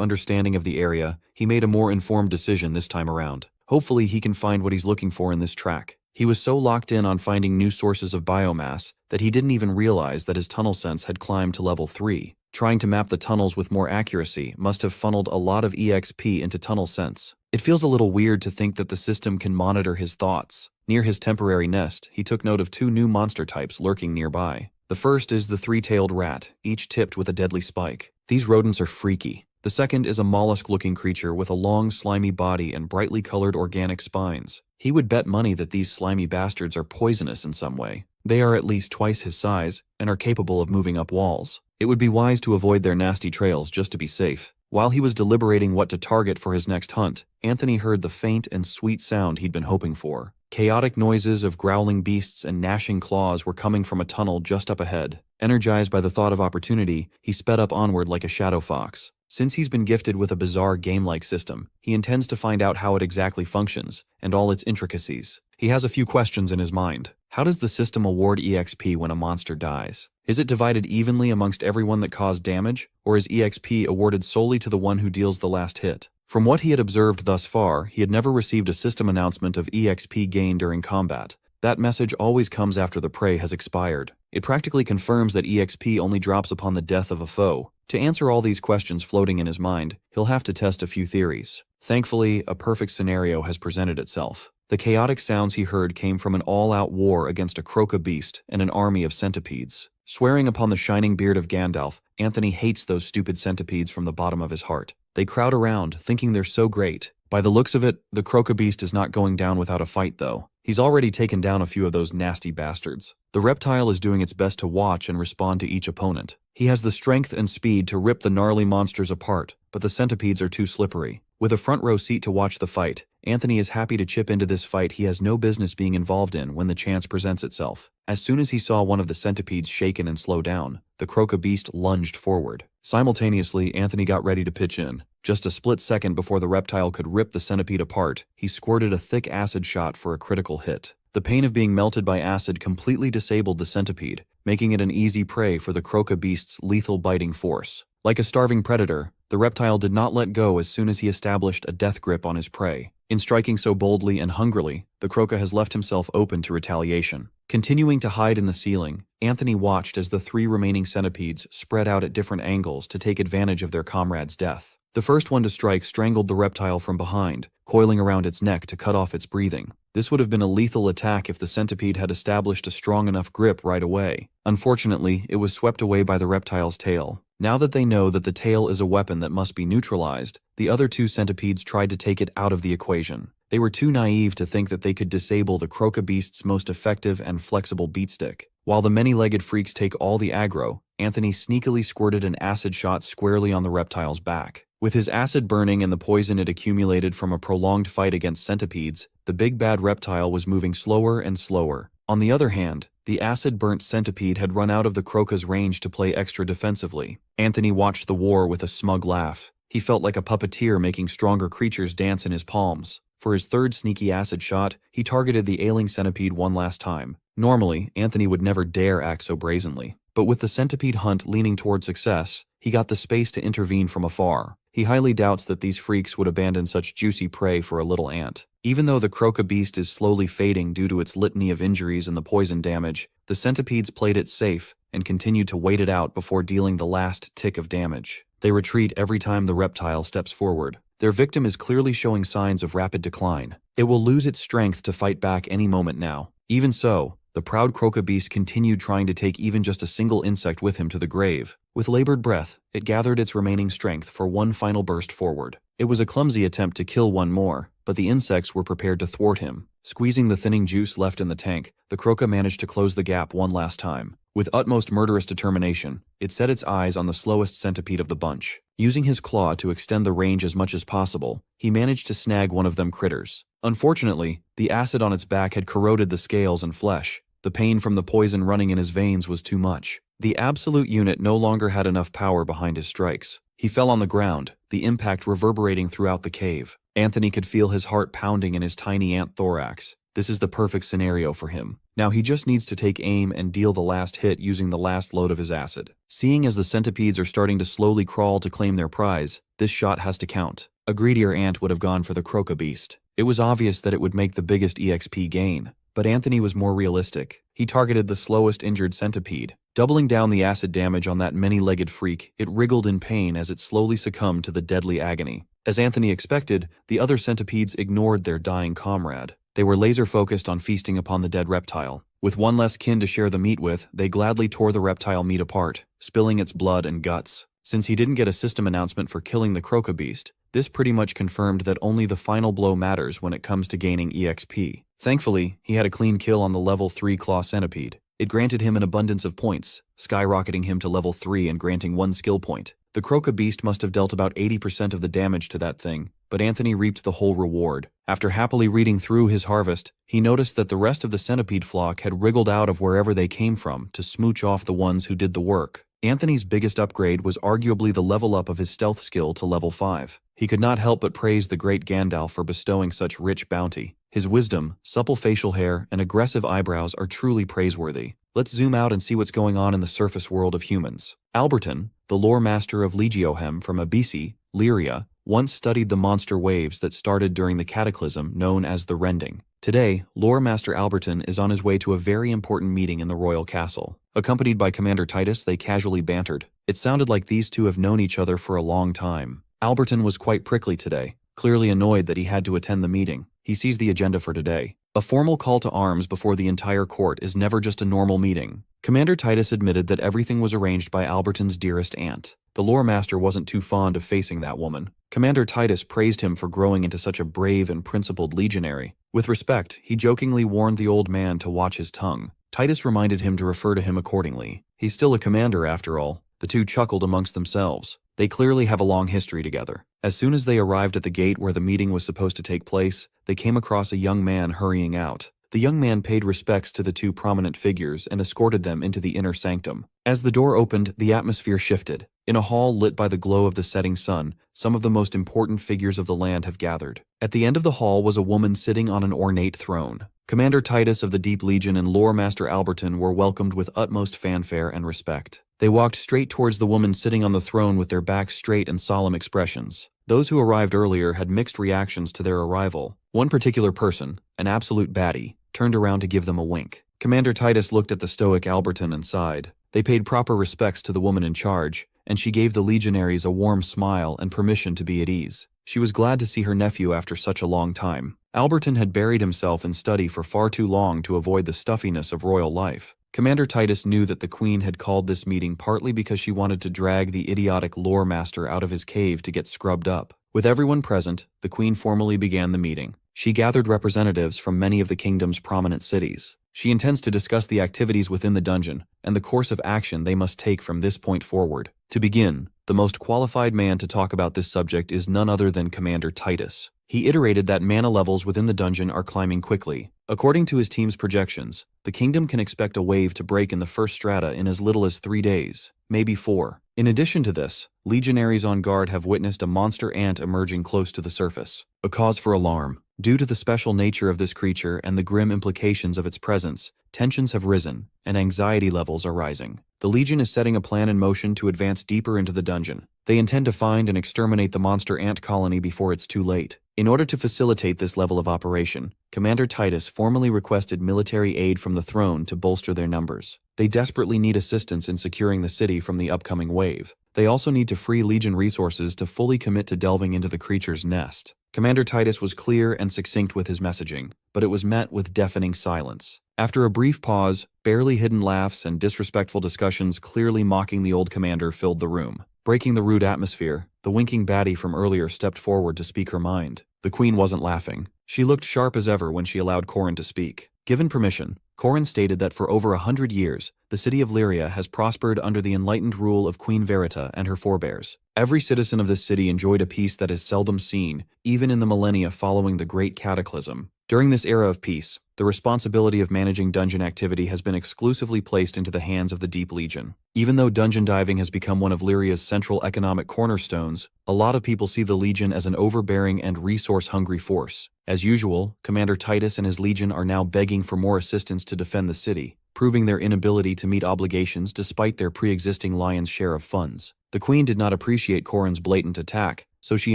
S1: understanding of the area, he made a more informed decision this time around. Hopefully he can find what he's looking for in this track. He was so locked in on finding new sources of biomass that he didn't even realize that his tunnel sense had climbed to level 3. Trying to map the tunnels with more accuracy must have funneled a lot of EXP into tunnel sense. It feels a little weird to think that the system can monitor his thoughts. Near his temporary nest, he took note of 2 new monster types lurking nearby. The first is the 3-tailed rat, each tipped with a deadly spike. These rodents are freaky. The second is a mollusk-looking creature with a long, slimy body and brightly colored organic spines. He would bet money that these slimy bastards are poisonous in some way. They are at least twice his size and are capable of moving up walls. It would be wise to avoid their nasty trails just to be safe. While he was deliberating what to target for his next hunt, Anthony heard the faint and sweet sound he'd been hoping for. Chaotic noises of growling beasts and gnashing claws were coming from a tunnel just up ahead. Energized by the thought of opportunity, he sped up onward like a shadow fox. Since he's been gifted with a bizarre game-like system, he intends to find out how it exactly functions, and all its intricacies. He has a few questions in his mind. How does the system award EXP when a monster dies? Is it divided evenly amongst everyone that caused damage, or is EXP awarded solely to the one who deals the last hit? From what he had observed thus far, he had never received a system announcement of EXP gain during combat. That message always comes after the prey has expired. It practically confirms that EXP only drops upon the death of a foe. To answer all these questions floating in his mind, he'll have to test a few theories. Thankfully, a perfect scenario has presented itself. The chaotic sounds he heard came from an all-out war against a croca beast and an army of centipedes. Swearing upon the shining beard of Gandalf, Anthony hates those stupid centipedes from the bottom of his heart. They crowd around, thinking they're so great. By the looks of it, the croca beast is not going down without a fight, though. He's already taken down a few of those nasty bastards. The reptile is doing its best to watch and respond to each opponent. He has the strength and speed to rip the gnarly monsters apart, but the centipedes are too slippery. With a front row seat to watch the fight, Anthony is happy to chip into this fight he has no business being involved in when the chance presents itself. As soon as he saw one of the centipedes shaken and slow down, the croca beast lunged forward. Simultaneously, Anthony got ready to pitch in. Just a split second before the reptile could rip the centipede apart, he squirted a thick acid shot for a critical hit. The pain of being melted by acid completely disabled the centipede, making it an easy prey for the croca beast's lethal biting force. Like a starving predator, the reptile did not let go as soon as he established a death grip on his prey. In striking so boldly and hungrily, the croca has left himself open to retaliation. Continuing to hide in the ceiling, Anthony watched as the 3 remaining centipedes spread out at different angles to take advantage of their comrade's death. The first one to strike strangled the reptile from behind, coiling around its neck to cut off its breathing. This would have been a lethal attack if the centipede had established a strong enough grip right away. Unfortunately, it was swept away by the reptile's tail. Now that they know that the tail is a weapon that must be neutralized, the other 2 centipedes tried to take it out of the equation. They were too naive to think that they could disable the croca beast's most effective and flexible beatstick. While the many-legged freaks take all the aggro, Anthony sneakily squirted an acid shot squarely on the reptile's back. With his acid burning and the poison it accumulated from a prolonged fight against centipedes, the big bad reptile was moving slower and slower. On the other hand, the acid-burnt centipede had run out of the croca's range to play extra defensively. Anthony watched the war with a smug laugh. He felt like a puppeteer making stronger creatures dance in his palms. For his third sneaky acid shot, he targeted the ailing centipede one last time. Normally, Anthony would never dare act so brazenly. But with the centipede hunt leaning toward success, he got the space to intervene from afar. He highly doubts that these freaks would abandon such juicy prey for a little ant. Even though the croca beast is slowly fading due to its litany of injuries and the poison damage, the centipedes played it safe and continued to wait it out before dealing the last tick of damage. They retreat every time the reptile steps forward. Their victim is clearly showing signs of rapid decline. It will lose its strength to fight back any moment now. Even so, the proud croca beast continued trying to take even just a single insect with him to the grave. With labored breath, it gathered its remaining strength for one final burst forward. It was a clumsy attempt to kill one more, but the insects were prepared to thwart him. Squeezing the thinning juice left in the tank, the croca managed to close the gap one last time. With utmost murderous determination, it set its eyes on the slowest centipede of the bunch. Using his claw to extend the range as much as possible, he managed to snag one of them critters. Unfortunately, the acid on its back had corroded the scales and flesh. The pain from the poison running in his veins was too much. The absolute unit no longer had enough power behind his strikes. He fell on the ground, the impact reverberating throughout the cave. Anthony could feel his heart pounding in his tiny ant thorax. This is the perfect scenario for him. Now he just needs to take aim and deal the last hit using the last load of his acid. Seeing as the centipedes are starting to slowly crawl to claim their prize, this shot has to count. A greedier ant would have gone for the croca beast. It was obvious that it would make the biggest EXP gain. But Anthony was more realistic. He targeted the slowest injured centipede. Doubling down the acid damage on that many-legged freak, it wriggled in pain as it slowly succumbed to the deadly agony. As Anthony expected, the other centipedes ignored their dying comrade. They were laser-focused on feasting upon the dead reptile. With one less kin to share the meat with, they gladly tore the reptile meat apart, spilling its blood and guts. Since he didn't get a system announcement for killing the croca beast, this pretty much confirmed that only the final blow matters when it comes to gaining EXP. Thankfully, he had a clean kill on the level 3 claw centipede. It granted him an abundance of points, skyrocketing him to level 3 and granting 1 skill point. The croca beast must have dealt about 80% of the damage to that thing, but Anthony reaped the whole reward. After happily reading through his harvest, he noticed that the rest of the centipede flock had wriggled out of wherever they came from to smooch off the ones who did the work. Anthony's biggest upgrade was arguably the level up of his stealth skill to level 5. He could not help but praise the great Gandalf for bestowing such rich bounty. His wisdom, supple facial hair, and aggressive eyebrows are truly praiseworthy. Let's zoom out and see what's going on in the surface world of humans. Alberton, the lore master of Legiohem from Abyssi, Lyria, once studied the monster waves that started during the cataclysm known as the Rending. Today, lore master Alberton is on his way to a very important meeting in the royal castle. Accompanied by Commander Titus, they casually bantered. It sounded like these two have known each other for a long time. Alberton was quite prickly today, clearly annoyed that he had to attend the meeting. He sees the agenda for today. A formal call to arms before the entire court is never just a normal meeting. Commander Titus admitted that everything was arranged by Alberton's dearest aunt. The lore master wasn't too fond of facing that woman. Commander Titus praised him for growing into such a brave and principled legionary. With respect, he jokingly warned the old man to watch his tongue. Titus reminded him to refer to him accordingly. He's still a commander after all. The two chuckled amongst themselves. They clearly have a long history together. As soon as they arrived at the gate where the meeting was supposed to take place, they came across a young man hurrying out. The young man paid respects to the two prominent figures and escorted them into the inner sanctum. As the door opened, the atmosphere shifted. In a hall lit by the glow of the setting sun, some of the most important figures of the land have gathered. At the end of the hall was a woman sitting on an ornate throne. Commander Titus of the Deep Legion and Lore Master Alberton were welcomed with utmost fanfare and respect. They walked straight towards the woman sitting on the throne with their backs straight and solemn expressions. Those who arrived earlier had mixed reactions to their arrival. One particular person, an absolute baddie, turned around to give them a wink. Commander Titus looked at the stoic Alberton and sighed. They paid proper respects to the woman in charge, and she gave the legionaries a warm smile and permission to be at ease. She was glad to see her nephew after such a long time. Alberton had buried himself in study for far too long to avoid the stuffiness of royal life. Commander Titus knew that the Queen had called this meeting partly because she wanted to drag the idiotic lore master out of his cave to get scrubbed up. With everyone present, the Queen formally began the meeting. She gathered representatives from many of the kingdom's prominent cities. She intends to discuss the activities within the dungeon and the course of action they must take from this point forward. To begin, the most qualified man to talk about this subject is none other than Commander Titus. He iterated that mana levels within the dungeon are climbing quickly. According to his team's projections, the kingdom can expect a wave to break in the first strata in as little as 3 days, maybe 4. In addition to this, legionaries on guard have witnessed a monster ant emerging close to the surface. A cause for alarm. Due to the special nature of this creature and the grim implications of its presence, tensions have risen, and anxiety levels are rising. The Legion is setting a plan in motion to advance deeper into the dungeon. They intend to find and exterminate the monster ant colony before it's too late. In order to facilitate this level of operation, Commander Titus formally requested military aid from the throne to bolster their numbers. They desperately need assistance in securing the city from the upcoming wave. They also need to free Legion resources to fully commit to delving into the creature's nest. Commander Titus was clear and succinct with his messaging, but it was met with deafening silence. After a brief pause, barely hidden laughs and disrespectful discussions clearly mocking the old commander filled the room. Breaking the rude atmosphere, the winking baddie from earlier stepped forward to speak her mind. The Queen wasn't laughing. She looked sharp as ever when she allowed Corin to speak. Given permission, Corin stated that for over 100 years, the city of Lyria has prospered under the enlightened rule of Queen Verita and her forebears. Every citizen of this city enjoyed a peace that is seldom seen, even in the millennia following the Great Cataclysm. During this era of peace, the responsibility of managing dungeon activity has been exclusively placed into the hands of the Deep Legion. Even though dungeon diving has become one of Lyria's central economic cornerstones, a lot of people see the Legion as an overbearing and resource-hungry force. As usual, Commander Titus and his Legion are now begging for more assistance to defend the city, proving their inability to meet obligations despite their pre-existing lion's share of funds. The Queen did not appreciate Corin's blatant attack, so she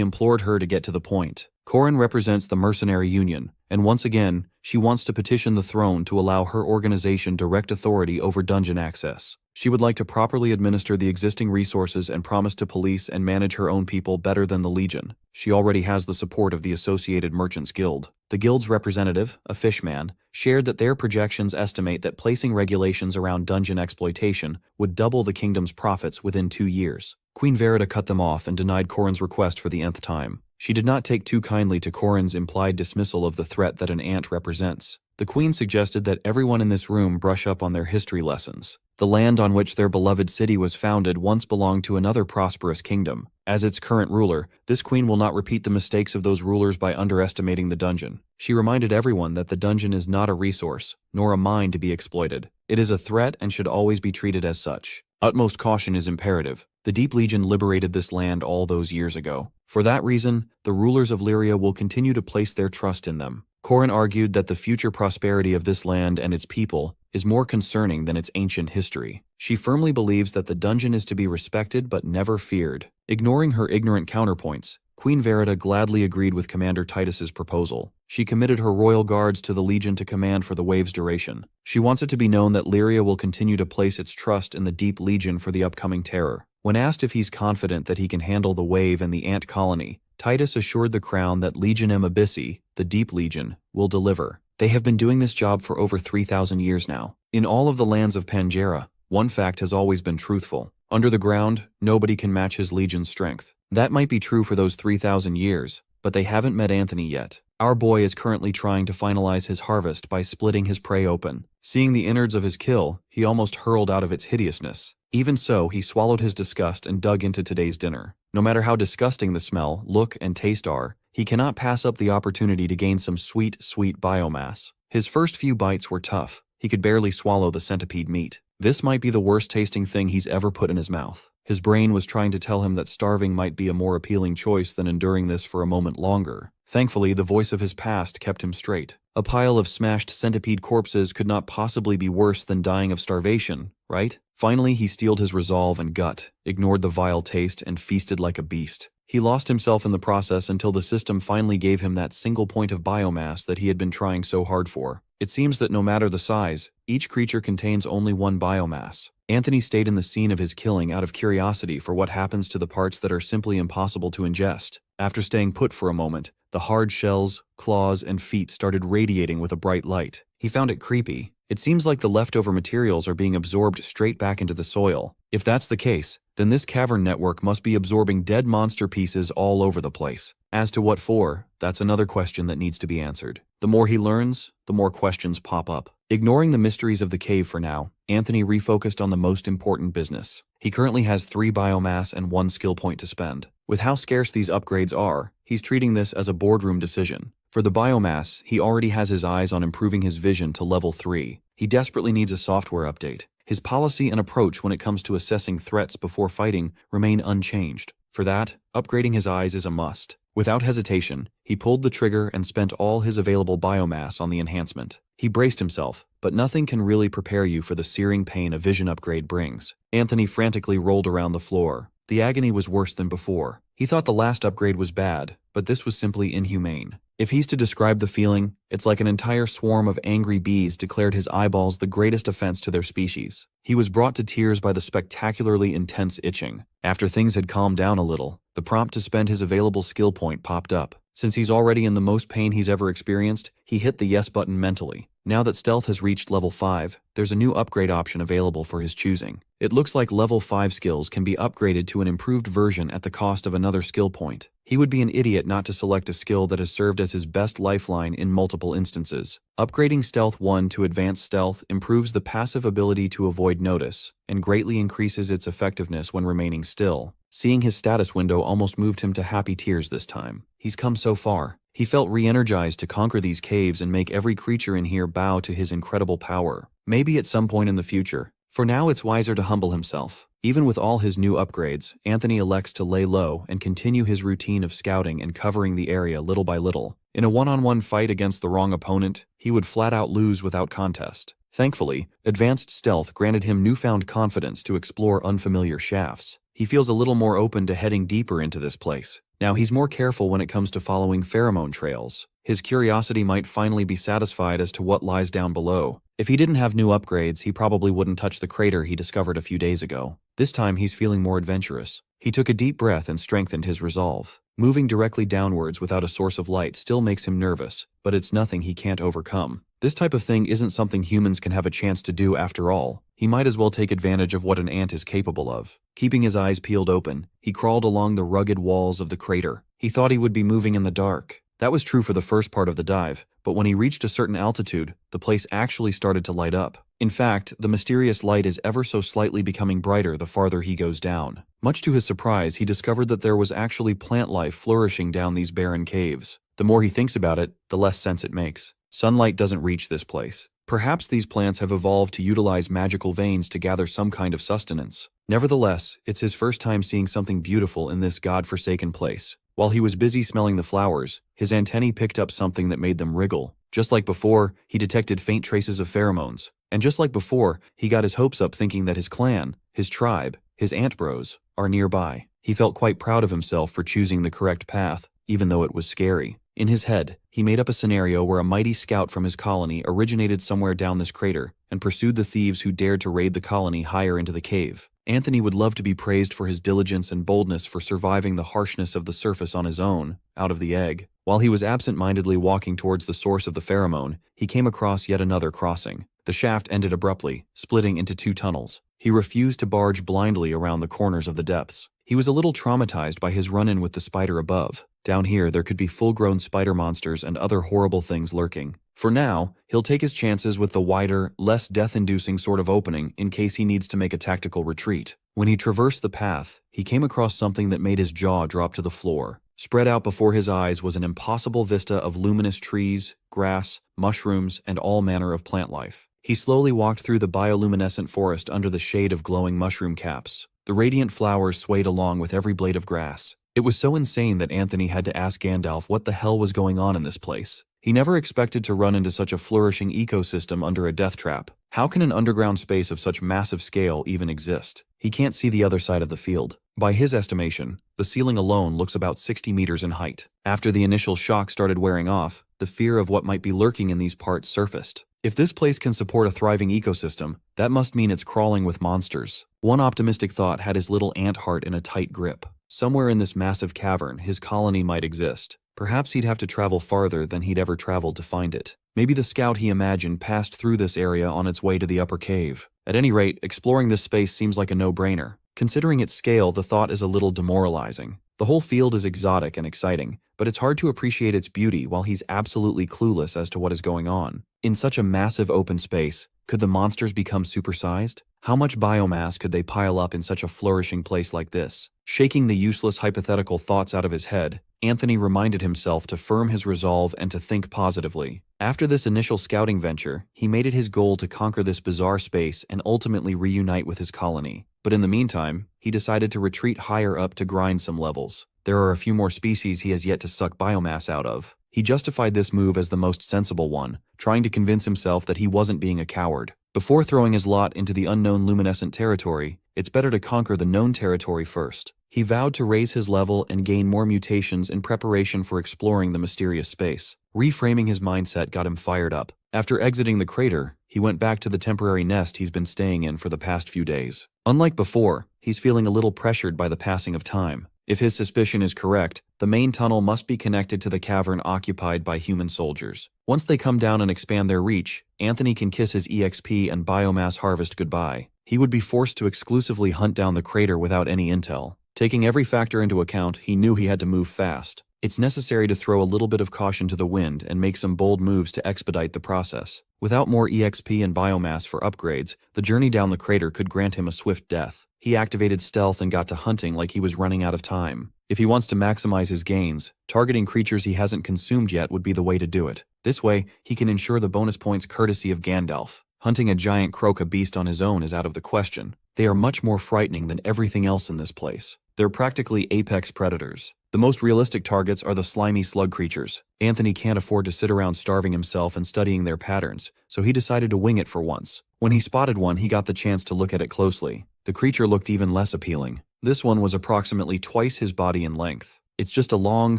S1: implored her to get to the point. Corin represents the Mercenary Union, and once again, she wants to petition the throne to allow her organization direct authority over dungeon access. She would like to properly administer the existing resources and promise to police and manage her own people better than the Legion. She already has the support of the Associated Merchants Guild. The Guild's representative, a fishman, shared that their projections estimate that placing regulations around dungeon exploitation would double the kingdom's profits within 2 years. Queen Verita cut them off and denied Corin's request for the nth time. She did not take too kindly to Corin's implied dismissal of the threat that an ant represents. The Queen suggested that everyone in this room brush up on their history lessons. The land on which their beloved city was founded once belonged to another prosperous kingdom. As its current ruler, this Queen will not repeat the mistakes of those rulers by underestimating the dungeon. She reminded everyone that the dungeon is not a resource, nor a mine to be exploited. It is a threat and should always be treated as such. Utmost caution is imperative. The Deep Legion liberated this land all those years ago. For that reason, the rulers of Lyria will continue to place their trust in them. Corin argued that the future prosperity of this land and its people is more concerning than its ancient history. She firmly believes that the dungeon is to be respected but never feared. Ignoring her ignorant counterpoints, Queen Verita gladly agreed with Commander Titus's proposal. She committed her royal guards to the Legion to command for the wave's duration. She wants it to be known that Lyria will continue to place its trust in the Deep Legion for the upcoming terror. When asked if he's confident that he can handle the wave and the ant colony, Titus assured the crown that Legionem Abyssi, the Deep Legion, will deliver. They have been doing this job for over 3,000 years now. In all of the lands of Pangera, one fact has always been truthful. Under the ground, nobody can match his legion's strength. That might be true for those 3,000 years, but they haven't met Anthony yet. Our boy is currently trying to finalize his harvest by splitting his prey open. Seeing the innards of his kill, he almost hurled out of its hideousness. Even so, he swallowed his disgust and dug into today's dinner. No matter how disgusting the smell, look, and taste are, he cannot pass up the opportunity to gain some sweet, sweet biomass. His first few bites were tough. He could barely swallow the centipede meat. This might be the worst tasting thing he's ever put in his mouth. His brain was trying to tell him that starving might be a more appealing choice than enduring this for a moment longer. Thankfully, the voice of his past kept him straight. A pile of smashed centipede corpses could not possibly be worse than dying of starvation, right? Finally, he steeled his resolve and gut, ignored the vile taste, and feasted like a beast. He lost himself in the process until the system finally gave him that single point of biomass that he had been trying so hard for. It seems that no matter the size, each creature contains only one biomass. Anthony stayed in the scene of his killing out of curiosity for what happens to the parts that are simply impossible to ingest. After staying put for a moment, the hard shells, claws, and feet started radiating with a bright light. He found it creepy. It seems like the leftover materials are being absorbed straight back into the soil. If that's the case, then this cavern network must be absorbing dead monster pieces all over the place. As to what for, that's another question that needs to be answered. The more he learns, the more questions pop up. Ignoring the mysteries of the cave for now, Anthony refocused on the most important business. He currently has 3 biomass and 1 skill point to spend. With how scarce these upgrades are, he's treating this as a boardroom decision. For the biomass, he already has his eyes on improving his vision to level 3. He desperately needs a software update. His policy and approach when it comes to assessing threats before fighting remain unchanged. For that, upgrading his eyes is a must. Without hesitation, he pulled the trigger and spent all his available biomass on the enhancement. He braced himself, but nothing can really prepare you for the searing pain a vision upgrade brings. Anthony frantically rolled around the floor. The agony was worse than before. He thought the last upgrade was bad, but this was simply inhumane. If he's to describe the feeling, it's like an entire swarm of angry bees declared his eyeballs the greatest offense to their species. He was brought to tears by the spectacularly intense itching. After things had calmed down a little, the prompt to spend his available skill point popped up. Since he's already in the most pain he's ever experienced, he hit the yes button mentally. Now that stealth has reached level 5, there's a new upgrade option available for his choosing. It looks like level 5 skills can be upgraded to an improved version at the cost of another skill point. He would be an idiot not to select a skill that has served as his best lifeline in multiple instances. Upgrading Stealth 1 to Advanced Stealth improves the passive ability to avoid notice, and greatly increases its effectiveness when remaining still. Seeing his status window almost moved him to happy tears this time. He's come so far. He felt re-energized to conquer these caves and make every creature in here bow to his incredible power. Maybe at some point in the future. For now, it's wiser to humble himself. Even with all his new upgrades, Anthony elects to lay low and continue his routine of scouting and covering the area little by little. In a one-on-one fight against the wrong opponent, he would flat out lose without contest. Thankfully, Advanced Stealth granted him newfound confidence to explore unfamiliar shafts. He feels a little more open to heading deeper into this place. Now he's more careful when it comes to following pheromone trails. His curiosity might finally be satisfied as to what lies down below. If he didn't have new upgrades, he probably wouldn't touch the crater he discovered a few days ago. This time he's feeling more adventurous. He took a deep breath and strengthened his resolve. Moving directly downwards without a source of light still makes him nervous, but it's nothing he can't overcome. This type of thing isn't something humans can have a chance to do after all. He might as well take advantage of what an ant is capable of. Keeping his eyes peeled open, he crawled along the rugged walls of the crater. He thought he would be moving in the dark. That was true for the first part of the dive, but when he reached a certain altitude, the place actually started to light up. In fact, the mysterious light is ever so slightly becoming brighter the farther he goes down. Much to his surprise, he discovered that there was actually plant life flourishing down these barren caves. The more he thinks about it, the less sense it makes. Sunlight doesn't reach this place. Perhaps these plants have evolved to utilize magical veins to gather some kind of sustenance. Nevertheless, it's his first time seeing something beautiful in this god-forsaken place. While he was busy smelling the flowers, his antennae picked up something that made them wriggle. Just like before, he detected faint traces of pheromones. And just like before, he got his hopes up thinking that his clan, his tribe, his ant bros, are nearby. He felt quite proud of himself for choosing the correct path, even though it was scary. In his head, he made up a scenario where a mighty scout from his colony originated somewhere down this crater and pursued the thieves who dared to raid the colony higher into the cave. Anthony would love to be praised for his diligence and boldness for surviving the harshness of the surface on his own, out of the egg. While he was absent-mindedly walking towards the source of the pheromone, he came across yet another crossing. The shaft ended abruptly, splitting into 2 tunnels. He refused to barge blindly around the corners of the depths. He was a little traumatized by his run-in with the spider above. Down here, there could be full-grown spider monsters and other horrible things lurking. For now, he'll take his chances with the wider, less death-inducing sort of opening in case he needs to make a tactical retreat. When he traversed the path, he came across something that made his jaw drop to the floor. Spread out before his eyes was an impossible vista of luminous trees, grass, mushrooms, and all manner of plant life. He slowly walked through the bioluminescent forest under the shade of glowing mushroom caps. The radiant flowers swayed along with every blade of grass. It was so insane that Anthony had to ask Gandalf what the hell was going on in this place. He never expected to run into such a flourishing ecosystem under a death trap. How can an underground space of such massive scale even exist? He can't see the other side of the field. By his estimation, the ceiling alone looks about 60 meters in height. After the initial shock started wearing off, the fear of what might be lurking in these parts surfaced. If this place can support a thriving ecosystem, that must mean it's crawling with monsters. One optimistic thought had his little ant heart in a tight grip. Somewhere in this massive cavern, his colony might exist. Perhaps he'd have to travel farther than he'd ever traveled to find it. Maybe the scout he imagined passed through this area on its way to the upper cave. At any rate, exploring this space seems like a no-brainer. Considering its scale, the thought is a little demoralizing. The whole field is exotic and exciting, but it's hard to appreciate its beauty while he's absolutely clueless as to what is going on. In such a massive open space, could the monsters become supersized? How much biomass could they pile up in such a flourishing place like this? Shaking the useless hypothetical thoughts out of his head, Anthony reminded himself to firm his resolve and to think positively. After this initial scouting venture, he made it his goal to conquer this bizarre space and ultimately reunite with his colony. But in the meantime, he decided to retreat higher up to grind some levels. There are a few more species he has yet to suck biomass out of. He justified this move as the most sensible one, trying to convince himself that he wasn't being a coward. Before throwing his lot into the unknown luminescent territory, it's better to conquer the known territory first. He vowed to raise his level and gain more mutations in preparation for exploring the mysterious space. Reframing his mindset got him fired up. After exiting the crater, he went back to the temporary nest he's been staying in for the past few days. Unlike before, he's feeling a little pressured by the passing of time. If his suspicion is correct, the main tunnel must be connected to the cavern occupied by human soldiers. Once they come down and expand their reach, Anthony can kiss his EXP and biomass harvest goodbye. He would be forced to exclusively hunt down the crater without any intel. Taking every factor into account, he knew he had to move fast. It's necessary to throw a little bit of caution to the wind and make some bold moves to expedite the process. Without more EXP and biomass for upgrades, the journey down the crater could grant him a swift death. He activated stealth and got to hunting like he was running out of time. If he wants to maximize his gains, targeting creatures he hasn't consumed yet would be the way to do it. This way, he can ensure the bonus points courtesy of Gandalf. Hunting a giant croca beast on his own is out of the question. They are much more frightening than everything else in this place. They're practically apex predators. The most realistic targets are the slimy slug creatures. Anthony can't afford to sit around starving himself and studying their patterns, so he decided to wing it for once. When he spotted one, he got the chance to look at it closely. The creature looked even less appealing. This one was approximately twice his body in length. It's just a long,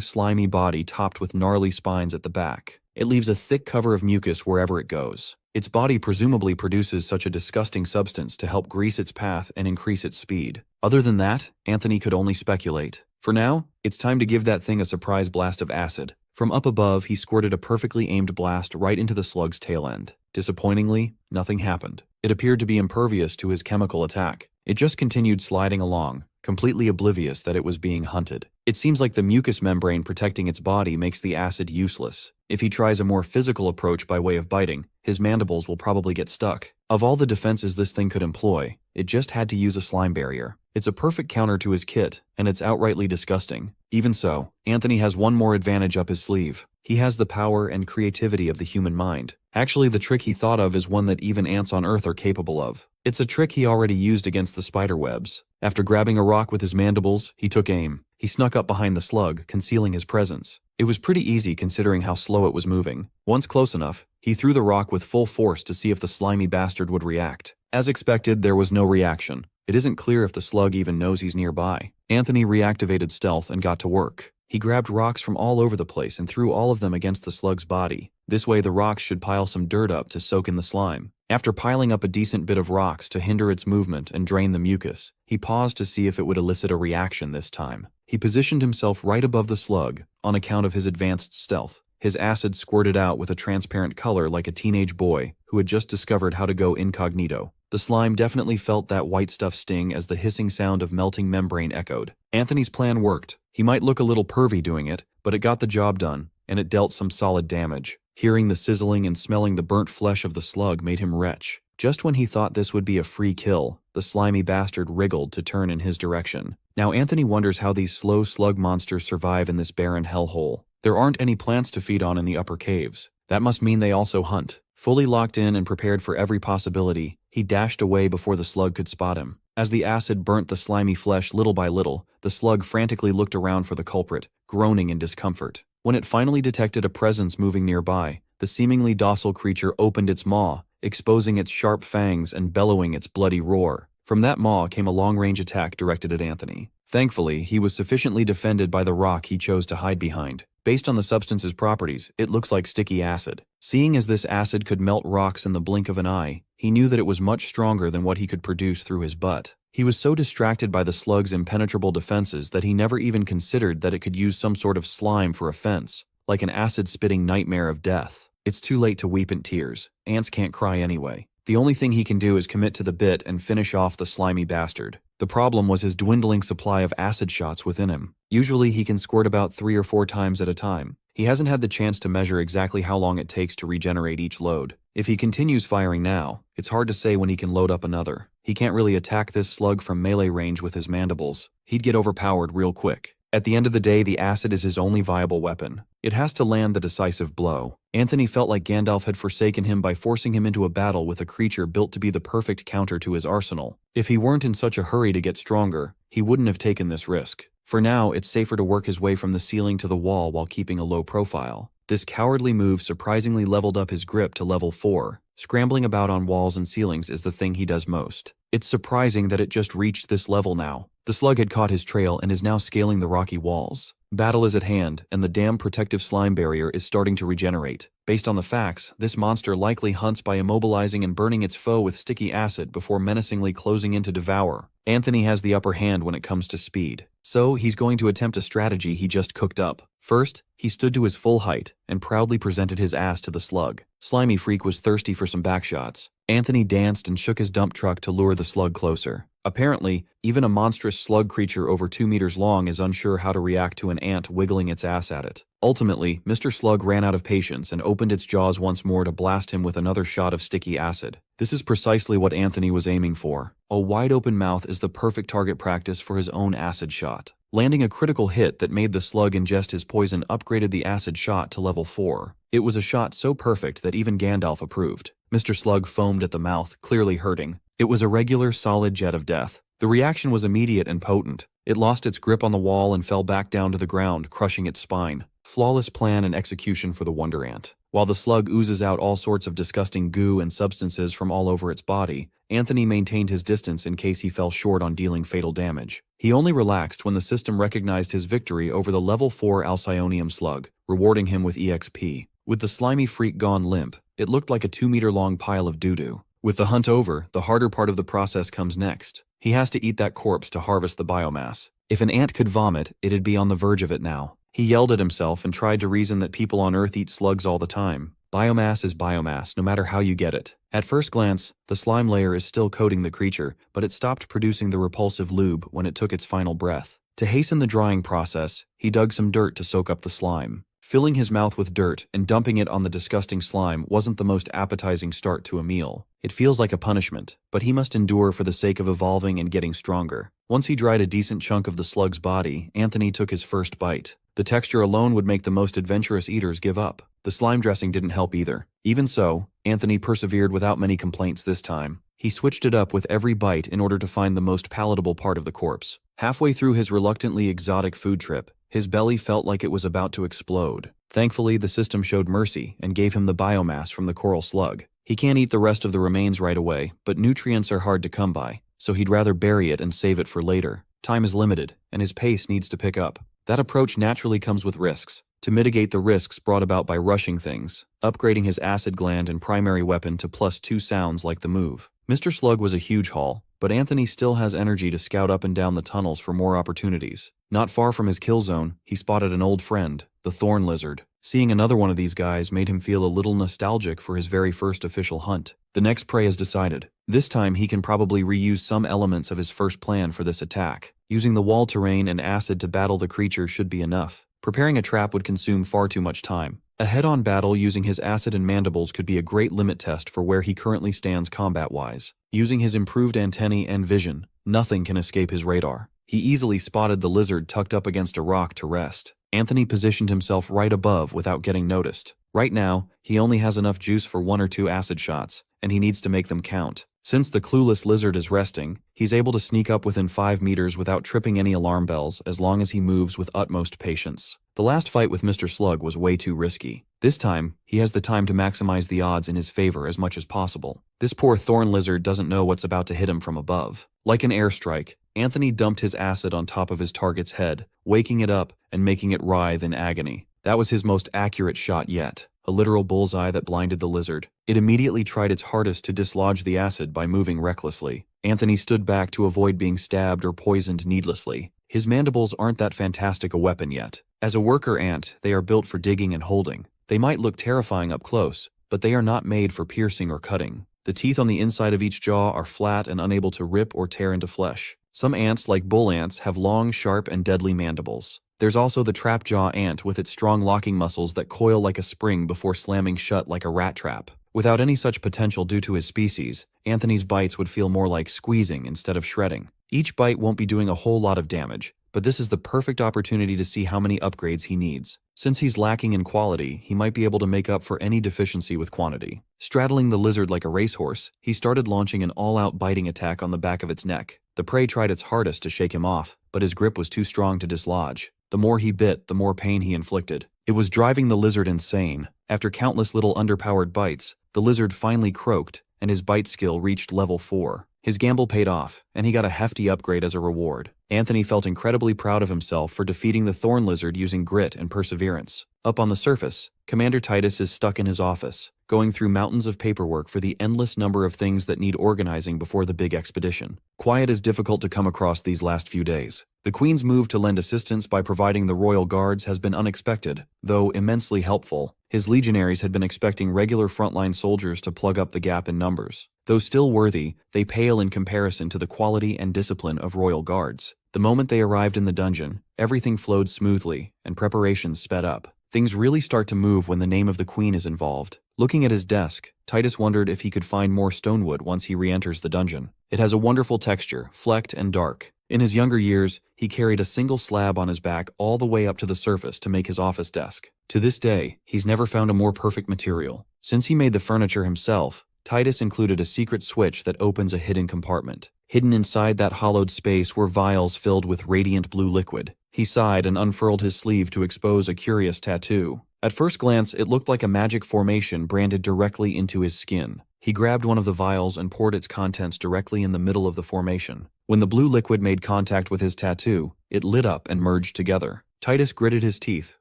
S1: slimy body topped with gnarly spines at the back. It leaves a thick cover of mucus wherever it goes. Its body presumably produces such a disgusting substance to help grease its path and increase its speed. Other than that, Anthony could only speculate. For now, it's time to give that thing a surprise blast of acid. From up above, he squirted a perfectly aimed blast right into the slug's tail end. Disappointingly, nothing happened. It appeared to be impervious to his chemical attack. It just continued sliding along, completely oblivious that it was being hunted. It seems like the mucous membrane protecting its body makes the acid useless. If he tries a more physical approach by way of biting, his mandibles will probably get stuck. Of all the defenses this thing could employ, it just had to use a slime barrier. It's a perfect counter to his kit, and it's outrightly disgusting. Even so, Anthony has one more advantage up his sleeve. He has the power and creativity of the human mind. Actually, the trick he thought of is one that even ants on Earth are capable of. It's a trick he already used against the spider webs. After grabbing a rock with his mandibles, he took aim. He snuck up behind the slug, concealing his presence. It was pretty easy considering how slow it was moving. Once close enough, he threw the rock with full force to see if the slimy bastard would react. As expected, there was no reaction. It isn't clear if the slug even knows he's nearby. Anthony reactivated stealth and got to work. He grabbed rocks from all over the place and threw all of them against the slug's body. This way the rocks should pile some dirt up to soak in the slime. After piling up a decent bit of rocks to hinder its movement and drain the mucus, he paused to see if it would elicit a reaction this time. He positioned himself right above the slug, on account of his advanced stealth. His acid squirted out with a transparent color like a teenage boy who had just discovered how to go incognito. The slime definitely felt that white stuff sting as the hissing sound of melting membrane echoed. Anthony's plan worked. He might look a little pervy doing it, but it got the job done, and it dealt some solid damage. Hearing the sizzling and smelling the burnt flesh of the slug made him retch. Just when he thought this would be a free kill, the slimy bastard wriggled to turn in his direction. Now Anthony wonders how these slow slug monsters survive in this barren hellhole. There aren't any plants to feed on in the upper caves. That must mean they also hunt. Fully locked in and prepared for every possibility, he dashed away before the slug could spot him. As the acid burnt the slimy flesh little by little, the slug frantically looked around for the culprit, groaning in discomfort. When it finally detected a presence moving nearby, the seemingly docile creature opened its maw, exposing its sharp fangs and bellowing its bloody roar. From that maw came a long-range attack directed at Anthony. Thankfully, he was sufficiently defended by the rock he chose to hide behind. Based on the substance's properties, it looks like sticky acid. Seeing as this acid could melt rocks in the blink of an eye, he knew that it was much stronger than what he could produce through his butt. He was so distracted by the slug's impenetrable defenses that he never even considered that it could use some sort of slime for a fence, like an acid-spitting nightmare of death. It's too late to weep in tears. Ants can't cry anyway. The only thing he can do is commit to the bit and finish off the slimy bastard. The problem was his dwindling supply of acid shots within him. Usually he can squirt about 3 or 4 times at a time. He hasn't had the chance to measure exactly how long it takes to regenerate each load. If he continues firing now, it's hard to say when he can load up another. He can't really attack this slug from melee range with his mandibles. He'd get overpowered real quick. At the end of the day, the acid is his only viable weapon. It has to land the decisive blow. Anthony felt like Gandalf had forsaken him by forcing him into a battle with a creature built to be the perfect counter to his arsenal. If he weren't in such a hurry to get stronger, he wouldn't have taken this risk. For now, it's safer to work his way from the ceiling to the wall while keeping a low profile. This cowardly move surprisingly leveled up his grip to level 4. Scrambling about on walls and ceilings is the thing he does most. It's surprising that it just reached this level now. The slug had caught his trail and is now scaling the rocky walls. Battle is at hand, and the damn protective slime barrier is starting to regenerate. Based on the facts, this monster likely hunts by immobilizing and burning its foe with sticky acid before menacingly closing in to devour. Anthony has the upper hand when it comes to speed, so he's going to attempt a strategy he just cooked up. First, he stood to his full height and proudly presented his ass to the slug. Slimy Freak was thirsty for some backshots. Anthony danced and shook his dump truck to lure the slug closer. Apparently, even a monstrous slug creature over 2 meters long is unsure how to react to an ant wiggling its ass at it. Ultimately, Mr. Slug ran out of patience and opened its jaws once more to blast him with another shot of sticky acid. This is precisely what Anthony was aiming for. A wide-open mouth is the perfect target practice for his own acid shot. Landing a critical hit that made the slug ingest his poison upgraded the acid shot to level 4. It was a shot so perfect that even Gandalf approved. Mr. Slug foamed at the mouth, clearly hurting. It was a regular, solid jet of death. The reaction was immediate and potent. It lost its grip on the wall and fell back down to the ground, crushing its spine. Flawless plan and execution for the Wonder Ant. While the slug oozes out all sorts of disgusting goo and substances from all over its body, Anthony maintained his distance in case he fell short on dealing fatal damage. He only relaxed when the system recognized his victory over the level 4 Alcyonium slug, rewarding him with EXP. With the Slimy Freak gone limp, it looked like a 2-meter-long pile of doo-doo. With the hunt over, the harder part of the process comes next. He has to eat that corpse to harvest the biomass. If an ant could vomit, it'd be on the verge of it now. He yelled at himself and tried to reason that people on Earth eat slugs all the time. Biomass is biomass, no matter how you get it. At first glance, the slime layer is still coating the creature, but it stopped producing the repulsive lube when it took its final breath. To hasten the drying process, he dug some dirt to soak up the slime. Filling his mouth with dirt and dumping it on the disgusting slime wasn't the most appetizing start to a meal. It feels like a punishment, but he must endure for the sake of evolving and getting stronger. Once he dried a decent chunk of the slug's body, Anthony took his first bite. The texture alone would make the most adventurous eaters give up. The slime dressing didn't help either. Even so, Anthony persevered without many complaints this time. He switched it up with every bite in order to find the most palatable part of the corpse. Halfway through his reluctantly exotic food trip, his belly felt like it was about to explode. Thankfully, the system showed mercy and gave him the biomass from the coral slug. He can't eat the rest of the remains right away, but nutrients are hard to come by, so he'd rather bury it and save it for later. Time is limited, and his pace needs to pick up. That approach naturally comes with risks. To mitigate the risks brought about by rushing things, upgrading his acid gland and primary weapon to +2 sounds like the move. Mr. Slug was a huge haul, but Anthony still has energy to scout up and down the tunnels for more opportunities. Not far from his kill zone, he spotted an old friend, the thorn lizard. Seeing another one of these guys made him feel a little nostalgic for his very first official hunt. The next prey is decided. This time he can probably reuse some elements of his first plan for this attack. Using the wall terrain and acid to battle the creature should be enough. Preparing a trap would consume far too much time. A head-on battle using his acid and mandibles could be a great limit test for where he currently stands combat-wise. Using his improved antennae and vision, nothing can escape his radar. He easily spotted the lizard tucked up against a rock to rest. Anthony positioned himself right above without getting noticed. Right now, he only has enough juice for 1 or 2 acid shots, and he needs to make them count. Since the clueless lizard is resting, he's able to sneak up within 5 meters without tripping any alarm bells as long as he moves with utmost patience. The last fight with Mr. Slug was way too risky. This time, he has the time to maximize the odds in his favor as much as possible. This poor thorn lizard doesn't know what's about to hit him from above. Like an airstrike, Anthony dumped his acid on top of his target's head, waking it up and making it writhe in agony. That was his most accurate shot yet. A literal bullseye that blinded the lizard. It immediately tried its hardest to dislodge the acid by moving recklessly. Anthony stood back to avoid being stabbed or poisoned needlessly. His mandibles aren't that fantastic a weapon yet. As a worker ant, they are built for digging and holding. They might look terrifying up close, but they are not made for piercing or cutting. The teeth on the inside of each jaw are flat and unable to rip or tear into flesh. Some ants, like bull ants, have long, sharp, and deadly mandibles. There's also the trap-jaw ant with its strong locking muscles that coil like a spring before slamming shut like a rat trap. Without any such potential due to his species, Anthony's bites would feel more like squeezing instead of shredding. Each bite won't be doing a whole lot of damage, but this is the perfect opportunity to see how many upgrades he needs. Since he's lacking in quality, he might be able to make up for any deficiency with quantity. Straddling the lizard like a racehorse, he started launching an all-out biting attack on the back of its neck. The prey tried its hardest to shake him off, but his grip was too strong to dislodge. The more he bit, the more pain he inflicted. It was driving the lizard insane. After countless little underpowered bites, the lizard finally croaked, and his bite skill reached level 4. His gamble paid off, and he got a hefty upgrade as a reward. Anthony felt incredibly proud of himself for defeating the thorn lizard using grit and perseverance. Up on the surface, Commander Titus is stuck in his office, going through mountains of paperwork for the endless number of things that need organizing before the big expedition. Quiet is difficult to come across these last few days. The Queen's move to lend assistance by providing the royal guards has been unexpected, though immensely helpful. His legionaries had been expecting regular frontline soldiers to plug up the gap in numbers. Though still worthy, they pale in comparison to the quality and discipline of royal guards. The moment they arrived in the dungeon, everything flowed smoothly, and preparations sped up. Things really start to move when the name of the Queen is involved. Looking at his desk, Titus wondered if he could find more stonewood once he re-enters the dungeon. It has a wonderful texture, flecked and dark. In his younger years, he carried a single slab on his back all the way up to the surface to make his office desk. To this day, he's never found a more perfect material. Since he made the furniture himself, Titus included a secret switch that opens a hidden compartment. Hidden inside that hollowed space were vials filled with radiant blue liquid. He sighed and unfurled his sleeve to expose a curious tattoo. At first glance, it looked like a magic formation branded directly into his skin. He grabbed one of the vials and poured its contents directly in the middle of the formation. When the blue liquid made contact with his tattoo, it lit up and merged together. Titus gritted his teeth,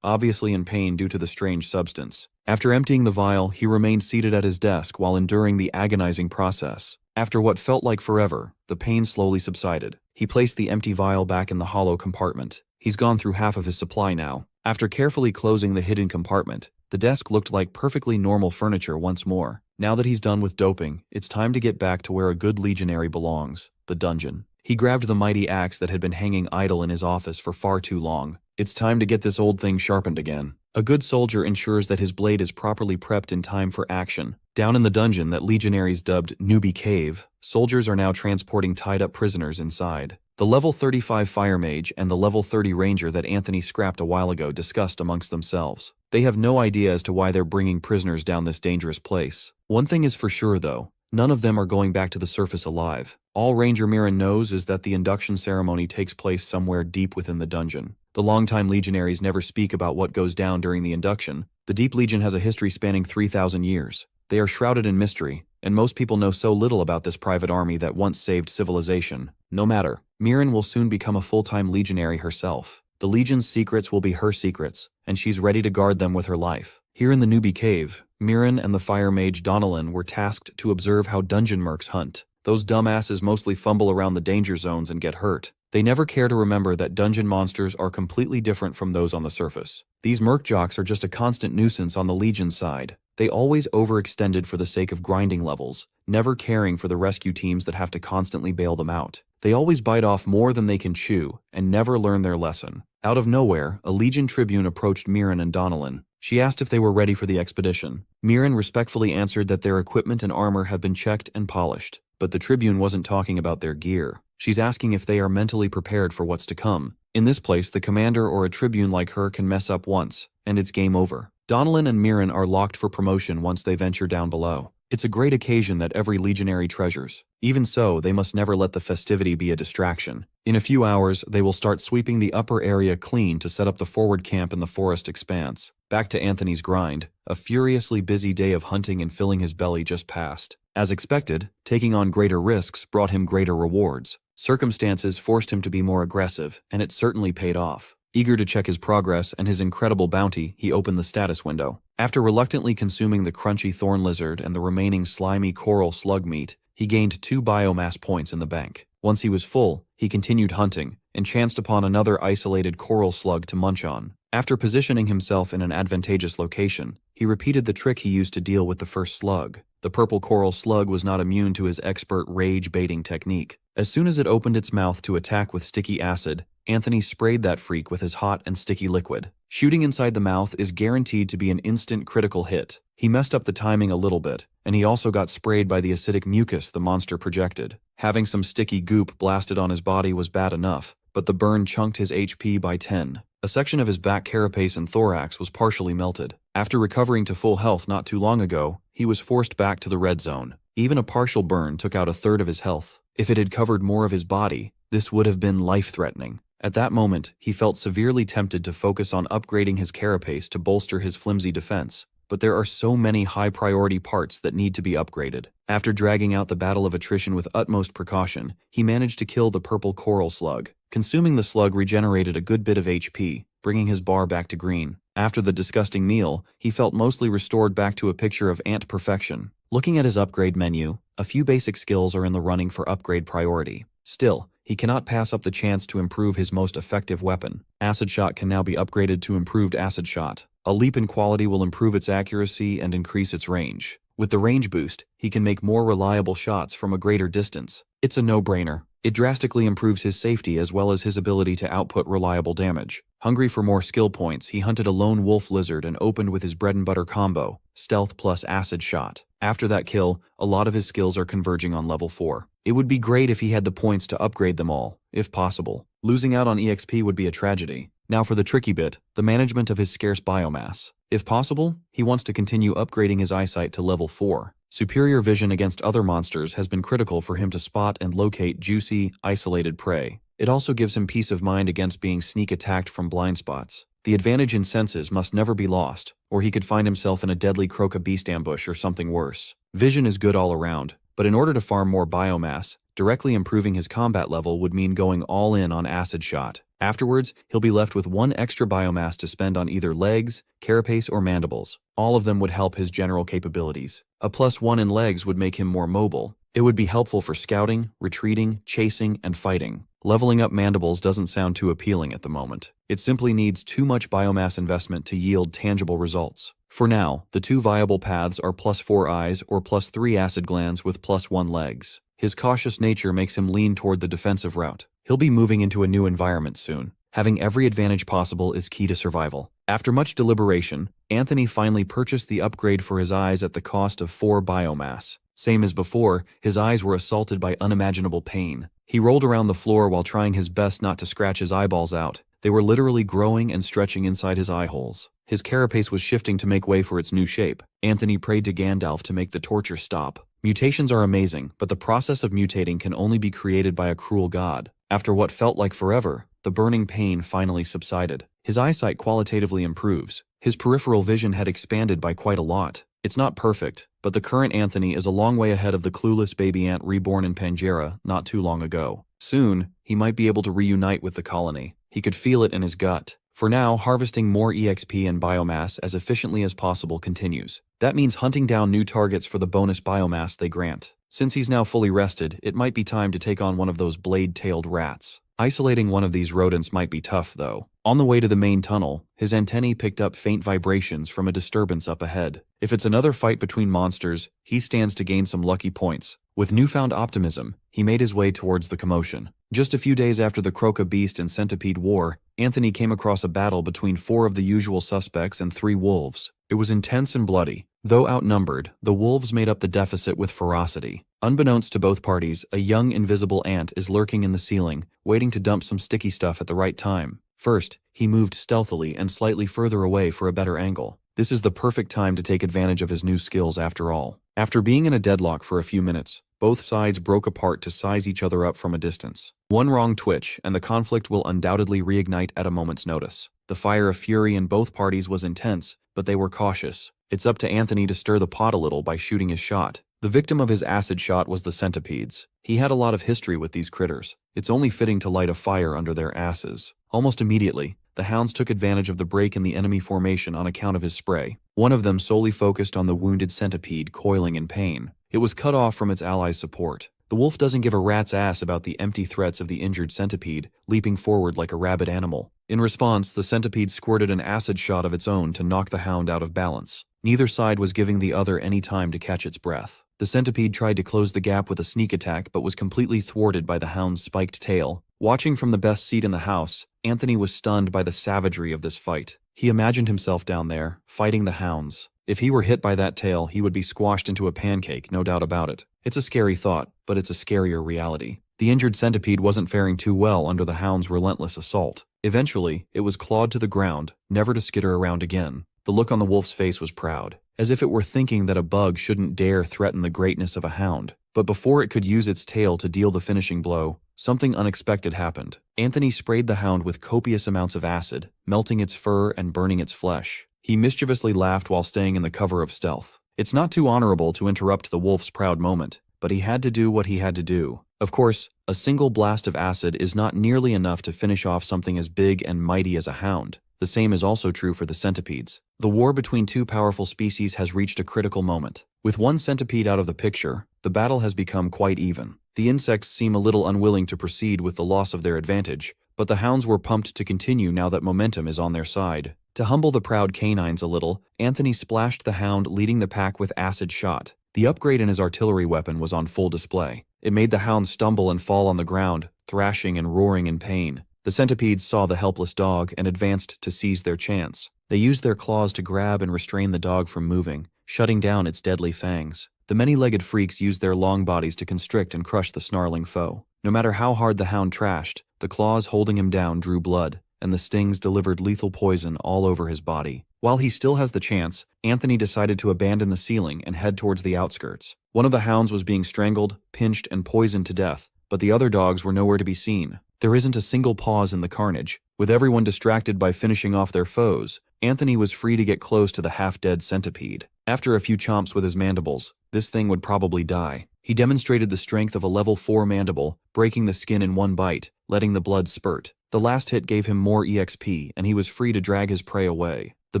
S1: obviously in pain due to the strange substance. After emptying the vial, he remained seated at his desk while enduring the agonizing process. After what felt like forever, the pain slowly subsided. He placed the empty vial back in the hollow compartment. He's gone through half of his supply now. After carefully closing the hidden compartment, the desk looked like perfectly normal furniture once more. Now that he's done with doping, it's time to get back to where a good legionary belongs, the dungeon. He grabbed the mighty axe that had been hanging idle in his office for far too long. It's time to get this old thing sharpened again. A good soldier ensures that his blade is properly prepped in time for action. Down in the dungeon that legionaries dubbed Newbie Cave, soldiers are now transporting tied-up prisoners inside. The level 35 fire mage and the level 30 ranger that Anthony scrapped a while ago discussed amongst themselves. They have no idea as to why they're bringing prisoners down this dangerous place. One thing is for sure though, none of them are going back to the surface alive. All Ranger Mirren knows is that the induction ceremony takes place somewhere deep within the dungeon. The longtime legionaries never speak about what goes down during the induction. The Deep Legion has a history spanning 3,000 years. They are shrouded in mystery, and most people know so little about this private army that once saved civilization. No matter, Mirren will soon become a full-time legionary herself. The Legion's secrets will be her secrets, and she's ready to guard them with her life. Here in the Newbie Cave, Mirren and the fire mage Donnellan were tasked to observe how dungeon mercs hunt. Those dumbasses mostly fumble around the danger zones and get hurt. They never care to remember that dungeon monsters are completely different from those on the surface. These merc jocks are just a constant nuisance on the Legion side. They always overextended for the sake of grinding levels, never caring for the rescue teams that have to constantly bail them out. They always bite off more than they can chew, and never learn their lesson. Out of nowhere, a Legion tribune approached Mirren and Donnellan. She asked if they were ready for the expedition. Mirren respectfully answered that their equipment and armor have been checked and polished, but the tribune wasn't talking about their gear. She's asking if they are mentally prepared for what's to come. In this place, the commander or a tribune like her can mess up once, and it's game over. Donnellan and Mirren are locked for promotion once they venture down below. It's a great occasion that every legionary treasures. Even so, they must never let the festivity be a distraction. In a few hours, they will start sweeping the upper area clean to set up the forward camp in the forest expanse. Back to Anthony's grind. A furiously busy day of hunting and filling his belly just passed. As expected, taking on greater risks brought him greater rewards. Circumstances forced him to be more aggressive, and it certainly paid off. Eager to check his progress and his incredible bounty, he opened the status window. After reluctantly consuming the crunchy thorn lizard and the remaining slimy coral slug meat, he gained 2 biomass points in the bank. Once he was full, he continued hunting, and chanced upon another isolated coral slug to munch on. After positioning himself in an advantageous location, he repeated the trick he used to deal with the first slug. The purple coral slug was not immune to his expert rage-baiting technique. As soon as it opened its mouth to attack with sticky acid, Anthony sprayed that freak with his hot and sticky liquid. Shooting inside the mouth is guaranteed to be an instant critical hit. He messed up the timing a little bit, and he also got sprayed by the acidic mucus the monster projected. Having some sticky goop blasted on his body was bad enough, but the burn chunked his HP by 10. A section of his back carapace and thorax was partially melted. After recovering to full health not too long ago, he was forced back to the red zone. Even a partial burn took out 1/3 of his health. If it had covered more of his body, this would have been life-threatening. At that moment, he felt severely tempted to focus on upgrading his carapace to bolster his flimsy defense, but there are so many high-priority parts that need to be upgraded. After dragging out the battle of attrition with utmost precaution, he managed to kill the purple coral slug. Consuming the slug regenerated a good bit of HP, bringing his bar back to green. After the disgusting meal, he felt mostly restored back to a picture of ant perfection. Looking at his upgrade menu, a few basic skills are in the running for upgrade priority. Still, he cannot pass up the chance to improve his most effective weapon. Acid Shot can now be upgraded to Improved Acid Shot. A leap in quality will improve its accuracy and increase its range. With the range boost, he can make more reliable shots from a greater distance. It's a no-brainer. It drastically improves his safety as well as his ability to output reliable damage. Hungry for more skill points, he hunted a lone wolf lizard and opened with his bread-and-butter combo, Stealth plus Acid Shot. After that kill, a lot of his skills are converging on level 4. It would be great if he had the points to upgrade them all, if possible. Losing out on EXP would be a tragedy. Now for the tricky bit, the management of his scarce biomass. If possible, he wants to continue upgrading his eyesight to level 4. Superior vision against other monsters has been critical for him to spot and locate juicy, isolated prey. It also gives him peace of mind against being sneak attacked from blind spots. The advantage in senses must never be lost, or he could find himself in a deadly croca beast ambush or something worse. Vision is good all around, but in order to farm more biomass, directly improving his combat level would mean going all in on Acid Shot. Afterwards, he'll be left with 1 extra biomass to spend on either legs, carapace, or mandibles. All of them would help his general capabilities. A +1 in legs would make him more mobile. It would be helpful for scouting, retreating, chasing, and fighting. Leveling up mandibles doesn't sound too appealing at the moment. It simply needs too much biomass investment to yield tangible results. For now, the 2 viable paths are +4 eyes or +3 acid glands with +1 legs. His cautious nature makes him lean toward the defensive route. He'll be moving into a new environment soon. Having every advantage possible is key to survival. After much deliberation, Anthony finally purchased the upgrade for his eyes at the cost of 4 biomass. Same as before, his eyes were assaulted by unimaginable pain. He rolled around the floor while trying his best not to scratch his eyeballs out. They were literally growing and stretching inside his eye holes. His carapace was shifting to make way for its new shape. Anthony prayed to Gandalf to make the torture stop. Mutations are amazing, but the process of mutating can only be created by a cruel god. After what felt like forever, the burning pain finally subsided. His eyesight qualitatively improves. His peripheral vision had expanded by quite a lot. It's not perfect, but the current Anthony is a long way ahead of the clueless baby ant reborn in Pangea not too long ago. Soon, he might be able to reunite with the colony. He could feel it in his gut. For now, harvesting more EXP and biomass as efficiently as possible continues. That means hunting down new targets for the bonus biomass they grant. Since he's now fully rested, it might be time to take on one of those blade-tailed rats. Isolating one of these rodents might be tough, though. On the way to the main tunnel, his antennae picked up faint vibrations from a disturbance up ahead. If it's another fight between monsters, he stands to gain some lucky points. With newfound optimism, he made his way towards the commotion. Just a few days after the Croca Beast and Centipede War, Anthony came across a battle between 4 of the usual suspects and 3 wolves. It was intense and bloody. Though outnumbered, the wolves made up the deficit with ferocity. Unbeknownst to both parties, a young invisible ant is lurking in the ceiling, waiting to dump some sticky stuff at the right time. First, he moved stealthily and slightly further away for a better angle. This is the perfect time to take advantage of his new skills after all. After being in a deadlock for a few minutes, both sides broke apart to size each other up from a distance. One wrong twitch, and the conflict will undoubtedly reignite at a moment's notice. The fire of fury in both parties was intense, but they were cautious. It's up to Anthony to stir the pot a little by shooting his shot. The victim of his acid shot was the centipedes. He had a lot of history with these critters. It's only fitting to light a fire under their asses. Almost immediately, the hounds took advantage of the break in the enemy formation on account of his spray. One of them solely focused on the wounded centipede coiling in pain. It was cut off from its allies' support. The wolf doesn't give a rat's ass about the empty threats of the injured centipede, leaping forward like a rabid animal. In response, the centipede squirted an acid shot of its own to knock the hound out of balance. Neither side was giving the other any time to catch its breath. The centipede tried to close the gap with a sneak attack but was completely thwarted by the hound's spiked tail. Watching from the best seat in the house, Anthony was stunned by the savagery of this fight. He imagined himself down there, fighting the hounds. If he were hit by that tail, he would be squashed into a pancake, no doubt about it. It's a scary thought, but it's a scarier reality. The injured centipede wasn't faring too well under the hound's relentless assault. Eventually, it was clawed to the ground, never to skitter around again. The look on the wolf's face was proud, as if it were thinking that a bug shouldn't dare threaten the greatness of a hound. But before it could use its tail to deal the finishing blow, something unexpected happened. Anthony sprayed the hound with copious amounts of acid, melting its fur and burning its flesh. He mischievously laughed while staying in the cover of stealth. It's not too honorable to interrupt the wolf's proud moment, but he had to do what he had to do. Of course, a single blast of acid is not nearly enough to finish off something as big and mighty as a hound. The same is also true for the centipedes. The war between two powerful species has reached a critical moment. With one centipede out of the picture, the battle has become quite even. The insects seem a little unwilling to proceed with the loss of their advantage, but the hounds were pumped to continue now that momentum is on their side. To humble the proud canines a little, Anthony splashed the hound leading the pack with acid shot. The upgrade in his artillery weapon was on full display. It made the hound stumble and fall on the ground, thrashing and roaring in pain. The centipedes saw the helpless dog and advanced to seize their chance. They used their claws to grab and restrain the dog from moving, shutting down its deadly fangs. The many-legged freaks used their long bodies to constrict and crush the snarling foe. No matter how hard the hound trashed, the claws holding him down drew blood, and the stings delivered lethal poison all over his body. While he still has the chance, Anthony decided to abandon the ceiling and head towards the outskirts. One of the hounds was being strangled, pinched, and poisoned to death, but the other dogs were nowhere to be seen. There isn't a single pause in the carnage. With everyone distracted by finishing off their foes, Anthony was free to get close to the half-dead centipede. After a few chomps with his mandibles, this thing would probably die. He demonstrated the strength of a level 4 mandible, breaking the skin in one bite, letting the blood spurt. The last hit gave him more EXP, and he was free to drag his prey away. The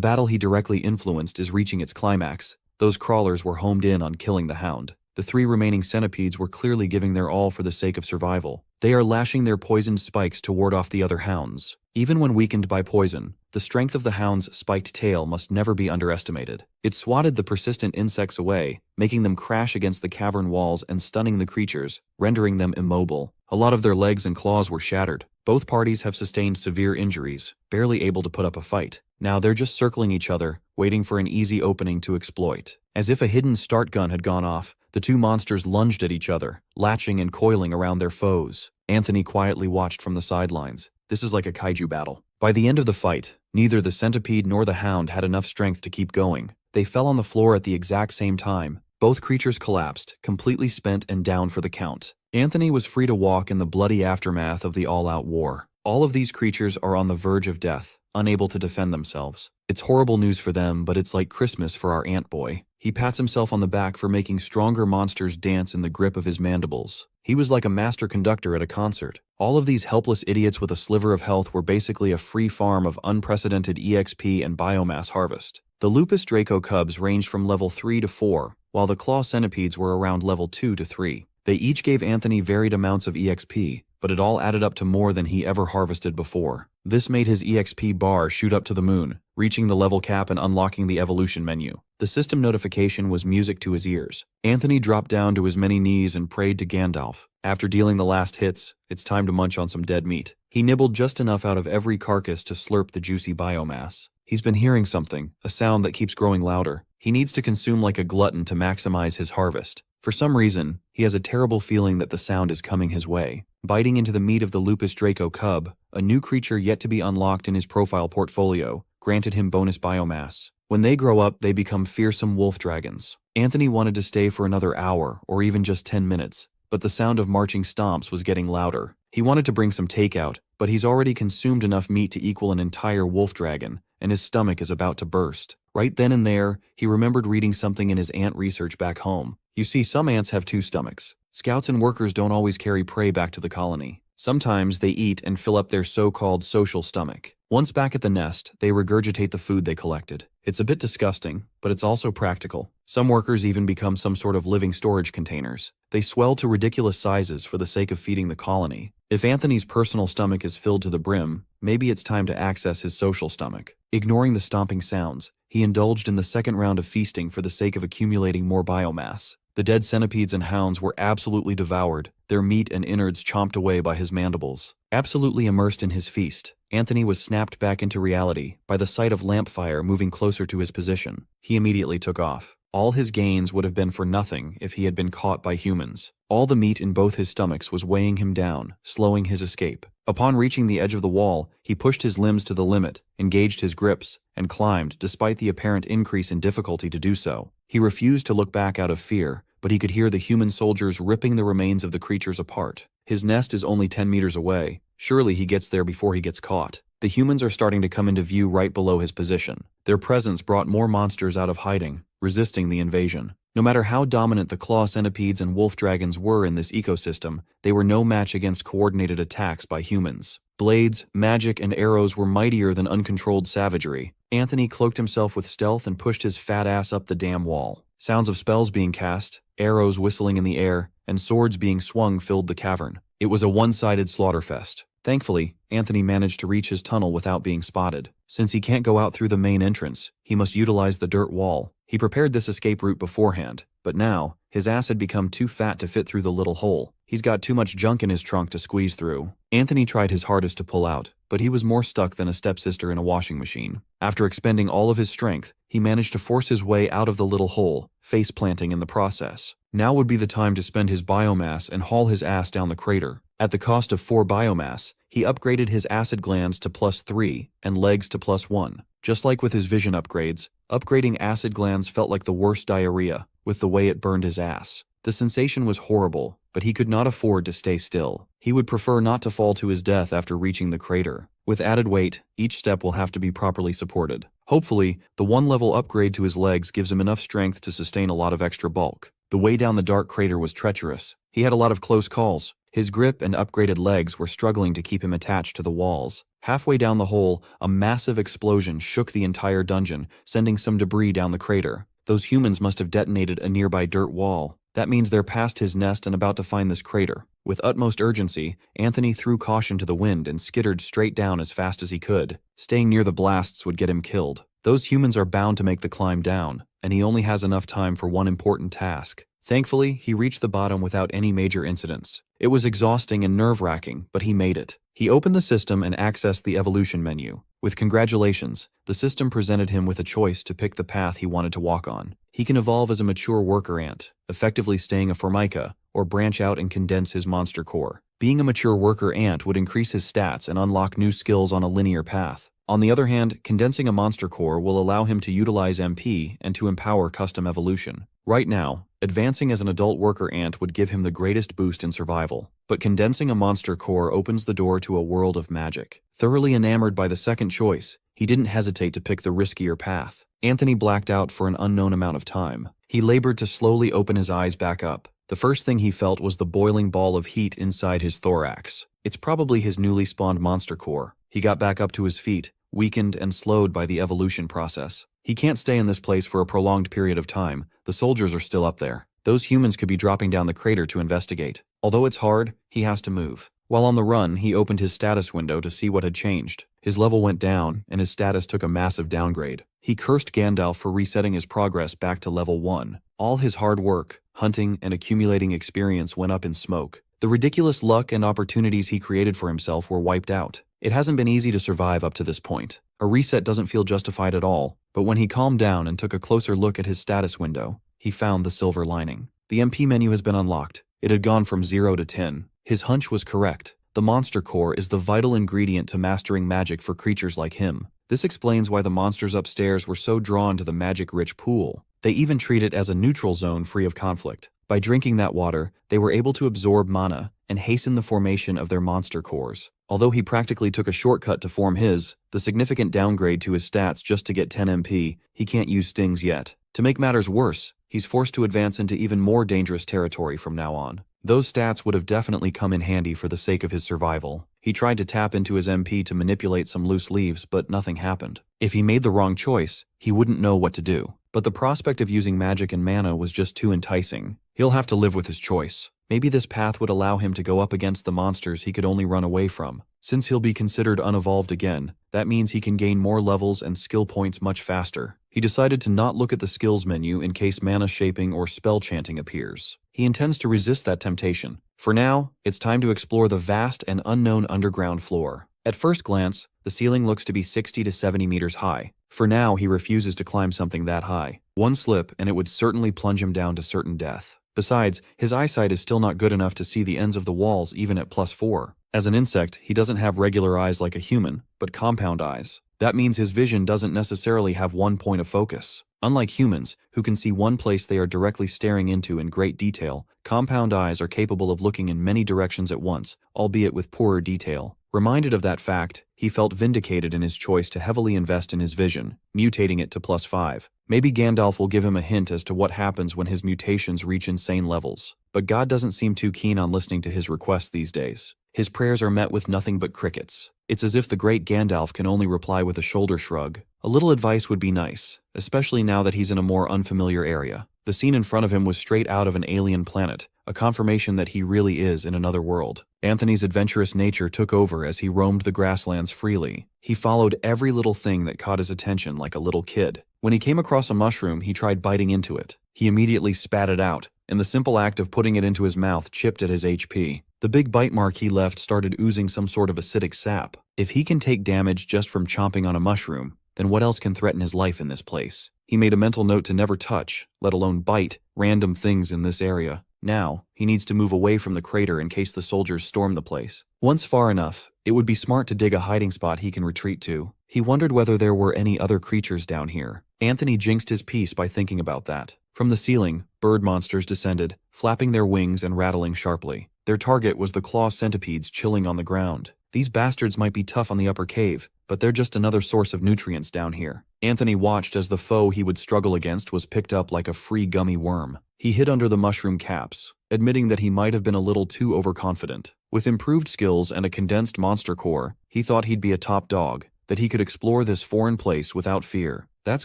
S1: battle he directly influenced is reaching its climax. Those crawlers were homed in on killing the hound. The 3 remaining centipedes were clearly giving their all for the sake of survival. They are lashing their poisoned spikes to ward off the other hounds. Even when weakened by poison, the strength of the hound's spiked tail must never be underestimated. It swatted the persistent insects away, making them crash against the cavern walls and stunning the creatures, rendering them immobile. A lot of their legs and claws were shattered. Both parties have sustained severe injuries, barely able to put up a fight. Now they're just circling each other, waiting for an easy opening to exploit. As if a hidden start gun had gone off, the two monsters lunged at each other, latching and coiling around their foes. Anthony quietly watched from the sidelines. This is like a kaiju battle. By the end of the fight, neither the centipede nor the hound had enough strength to keep going. They fell on the floor at the exact same time. Both creatures collapsed, completely spent and down for the count. Anthony was free to walk in the bloody aftermath of the all-out war. All of these creatures are on the verge of death, unable to defend themselves. It's horrible news for them, but it's like Christmas for our ant boy. He pats himself on the back for making stronger monsters dance in the grip of his mandibles. He was like a master conductor at a concert. All of these helpless idiots with a sliver of health were basically a free farm of unprecedented EXP and biomass harvest. The Lupus Draco cubs ranged from level 3 to 4, while the Claw Centipedes were around level 2 to 3. They each gave Anthony varied amounts of EXP, but it all added up to more than he ever harvested before. This made his EXP bar shoot up to the moon, reaching the level cap and unlocking the evolution menu. The system notification was music to his ears. Anthony dropped down to his many knees and prayed to Gandalf. After dealing the last hits, it's time to munch on some dead meat. He nibbled just enough out of every carcass to slurp the juicy biomass. He's been hearing something, a sound that keeps growing louder. He needs to consume like a glutton to maximize his harvest. For some reason, he has a terrible feeling that the sound is coming his way. Biting into the meat of the Lupus Draco cub, a new creature yet to be unlocked in his profile portfolio, granted him bonus biomass. When they grow up, they become fearsome wolf dragons. Anthony wanted to stay for another hour or even just 10 minutes, but the sound of marching stomps was getting louder. He wanted to bring some takeout, but he's already consumed enough meat to equal an entire wolf dragon, and his stomach is about to burst. Right then and there, he remembered reading something in his ant research back home. You see, some ants have two stomachs. Scouts and workers don't always carry prey back to the colony. Sometimes they eat and fill up their so-called social stomach. Once back at the nest, they regurgitate the food they collected. It's a bit disgusting, but it's also practical. Some workers even become some sort of living storage containers. They swell to ridiculous sizes for the sake of feeding the colony. If Anthony's personal stomach is filled to the brim, maybe it's time to access his social stomach. Ignoring the stomping sounds, he indulged in the second round of feasting for the sake of accumulating more biomass. The dead centipedes and hounds were absolutely devoured, their meat and innards chomped away by his mandibles. Absolutely immersed in his feast, Anthony was snapped back into reality by the sight of Lampfire moving closer to his position. He immediately took off. All his gains would have been for nothing if he had been caught by humans. All the meat in both his stomachs was weighing him down, slowing his escape. Upon reaching the edge of the wall, he pushed his limbs to the limit, engaged his grips, and climbed despite the apparent increase in difficulty to do so. He refused to look back out of fear, but he could hear the human soldiers ripping the remains of the creatures apart. His nest is only 10 meters away. Surely he gets there before he gets caught. The humans are starting to come into view right below his position. Their presence brought more monsters out of hiding, resisting the invasion. No matter how dominant the claw centipedes and wolf dragons were in this ecosystem, they were no match against coordinated attacks by humans. Blades, magic, and arrows were mightier than uncontrolled savagery. Anthony cloaked himself with stealth and pushed his fat ass up the damn wall. Sounds of spells being cast, arrows whistling in the air, and swords being swung filled the cavern. It was a one-sided slaughterfest. Thankfully, Anthony managed to reach his tunnel without being spotted. Since he can't go out through the main entrance, he must utilize the dirt wall. He prepared this escape route beforehand, but now, his ass had become too fat to fit through the little hole. He's got too much junk in his trunk to squeeze through. Anthony tried his hardest to pull out, but he was more stuck than a stepsister in a washing machine. After expending all of his strength, he managed to force his way out of the little hole, face planting in the process. Now would be the time to spend his biomass and haul his ass down the crater. At the cost of 4 biomass, he upgraded his acid glands to +3 and legs to +1. Just like with his vision upgrades, upgrading acid glands felt like the worst diarrhea, with the way it burned his ass. The sensation was horrible, but he could not afford to stay still. He would prefer not to fall to his death after reaching the crater. With added weight, each step will have to be properly supported. Hopefully, the 1-level upgrade to his legs gives him enough strength to sustain a lot of extra bulk. The way down the dark crater was treacherous. He had a lot of close calls. His grip and upgraded legs were struggling to keep him attached to the walls. Halfway down the hole, a massive explosion shook the entire dungeon, sending some debris down the crater. Those humans must have detonated a nearby dirt wall. That means they're past his nest and about to find this crater. With utmost urgency, Anthony threw caution to the wind and skittered straight down as fast as he could. Staying near the blasts would get him killed. Those humans are bound to make the climb down, and he only has enough time for one important task. Thankfully, he reached the bottom without any major incidents. It was exhausting and nerve-wracking, but he made it. He opened the system and accessed the evolution menu. With congratulations, the system presented him with a choice to pick the path he wanted to walk on. He can evolve as a mature worker ant, effectively staying a formica, or branch out and condense his monster core. Being a mature worker ant would increase his stats and unlock new skills on a linear path. On the other hand, condensing a monster core will allow him to utilize MP and to empower custom evolution. Right now, advancing as an adult worker ant would give him the greatest boost in survival, but condensing a monster core opens the door to a world of magic. Thoroughly enamored by the second choice, he didn't hesitate to pick the riskier path. Anthony blacked out for an unknown amount of time. He labored to slowly open his eyes back up. The first thing he felt was the boiling ball of heat inside his thorax. It's probably his newly spawned monster core. He got back up to his feet, weakened and slowed by the evolution process. He can't stay in this place for a prolonged period of time. The soldiers are still up there. Those humans could be dropping down the crater to investigate. Although it's hard, he has to move. While on the run, he opened his status window to see what had changed. His level went down, and his status took a massive downgrade. He cursed Gandalf for resetting his progress back to level 1. All his hard work, hunting, and accumulating experience went up in smoke. The ridiculous luck and opportunities he created for himself were wiped out. It hasn't been easy to survive up to this point. A reset doesn't feel justified at all, but when he calmed down and took a closer look at his status window, he found the silver lining. The MP menu has been unlocked. It had gone from 0 to 10. His hunch was correct. The monster core is the vital ingredient to mastering magic for creatures like him. This explains why the monsters upstairs were so drawn to the magic-rich pool. They even treat it as a neutral zone free of conflict. By drinking that water, they were able to absorb mana and hasten the formation of their monster cores. Although he practically took a shortcut to form his, the significant downgrade to his stats just to get 10 MP, he can't use stings yet. To make matters worse, he's forced to advance into even more dangerous territory from now on. Those stats would have definitely come in handy for the sake of his survival. He tried to tap into his MP to manipulate some loose leaves, but nothing happened. If he made the wrong choice, he wouldn't know what to do. But the prospect of using magic and mana was just too enticing. He'll have to live with his choice. Maybe this path would allow him to go up against the monsters he could only run away from. Since he'll be considered unevolved again, that means he can gain more levels and skill points much faster. He decided to not look at the skills menu in case mana shaping or spell chanting appears. He intends to resist that temptation. For now, it's time to explore the vast and unknown underground floor. At first glance, the ceiling looks to be 60 to 70 meters high. For now, he refuses to climb something that high. One slip and it would certainly plunge him down to certain death. Besides, his eyesight is still not good enough to see the ends of the walls even at +4. As an insect, he doesn't have regular eyes like a human, but compound eyes. That means his vision doesn't necessarily have one point of focus. Unlike humans, who can see one place they are directly staring into in great detail, compound eyes are capable of looking in many directions at once, albeit with poorer detail. Reminded of that fact, he felt vindicated in his choice to heavily invest in his vision, mutating it to +5. Maybe Gandalf will give him a hint as to what happens when his mutations reach insane levels. But God doesn't seem too keen on listening to his requests these days. His prayers are met with nothing but crickets. It's as if the great Gandalf can only reply with a shoulder shrug. A little advice would be nice, especially now that he's in a more unfamiliar area. The scene in front of him was straight out of an alien planet, a confirmation that he really is in another world. Anthony's adventurous nature took over as he roamed the grasslands freely. He followed every little thing that caught his attention like a little kid. When he came across a mushroom, he tried biting into it. He immediately spat it out, and the simple act of putting it into his mouth chipped at his HP. The big bite mark he left started oozing some sort of acidic sap. If he can take damage just from chomping on a mushroom, then what else can threaten his life in this place? He made a mental note to never touch, let alone bite, random things in this area. Now, he needs to move away from the crater in case the soldiers storm the place. Once far enough, it would be smart to dig a hiding spot he can retreat to. He wondered whether there were any other creatures down here. Anthony jinxed his peace by thinking about that. From the ceiling, bird monsters descended, flapping their wings and rattling sharply. Their target was the claw centipedes chilling on the ground. These bastards might be tough on the upper cave, but they're just another source of nutrients down here. Anthony watched as the foe he would struggle against was picked up like a free gummy worm. He hid under the mushroom caps, admitting that he might have been a little too overconfident. With improved skills and a condensed monster core, he thought he'd be a top dog, that he could explore this foreign place without fear. That's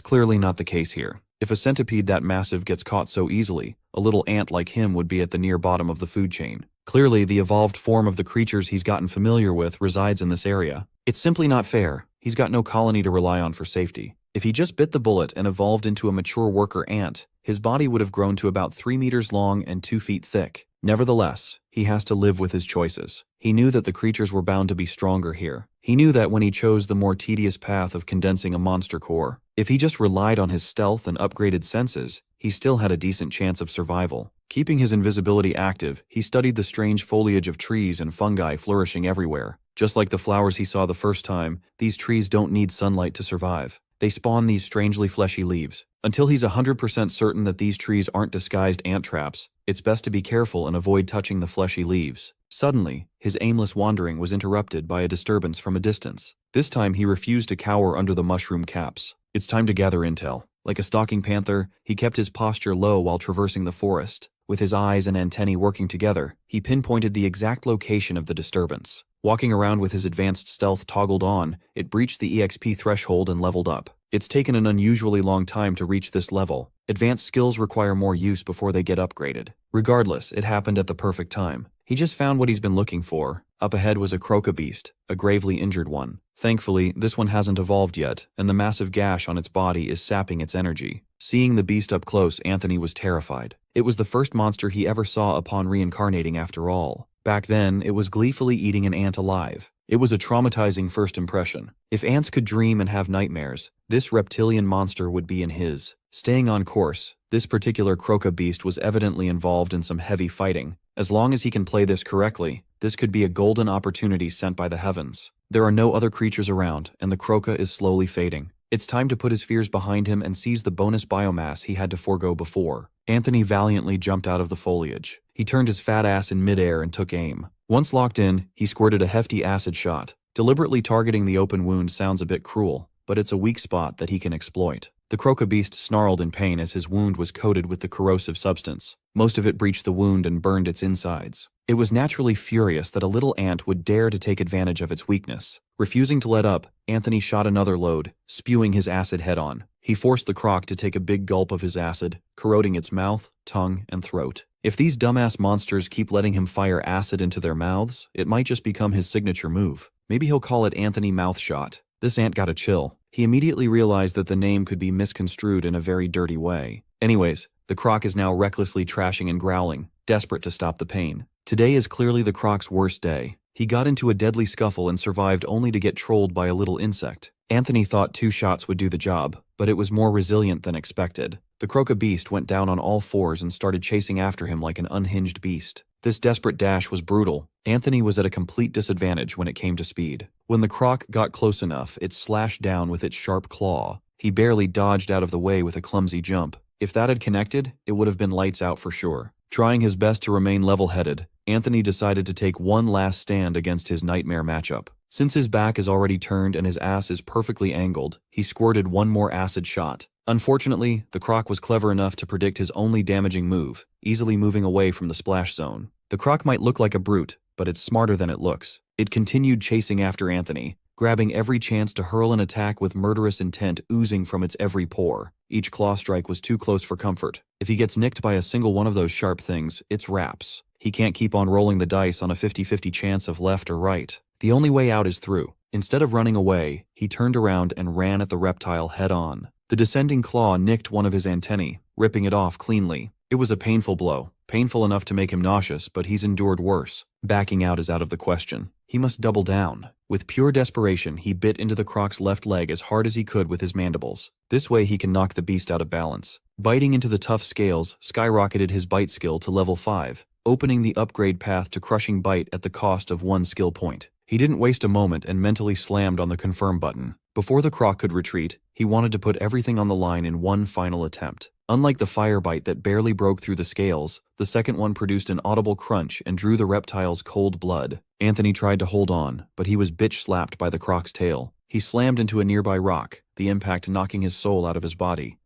S1: clearly not the case here. If a centipede that massive gets caught so easily, a little ant like him would be at the near bottom of the food chain. Clearly, the evolved form of the creatures he's gotten familiar with resides in this area. It's simply not fair. He's got no colony to rely on for safety. If he just bit the bullet and evolved into a mature worker ant, his body would have grown to about 3 meters long and 2 feet thick. Nevertheless, he has to live with his choices. He knew that the creatures were bound to be stronger here. He knew that when he chose the more tedious path of condensing a monster core, if he just relied on his stealth and upgraded senses, he still had a decent chance of survival. Keeping his invisibility active, he studied the strange foliage of trees and fungi flourishing everywhere. Just like the flowers he saw the first time, these trees don't need sunlight to survive. They spawn these strangely fleshy leaves. Until he's 100% certain that these trees aren't disguised ant traps, it's best to be careful and avoid touching the fleshy leaves. Suddenly, his aimless wandering was interrupted by a disturbance from a distance. This time he refused to cower under the mushroom caps. It's time to gather intel. Like a stalking panther, he kept his posture low while traversing the forest. With his eyes and antennae working together, he pinpointed the exact location of the disturbance. Walking around with his advanced stealth toggled on, it breached the EXP threshold and leveled up. It's taken an unusually long time to reach this level. Advanced skills require more use before they get upgraded. Regardless, it happened at the perfect time. He just found what he's been looking for. Up ahead was a croca beast, a gravely injured one. Thankfully, this one hasn't evolved yet, and the massive gash on its body is sapping its energy. Seeing the beast up close, Anthony was terrified. It was the first monster he ever saw upon reincarnating after all. Back then, it was gleefully eating an ant alive. It was a traumatizing first impression. If ants could dream and have nightmares, this reptilian monster would be in his. Staying on course, this particular croca beast was evidently involved in some heavy fighting, As long as he can play this correctly, this could be a golden opportunity sent by the heavens. There are no other creatures around, and the croca is slowly fading. It's time to put his fears behind him and seize the bonus biomass he had to forego before. Anthony valiantly jumped out of the foliage. He turned his fat ass in midair and took aim. Once locked in, he squirted a hefty acid shot. Deliberately targeting the open wound sounds a bit cruel, but it's a weak spot that he can exploit. The croca beast snarled in pain as his wound was coated with the corrosive substance. Most of it breached the wound and burned its insides. It was naturally furious that a little ant would dare to take advantage of its weakness. Refusing to let up, Anthony shot another load, spewing his acid head-on. He forced the croc to take a big gulp of his acid, corroding its mouth, tongue, and throat. If these dumbass monsters keep letting him fire acid into their mouths, it might just become his signature move. Maybe he'll call it Anthony Mouthshot. This ant got a chill. He immediately realized that the name could be misconstrued in a very dirty way. Anyways, the croc is now recklessly trashing and growling, desperate to stop the pain. Today is clearly the croc's worst day. He got into a deadly scuffle and survived only to get trolled by a little insect. Anthony thought 2 shots would do the job, but it was more resilient than expected. The croca beast went down on all fours and started chasing after him like an unhinged beast. This desperate dash was brutal. Anthony was at a complete disadvantage when it came to speed. When the croc got close enough, it slashed down with its sharp claw. He barely dodged out of the way with a clumsy jump. If that had connected, it would have been lights out for sure. Trying his best to remain level-headed, Anthony decided to take one last stand against his nightmare matchup. Since his back is already turned and his ass is perfectly angled, he squirted one more acid shot. Unfortunately, the croc was clever enough to predict his only damaging move, easily moving away from the splash zone. The croc might look like a brute, but it's smarter than it looks. It continued chasing after Anthony, grabbing every chance to hurl an attack with murderous intent oozing from its every pore. Each claw strike was too close for comfort. If he gets nicked by a single one of those sharp things, it's wraps. He can't keep on rolling the dice on a 50-50 chance of left or right. The only way out is through. Instead of running away, he turned around and ran at the reptile head-on. The descending claw nicked one of his antennae, ripping it off cleanly. It was a painful blow, painful enough to make him nauseous, but he's endured worse. Backing out is out of the question. He must double down. With pure desperation, he bit into the croc's left leg as hard as he could with his mandibles. This way he can knock the beast out of balance. Biting into the tough scales skyrocketed his bite skill to level 5, opening the upgrade path to crushing bite at the cost of 1 skill point. He didn't waste a moment and mentally slammed on the confirm button. Before the croc could retreat, he wanted to put everything on the line in one final attempt. Unlike the fire bite that barely broke through the scales, the second one produced an audible crunch and drew the reptile's cold blood. Anthony tried to hold on, but he was bitch-slapped by the croc's tail. He slammed into a nearby rock, the impact knocking his soul out of his body.